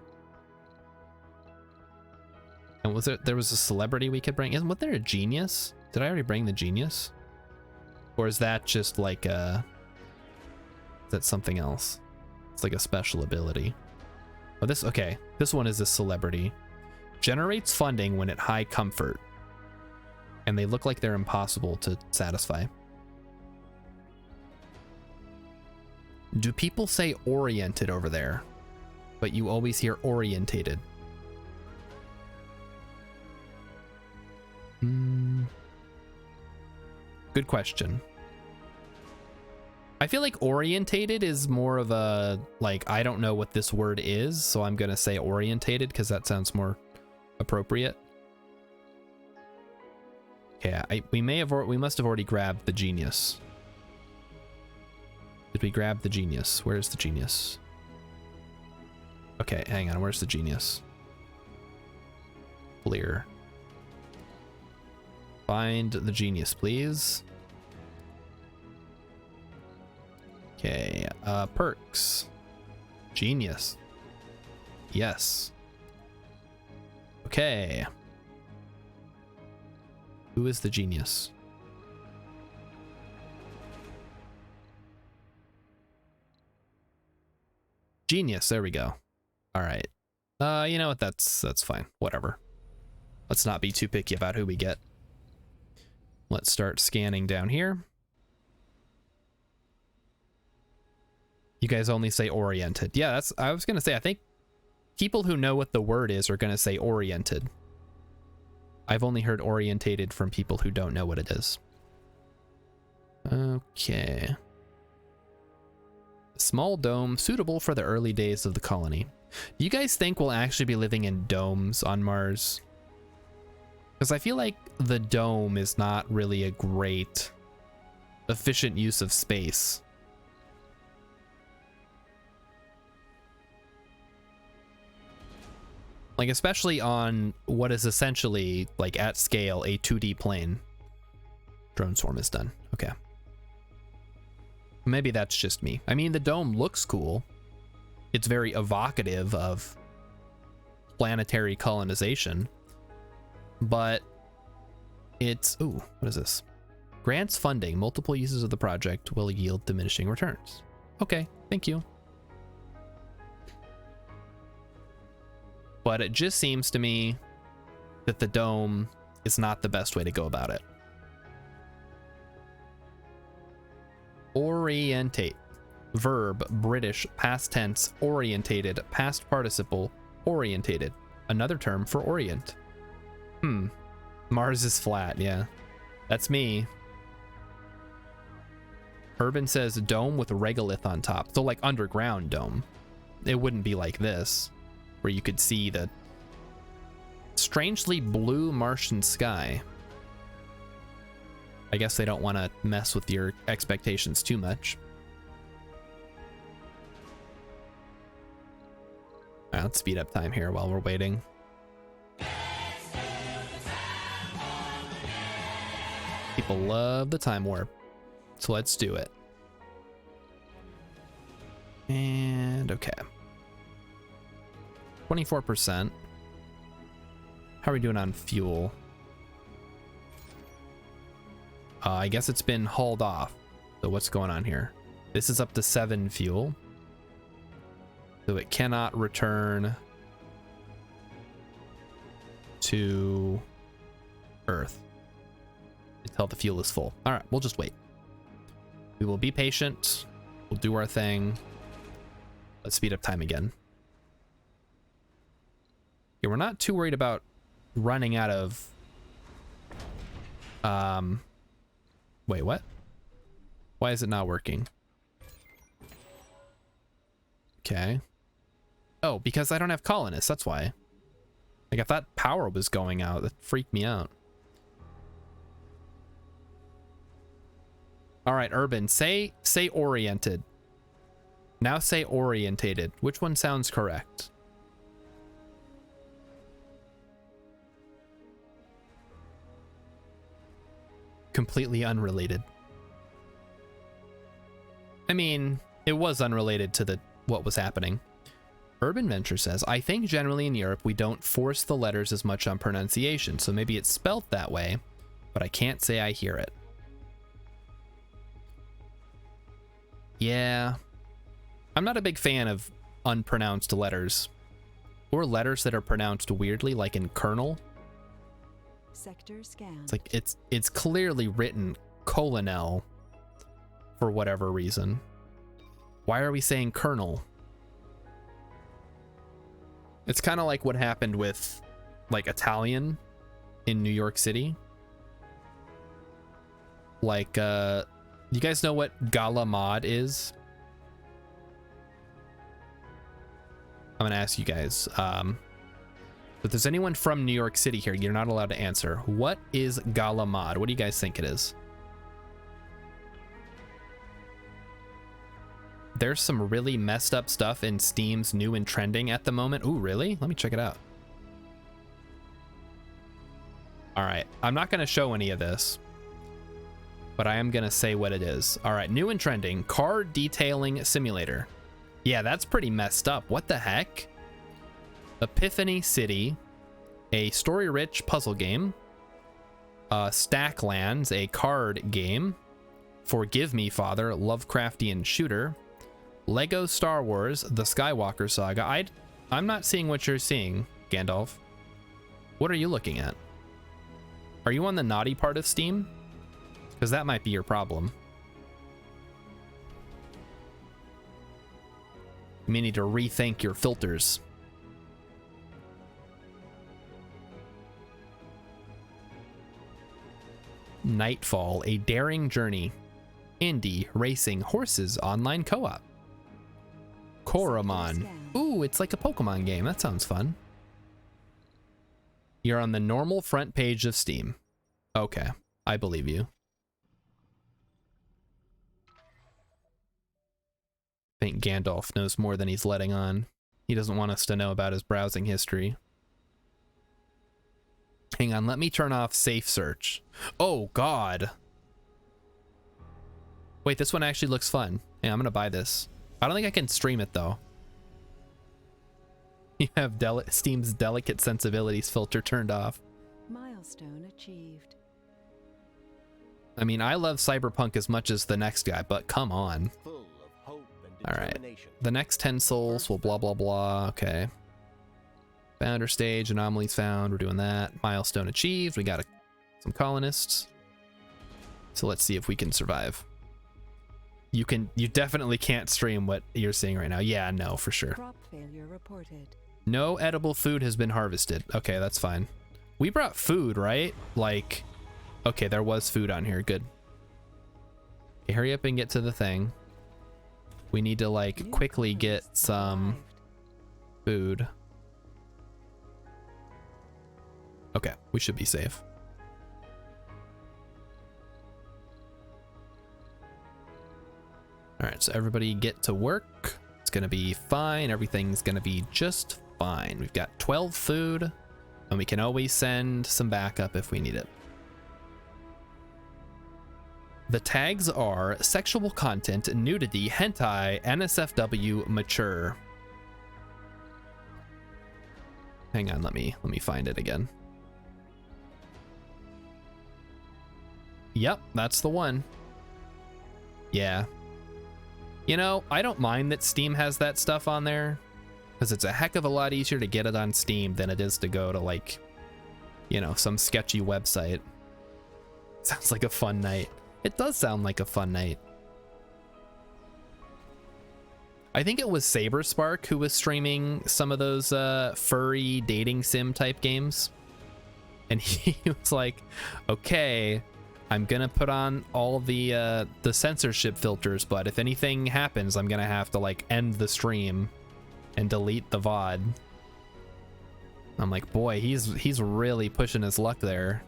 And there was a celebrity we could bring? Wasn't there a genius? Did I already bring the genius? Or is that just like is that something else? It's like a special ability. Oh, okay. This one is a celebrity. Generates funding when at high comfort. And they look like they're impossible to satisfy. Do people say oriented over there? But you always hear orientated. Good question. I feel like orientated is more of a, like, I don't know what this word is, so I'm gonna say orientated because that sounds more appropriate. Okay, we must have already grabbed the genius. Did we grab the genius? Where's the genius? Okay, hang on, where's the genius? Clear. Find the genius, please. Okay, perks. Genius. Yes. Okay. Who is the genius? Genius, there we go. All right. You know what? That's fine. Whatever. Let's not be too picky about who we get. Let's start scanning down here. You guys only say oriented. Yeah, I was gonna say, I think people who know what the word is are gonna say oriented. I've only heard orientated from people who don't know what it is. Okay. A small dome suitable for the early days of the colony. Do you guys think we'll actually be living in domes on Mars? Because I feel like the dome is not really a great, efficient use of space. Like, especially on what is essentially, like, at scale, a 2D plane. Drone swarm is done. Okay. Maybe that's just me. I mean, the dome looks cool. It's very evocative of planetary colonization. But it's... Ooh, what is this? Grants funding. Multiple uses of the project will yield diminishing returns. Okay, thank you. But it just seems to me that the dome is not the best way to go about it. Orientate. verb, British, past tense, orientated, past participle, orientated. Another term for orient. Mars is flat, yeah. That's me. Urban says dome with regolith on top. So like underground dome. It wouldn't be like this, where you could see the strangely blue Martian sky. I guess they don't want to mess with your expectations too much. All right, let's speed up time here while we're waiting. People love the time warp, so let's do it. And okay. 24%. How are we doing on fuel? I guess it's been hauled off. So what's going on here? This is up to 7 fuel. So it cannot return to Earth until the fuel is full. All right, we'll just wait. We will be patient. We'll do our thing. Let's speed up time again. Yeah, we're not too worried about running out of... Wait, what? Why is it not working? Okay. Oh, because I don't have colonists, that's why. Like, I thought power was going out. That freaked me out. All right, Urban, say oriented. Now say orientated. Which one sounds correct? Completely unrelated. I mean, it was unrelated to what was happening. Urban Venture says, I think generally in Europe we don't force the letters as much on pronunciation, so maybe it's spelt that way, but I can't say I hear it. Yeah. I'm not a big fan of unpronounced letters. Or letters that are pronounced weirdly, like in kernel.
Sector scan.
It's like it's clearly written colonel for whatever reason. Why are we saying kernel? It's kind of like what happened with like Italian in New York City. Like you guys know what galamad is? I'm gonna ask you guys. If there's anyone from New York City here, you're not allowed to answer. What is galamad? What do you guys think it is? There's some really messed up stuff in Steam's new and trending at the moment. Ooh, really? Let me check it out. All right, I'm not gonna show any of this, but I am gonna say what it is. All right, new and trending, car detailing simulator. Yeah, that's pretty messed up. What the heck? Epiphany City, a story-rich puzzle game. Stacklands, a card game. Forgive Me, Father, Lovecraftian shooter. Lego Star Wars, The Skywalker Saga. I'm not seeing what you're seeing, Gandalf. What are you looking at? Are you on the naughty part of Steam? Because that might be your problem. You may need to rethink your filters. Nightfall, a daring journey. Indie, racing, horses, online co-op. Koromon. Ooh, it's like a Pokemon game. That sounds fun. You're on the normal front page of Steam. Okay, I believe you. I think Gandalf knows more than he's letting on. He doesn't want us to know about his browsing history. Hang on, let me turn off safe search. Oh, God. Wait, this one actually looks fun. Yeah, I'm gonna buy this. I don't think I can stream it, though. You have Steam's delicate sensibilities filter turned off.
Milestone achieved.
I mean, I love Cyberpunk as much as the next guy, but come on.
Full of hope and
All right.
determination.
The next 10 souls will blah, blah, blah. Okay. Founder stage, anomalies found. We're doing that. Milestone achieved. We got some colonists. So let's see if we can survive. You definitely can't stream what you're seeing right now. Yeah, no, for sure.
Crop failure reported.
No edible food has been harvested. Okay, that's fine. We brought food, right? Like, okay, there was food on here. Good. Okay, hurry up and get to the thing. We need to like
New
quickly get
colonists
some
arrived.
food. Okay, we should be safe. All right, so everybody get to work. It's gonna be fine. Everything's gonna be just fine. We've got 12 food, and we can always send some backup if we need it. The tags are sexual content, nudity, hentai, NSFW, mature. Hang on, let me find it again. Yep, that's the one. Yeah. You know, I don't mind that Steam has that stuff on there, because it's a heck of a lot easier to get it on Steam than it is to go to, like, you know, some sketchy website. Sounds like a fun night. It does sound like a fun night. I think it was Saberspark who was streaming some of those furry dating sim type games. And he was like, okay, I'm gonna put on all the censorship filters, but if anything happens, I'm gonna have to like end the stream and delete the VOD. I'm like, boy, he's really pushing his luck there.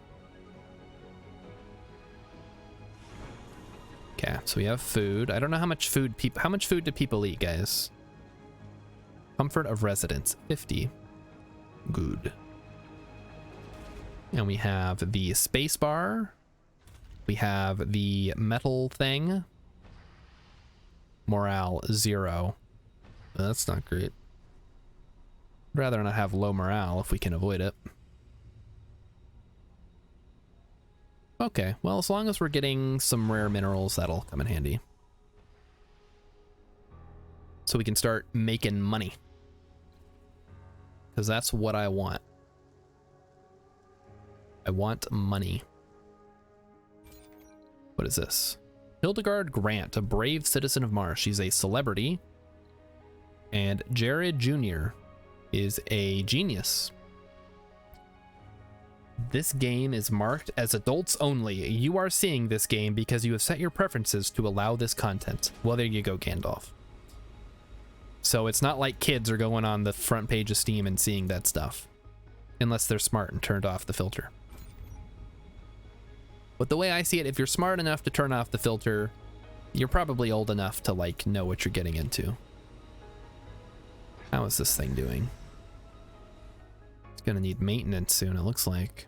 Okay, so we have food. I don't know how much food do people eat, guys? Comfort of residence, 50. Good. And we have the space bar. We have the metal thing. Morale 0. That's not great. I'd rather not have low morale if we can avoid it. Okay, well, as long as we're getting some rare minerals, that'll come in handy. So we can start making money. Because that's what I want. I want money. What is this? Hildegard Grant, a brave citizen of Mars. She's a celebrity. And Jared Jr. is a genius. This game is marked as adults only. You are seeing this game because you have set your preferences to allow this content. Well, there you go, Gandalf. So it's not like kids are going on the front page of Steam and seeing that stuff. Unless they're smart and turned off the filter. But the way I see it, if you're smart enough to turn off the filter, you're probably old enough to like know what you're getting into. How is this thing doing? It's gonna need maintenance soon, it looks like.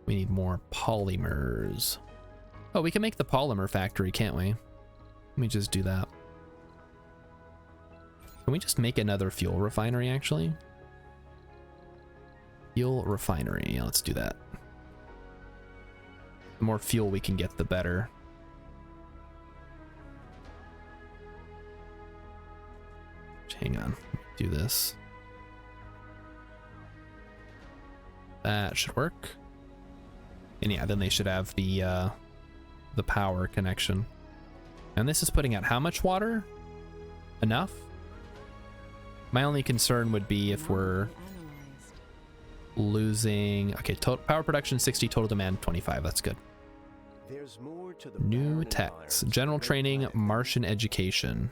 We need more polymers. Oh, we can make the polymer factory, can't we? Let me just do that. Can we just make another fuel refinery, actually? Fuel refinery, yeah, let's do that. The more fuel we can get, the better. Hang on, do this. That should work. And yeah, then they should have the power connection. And this is putting out how much water? Enough? My only concern would be if we're losing... Okay, power production 60, total demand 25. That's good.
There's more to the
New techs. General training, Martian education.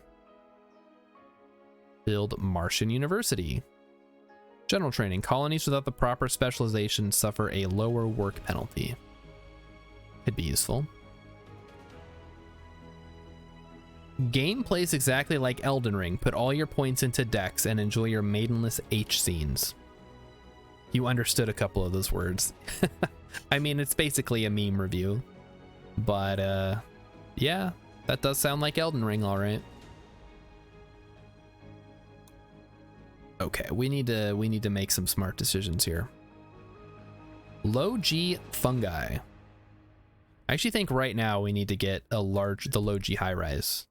Build Martian University. General training. Colonies without the proper specialization suffer a lower work penalty. Could be useful. Game plays exactly like Elden Ring. Put all your points into Dex and enjoy your maidenless H scenes. You understood a couple of those words. I mean, it's basically a meme review. But, yeah, that does sound like Elden Ring, all right. Okay, we need to make some smart decisions here. Low G fungi. I actually think right now we need to get the low G high rise.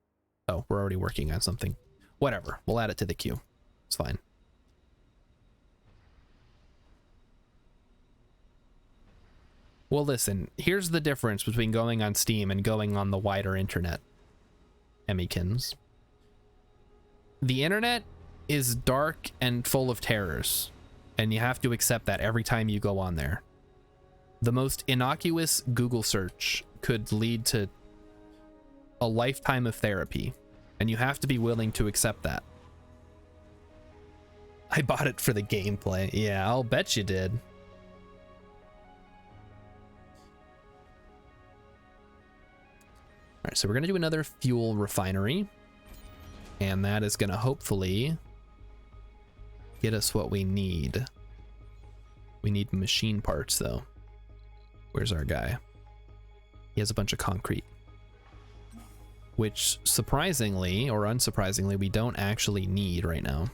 Oh, we're already working on something. Whatever, we'll add it to the queue. It's fine. Well, listen, here's the difference between going on Steam and going on the wider internet, Emmykins. The internet is dark and full of terrors, and you have to accept that every time you go on there. The most innocuous Google search could lead to a lifetime of therapy, and you have to be willing to accept that. I bought it for the gameplay. Yeah, I'll bet you did. All right, so we're gonna do another fuel refinery, and that is gonna hopefully get us what we need. We need machine parts though. Where's our guy? He has a bunch of concrete, which surprisingly or unsurprisingly we don't actually need right now.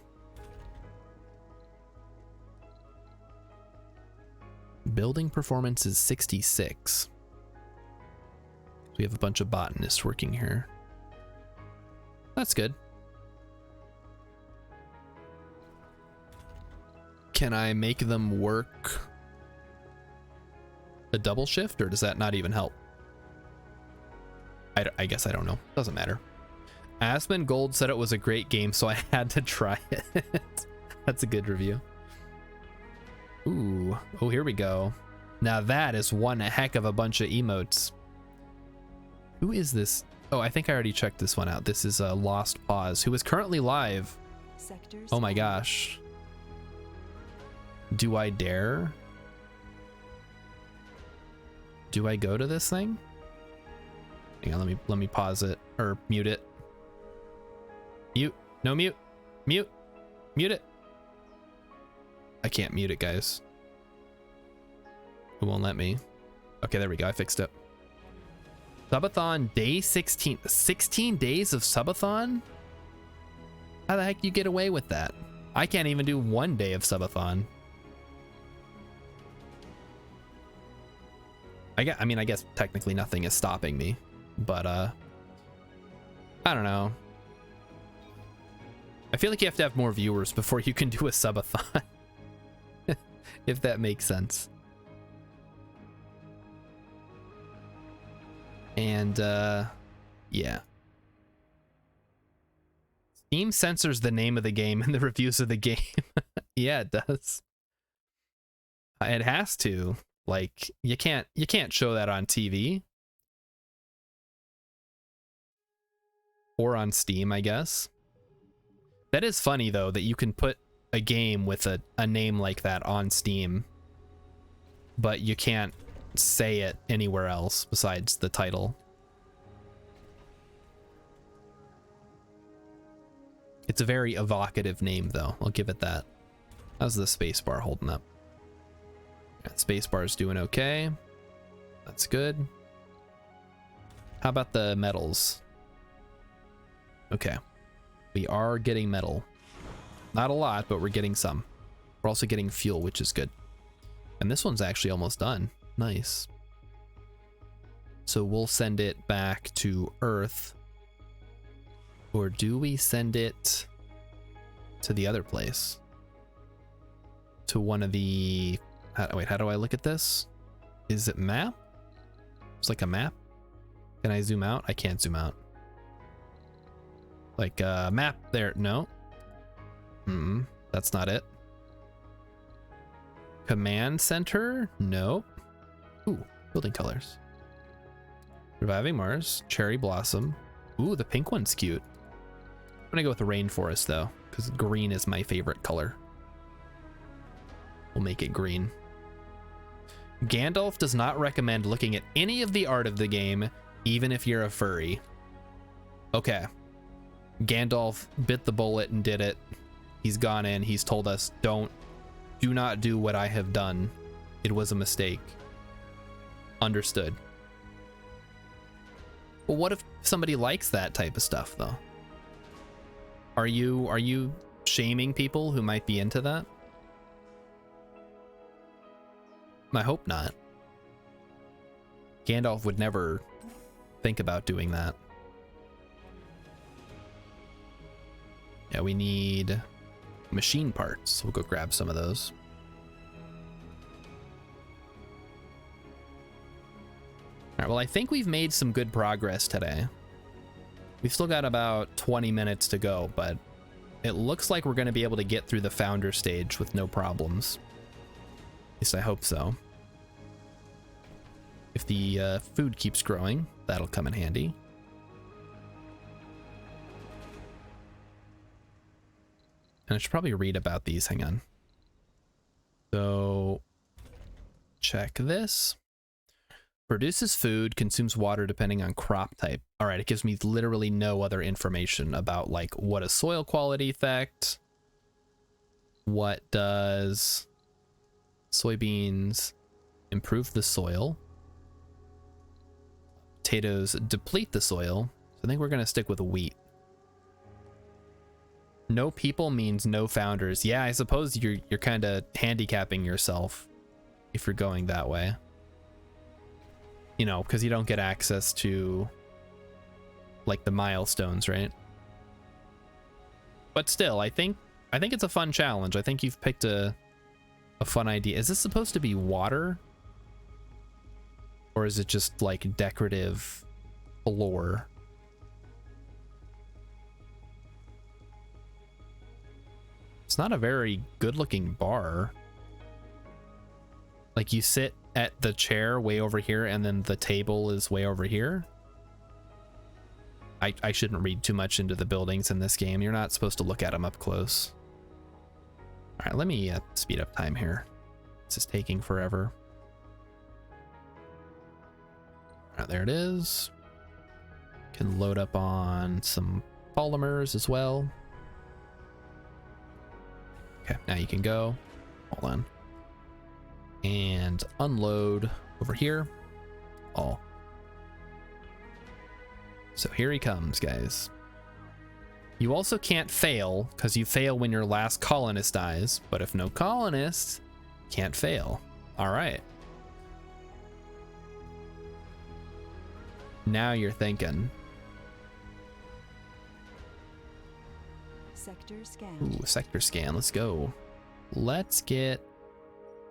Building performance is 66. We have a bunch of botanists working here. That's good. Can I make them work a double shift, or does that not even help? I guess I don't know. Doesn't matter. Aspen Gold said it was a great game, so I had to try it. That's a good review. Ooh. Oh, here we go. Now that is one heck of a bunch of emotes. Who is this? Oh, I think I already checked this one out. This is a Lost Pause, who is currently live.
Sectors
Oh my gosh. Do I dare? Do I go to this thing? Hang on, let me pause it or mute it. Mute. No, mute. Mute. Mute it. I can't mute it, guys. It won't let me. Okay, there we go. I fixed it. Subathon day 16. 16 days of subathon? How the heck do you get away with that? I can't even do 1 day of subathon. I mean, I guess technically nothing is stopping me, but I don't know. I feel like you have to have more viewers before you can do a subathon. If that makes sense. And yeah. Steam censors the name of the game in the reviews of the game. Yeah, it does. It has to. Like, you can't show that on TV. Or on Steam, I guess. That is funny though, that you can put a game with a name like that on Steam, but you can't say it anywhere else besides the title. It's a very evocative name though, I'll give it that. How's the spacebar holding up? Yeah, spacebar's doing okay. That's good. How about the metals? Okay. We are getting metal. Not a lot, but we're getting some. We're also getting fuel, which is good. And this one's actually almost done. Nice. So we'll send it back to Earth. Or do we send it to the other place? To one of the... wait, how do I look at this? Is it map? It's like a map. Can I zoom out? I can't zoom out. Like a map there. No. That's not it. Command center? Nope. Ooh, building colors. Reviving Mars, Cherry Blossom. Ooh, the pink one's cute. I'm gonna go with the rainforest though, because green is my favorite color. We'll make it green. Gandalf does not recommend looking at any of the art of the game, even if you're a furry. Okay. Gandalf bit the bullet and did it. He's gone in, he's told us, do not do what I have done. It was a mistake. Understood. Well, what if somebody likes that type of stuff though? Are you shaming people who might be into that? I hope not. Gandalf would never think about doing that. Yeah, we need machine parts. We'll go grab some of those. right, well, I think we've made some good progress today. We've still got about 20 minutes to go, but it looks like we're going to be able to get through the founder stage with no problems. At least I hope so. If the food keeps growing, that'll come in handy. And I should probably read about these. Hang on. So, check this. Produces food, consumes water depending on crop type. All right, it gives me literally no other information about like what a soil quality effect. What does soybeans improve the soil? Potatoes deplete the soil. So I think we're gonna stick with wheat. No people means no founders. Yeah, I suppose you're kind of handicapping yourself if you're going that way. You know, because you don't get access to like the milestones, right? But still, I think it's a fun challenge. I think you've picked a fun idea. Is this supposed to be water? Or is it just like decorative floor? It's not a very good looking bar. Like you sit at the chair way over here and then the table is way over here. I shouldn't read too much into the buildings in this game. You're not supposed to look at them up close. All right, let me speed up time here. This is taking forever. All right, there it is. Can load up on some polymers as well. Okay, now you can go. Hold on. And unload over here. All. So here he comes, guys. You also can't fail, because you fail when your last colonist dies. But if no colonists, can't fail. All right. Now you're thinking.
Sector scan.
Ooh, sector scan. Let's go. Let's get...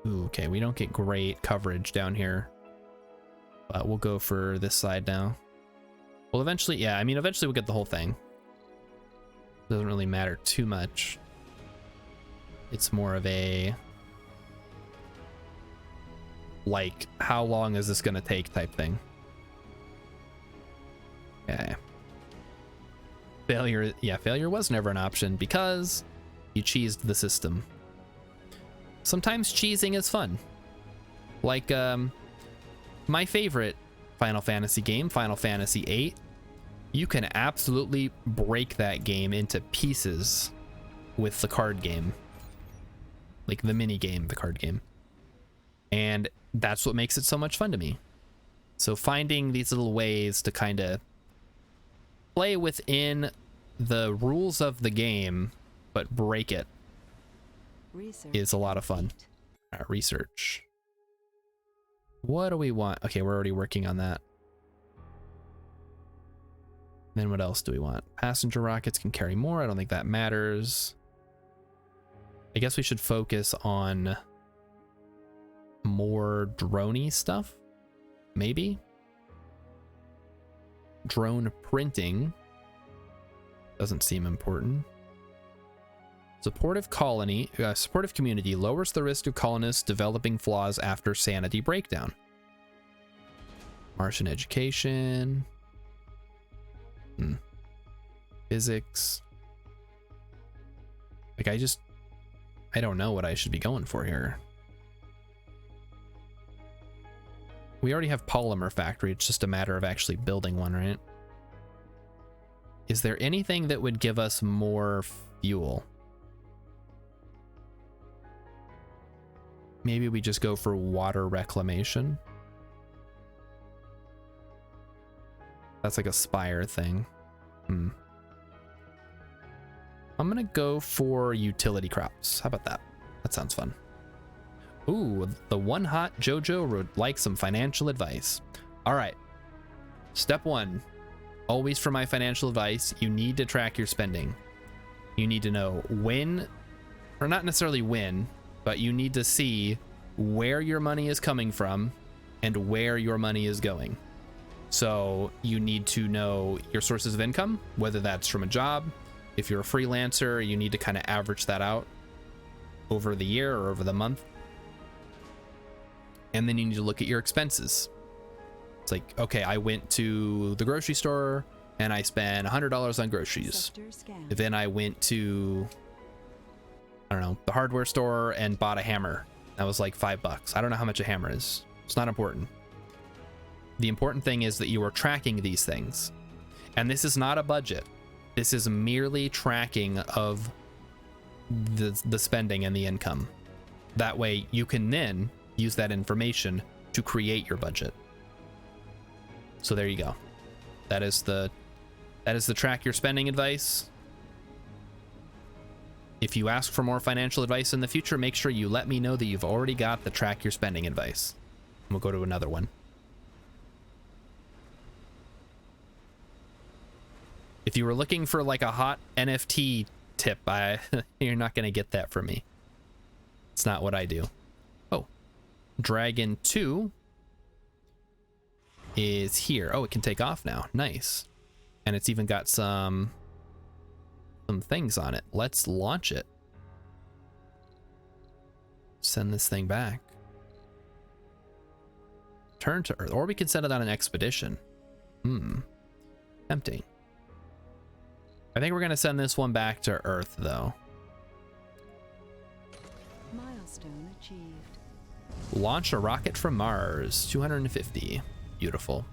Ooh, okay, we don't get great coverage down here. But we'll go for this side now. Well, eventually, yeah, I mean, eventually we'll get the whole thing. Doesn't really matter too much. It's more of a... like, how long is this gonna take type thing. Okay. Failure, yeah, failure was never an option because you cheesed the system. Sometimes cheesing is fun. Like, my favorite Final Fantasy game, Final Fantasy VIII, you can absolutely break that game into pieces with the card game. Like the mini game, the card game. And that's what makes it so much fun to me. So finding these little ways to kind of play within the rules of the game, but break it, is a lot of fun. Research. What do we want? Okay, we're already working on that. Then what else do we want? Passenger rockets can carry more. I don't think that matters. I guess we should focus on more droney stuff. Maybe. Drone printing. Doesn't seem important. Supportive colony, supportive community lowers the risk of colonists developing flaws after sanity breakdown. Martian education. Physics. Like, I don't know what I should be going for here. We already have polymer factory. It's just a matter of actually building one, right? Is there anything that would give us more fuel? Maybe we just go for water reclamation. That's like a spire thing. I'm gonna go for utility crops. How about that? That sounds fun. Ooh, the one hot JoJo would like some financial advice. All right. Step one, always for my financial advice, you need to track your spending. You need to know when, or not necessarily when, but you need to see where your money is coming from and where your money is going. So you need to know your sources of income, whether that's from a job. If you're a freelancer, you need to kind of average that out over the year or over the month. And then you need to look at your expenses. It's like, okay, I went to the grocery store and I spent $100 on groceries. Then I went to, I don't know, the hardware store and bought a hammer. That was like $5. I don't know how much a hammer is. It's not important. The important thing is that you are tracking these things. And this is not a budget. This is merely tracking of the spending and the income. That way you can then use that information to create your budget. So there you go. That is the track your spending advice. If you ask for more financial advice in the future, make sure you let me know that you've already got the track your spending advice. And we'll go to another one. If you were looking for like a hot NFT tip, you're not going to get that from me. It's not what I do. Oh, Dragon 2 is here. Oh, it can take off now. Nice. And it's even got some things on it. Let's launch it. Send this thing back. Turn to Earth. Or we could send it on an expedition. Tempting. I think we're going to send this one back to Earth, though.
Milestone achieved.
Launch a rocket from Mars. 250. Beautiful.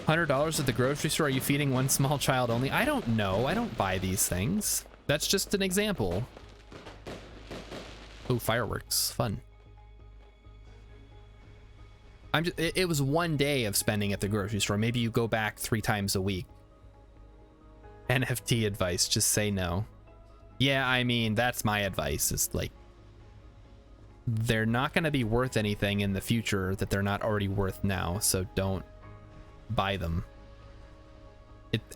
$100 at the grocery store. Are you feeding one small child only? I don't know. I don't buy these things. That's just an example. Oh, fireworks. Fun. It was one day of spending at the grocery store. Maybe you go back 3 times a week. NFT advice, just say no. Yeah, I mean, that's my advice. It's like, they're not going to be worth anything in the future that they're not already worth now, so don't buy them.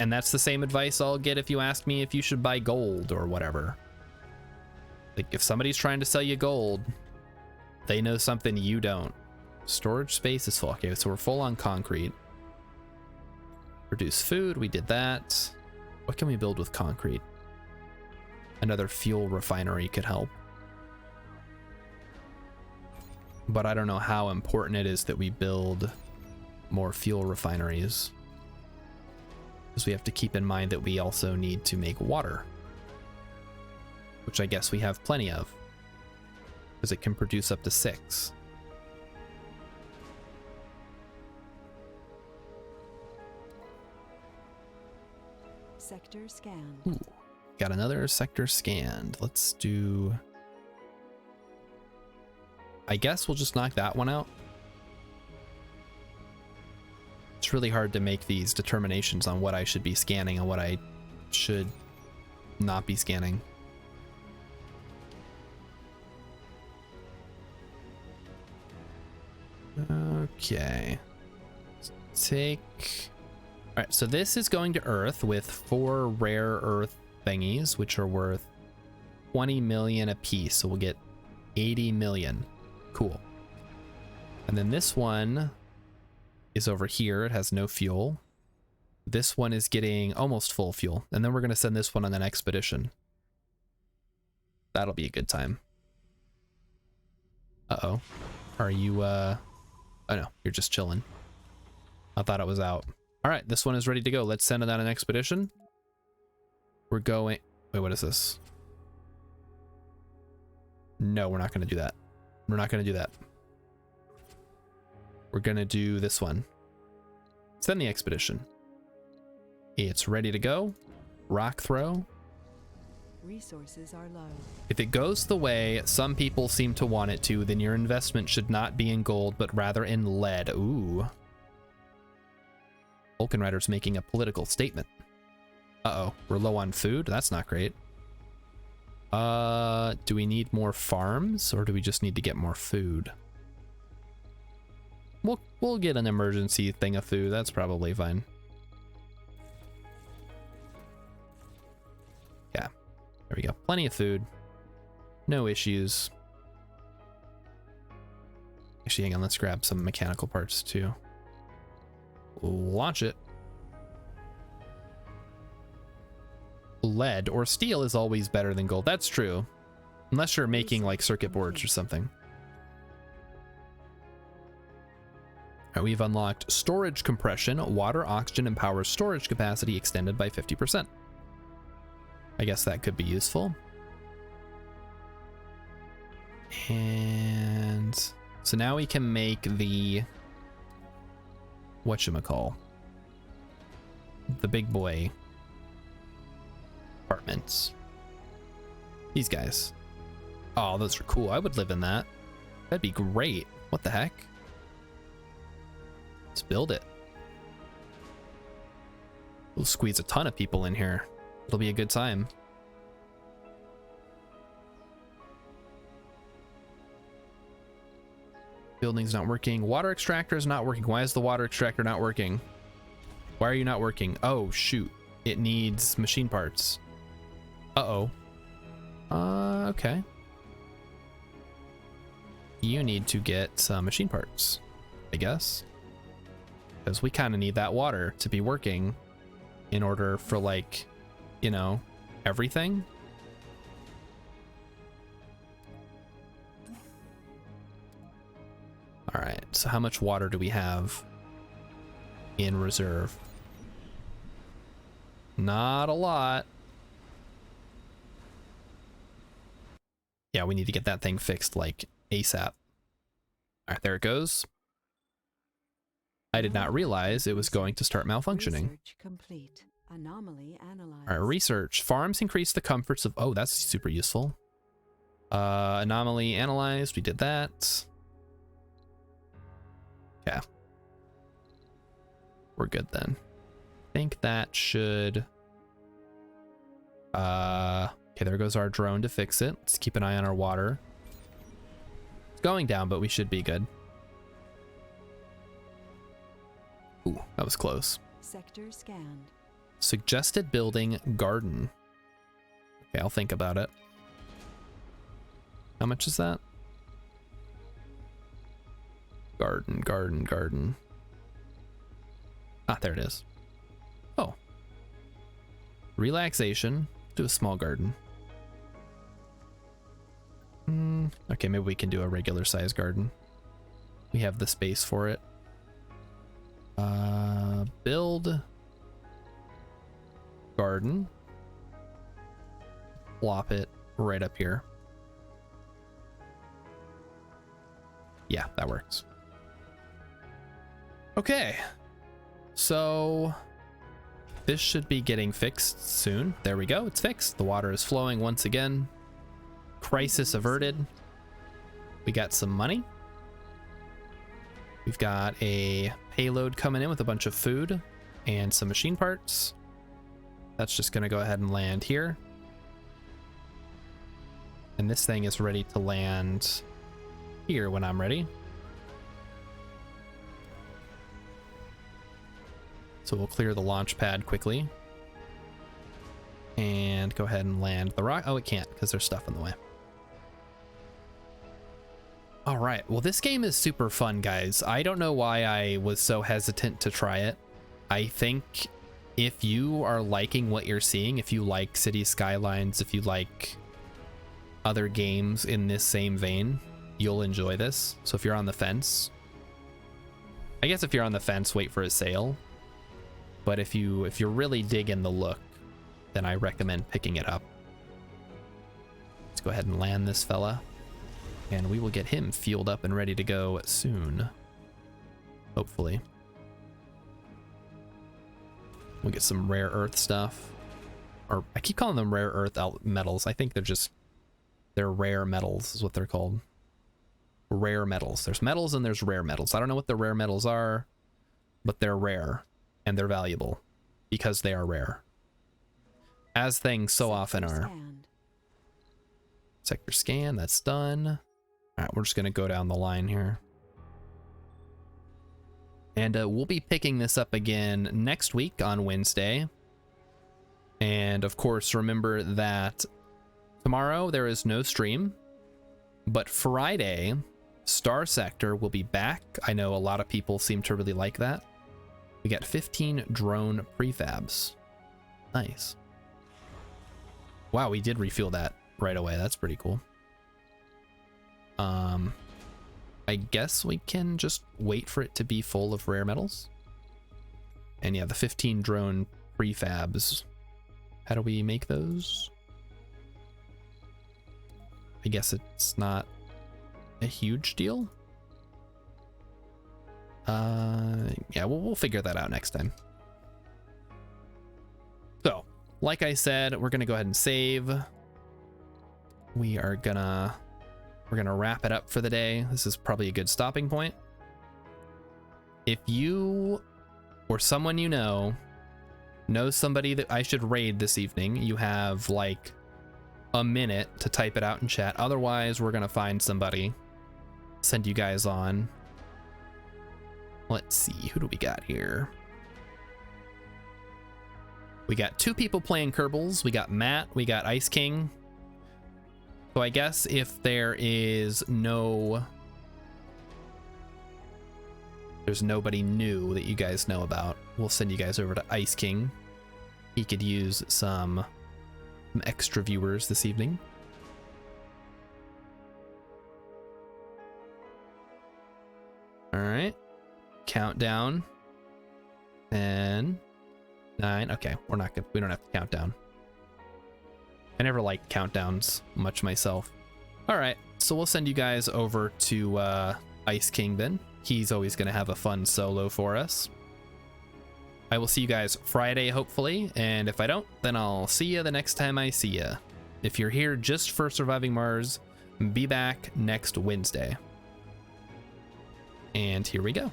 And that's the same advice I'll get if you ask me if you should buy gold or whatever. Like, if somebody's trying to sell you gold, they know something you don't. Storage space is full. Okay, so we're full on concrete. Produce food, we did that. What can we build with concrete? Another fuel refinery could help. But I don't know how important it is that we build more fuel refineries. Because we have to keep in mind that we also need to make water. Which I guess we have plenty of. Because it can produce up to 6.
Sector scanned.
Ooh, got another sector scanned. Let's do... I guess we'll just knock that one out. It's really hard to make these determinations on what I should be scanning and what I should not be scanning. Okay. Let's take... All right, so this is going to Earth with 4 rare Earth thingies, which are worth 20 million a piece. So we'll get 80 million. Cool. And then this one is over here. It has no fuel. This one is getting almost full fuel. And then we're going to send this one on an expedition. That'll be a good time. Uh-oh. Are you, Oh no, you're just chilling. I thought it was out. All right, this one is ready to go. Let's send it on an expedition. We're going... Wait, what is this? No, we're not going to do that. We're not going to do that. We're going to do this one. Send the expedition. It's ready to go. Rock throw.
Resources are low.
If it goes the way some people seem to want it to, then your investment should not be in gold, but rather in lead. Ooh. Vulcan Rider's making a political statement. Uh-oh, we're low on food? That's not great. Do we need more farms, or do we just need to get more food? We'll get an emergency thing of food. That's probably fine. Yeah, there we go. Plenty of food. No issues. Actually, hang on, let's grab some mechanical parts too. Launch it. Lead or steel is always better than gold. That's true. Unless you're making like circuit boards or something. All right, we've unlocked storage compression. Water, oxygen, and power storage capacity extended by 50%. I guess that could be useful. And so now we can make the whatchamacall, the big boy apartments. These guys. Oh, those are cool. I would live in that. That'd be great. What the heck? Let's build it. We'll squeeze a ton of people in here. It'll be a good time. Building's not working. Water extractor is not working. Why is the water extractor not working? Why are you not working? Oh, shoot. It needs machine parts. Uh-oh. Okay. You need to get machine parts, I guess. Because we kind of need that water to be working in order for, like, you know, everything. All right, so how much water do we have in reserve? Not a lot. Yeah, we need to get that thing fixed like ASAP. All right, there it goes. I did not realize it was going to start malfunctioning.
Research complete. Anomaly analyzed.
All right, research. Farms increase the comforts of... Oh, that's super useful. Anomaly analyzed. We did that. Yeah. We're good then. I think that should... Okay, there goes our drone to fix it. Let's keep an eye on our water. It's going down, but we should be good. Ooh, that was close.
Sector scanned.
Suggested building garden. Okay, I'll think about it. How much is that? Garden, garden, garden. Ah, there it is. Oh. Relaxation. Do a small garden. Okay, maybe we can do a regular size garden. We have the space for it. Build garden. Plop it right up here. Yeah, that works. Okay, so this should be getting fixed soon. There we go, it's fixed. The water is flowing once again. Crisis averted. We got some money. We've got a payload coming in with a bunch of food and some machine parts. That's just gonna go ahead and land here. And this thing is ready to land here when I'm ready. So we'll clear the launch pad quickly and go ahead and land the rock. Oh, it can't because there's stuff in the way. All right, well, this game is super fun, guys. I don't know why I was so hesitant to try it. I think if you are liking what you're seeing, if you like City Skylines, if you like other games in this same vein, you'll enjoy this. So if you're on the fence, I guess if you're on the fence, wait for a sale. But if you're really digging the look, then I recommend picking it up. Let's go ahead and land this fella, and we will get him fueled up and ready to go soon. Hopefully. We'll get some rare earth stuff. Or I keep calling them rare earth metals. I think they're rare metals is what they're called. Rare metals. There's metals and there's rare metals. I don't know what the rare metals are, but they're rare. And they're valuable because they are rare, as things so often are. Sector scan, that's done. All right, we're just gonna go down the line here, and we'll be picking this up again next week on Wednesday. And of course, remember that tomorrow there is no stream, but Friday Star Sector will be back. I know a lot of people seem to really like that. We got 15 drone prefabs. Nice. Wow, we did refuel that right away. That's pretty cool. I guess we can just wait for it to be full of rare metals. And yeah, the 15 drone prefabs. How do we make those? I guess it's not a huge deal. Yeah, we'll figure that out next time. So, like I said, we're gonna go ahead and save. We're gonna wrap it up for the day. This is probably a good stopping point. If you or someone you know knows somebody that I should raid this evening, you have like a minute to type it out in chat. Otherwise, we're gonna find somebody, send you guys on. Let's see, who do we got here? We got 2 people playing Kerbals. We got Matt, we got Ice King. So I guess if there's nobody new that you guys know about, we'll send you guys over to Ice King. He could use some extra viewers this evening. All right. Countdown. 10, 9. Okay, we don't have to count down. I never liked countdowns much myself. All right, so we'll send you guys over to Ice King then. He's always going to have a fun solo for us. I will see you guys Friday, hopefully, and if I don't, then I'll see you the next time I see you. If you're here just for Surviving Mars, be back next Wednesday. And here we go.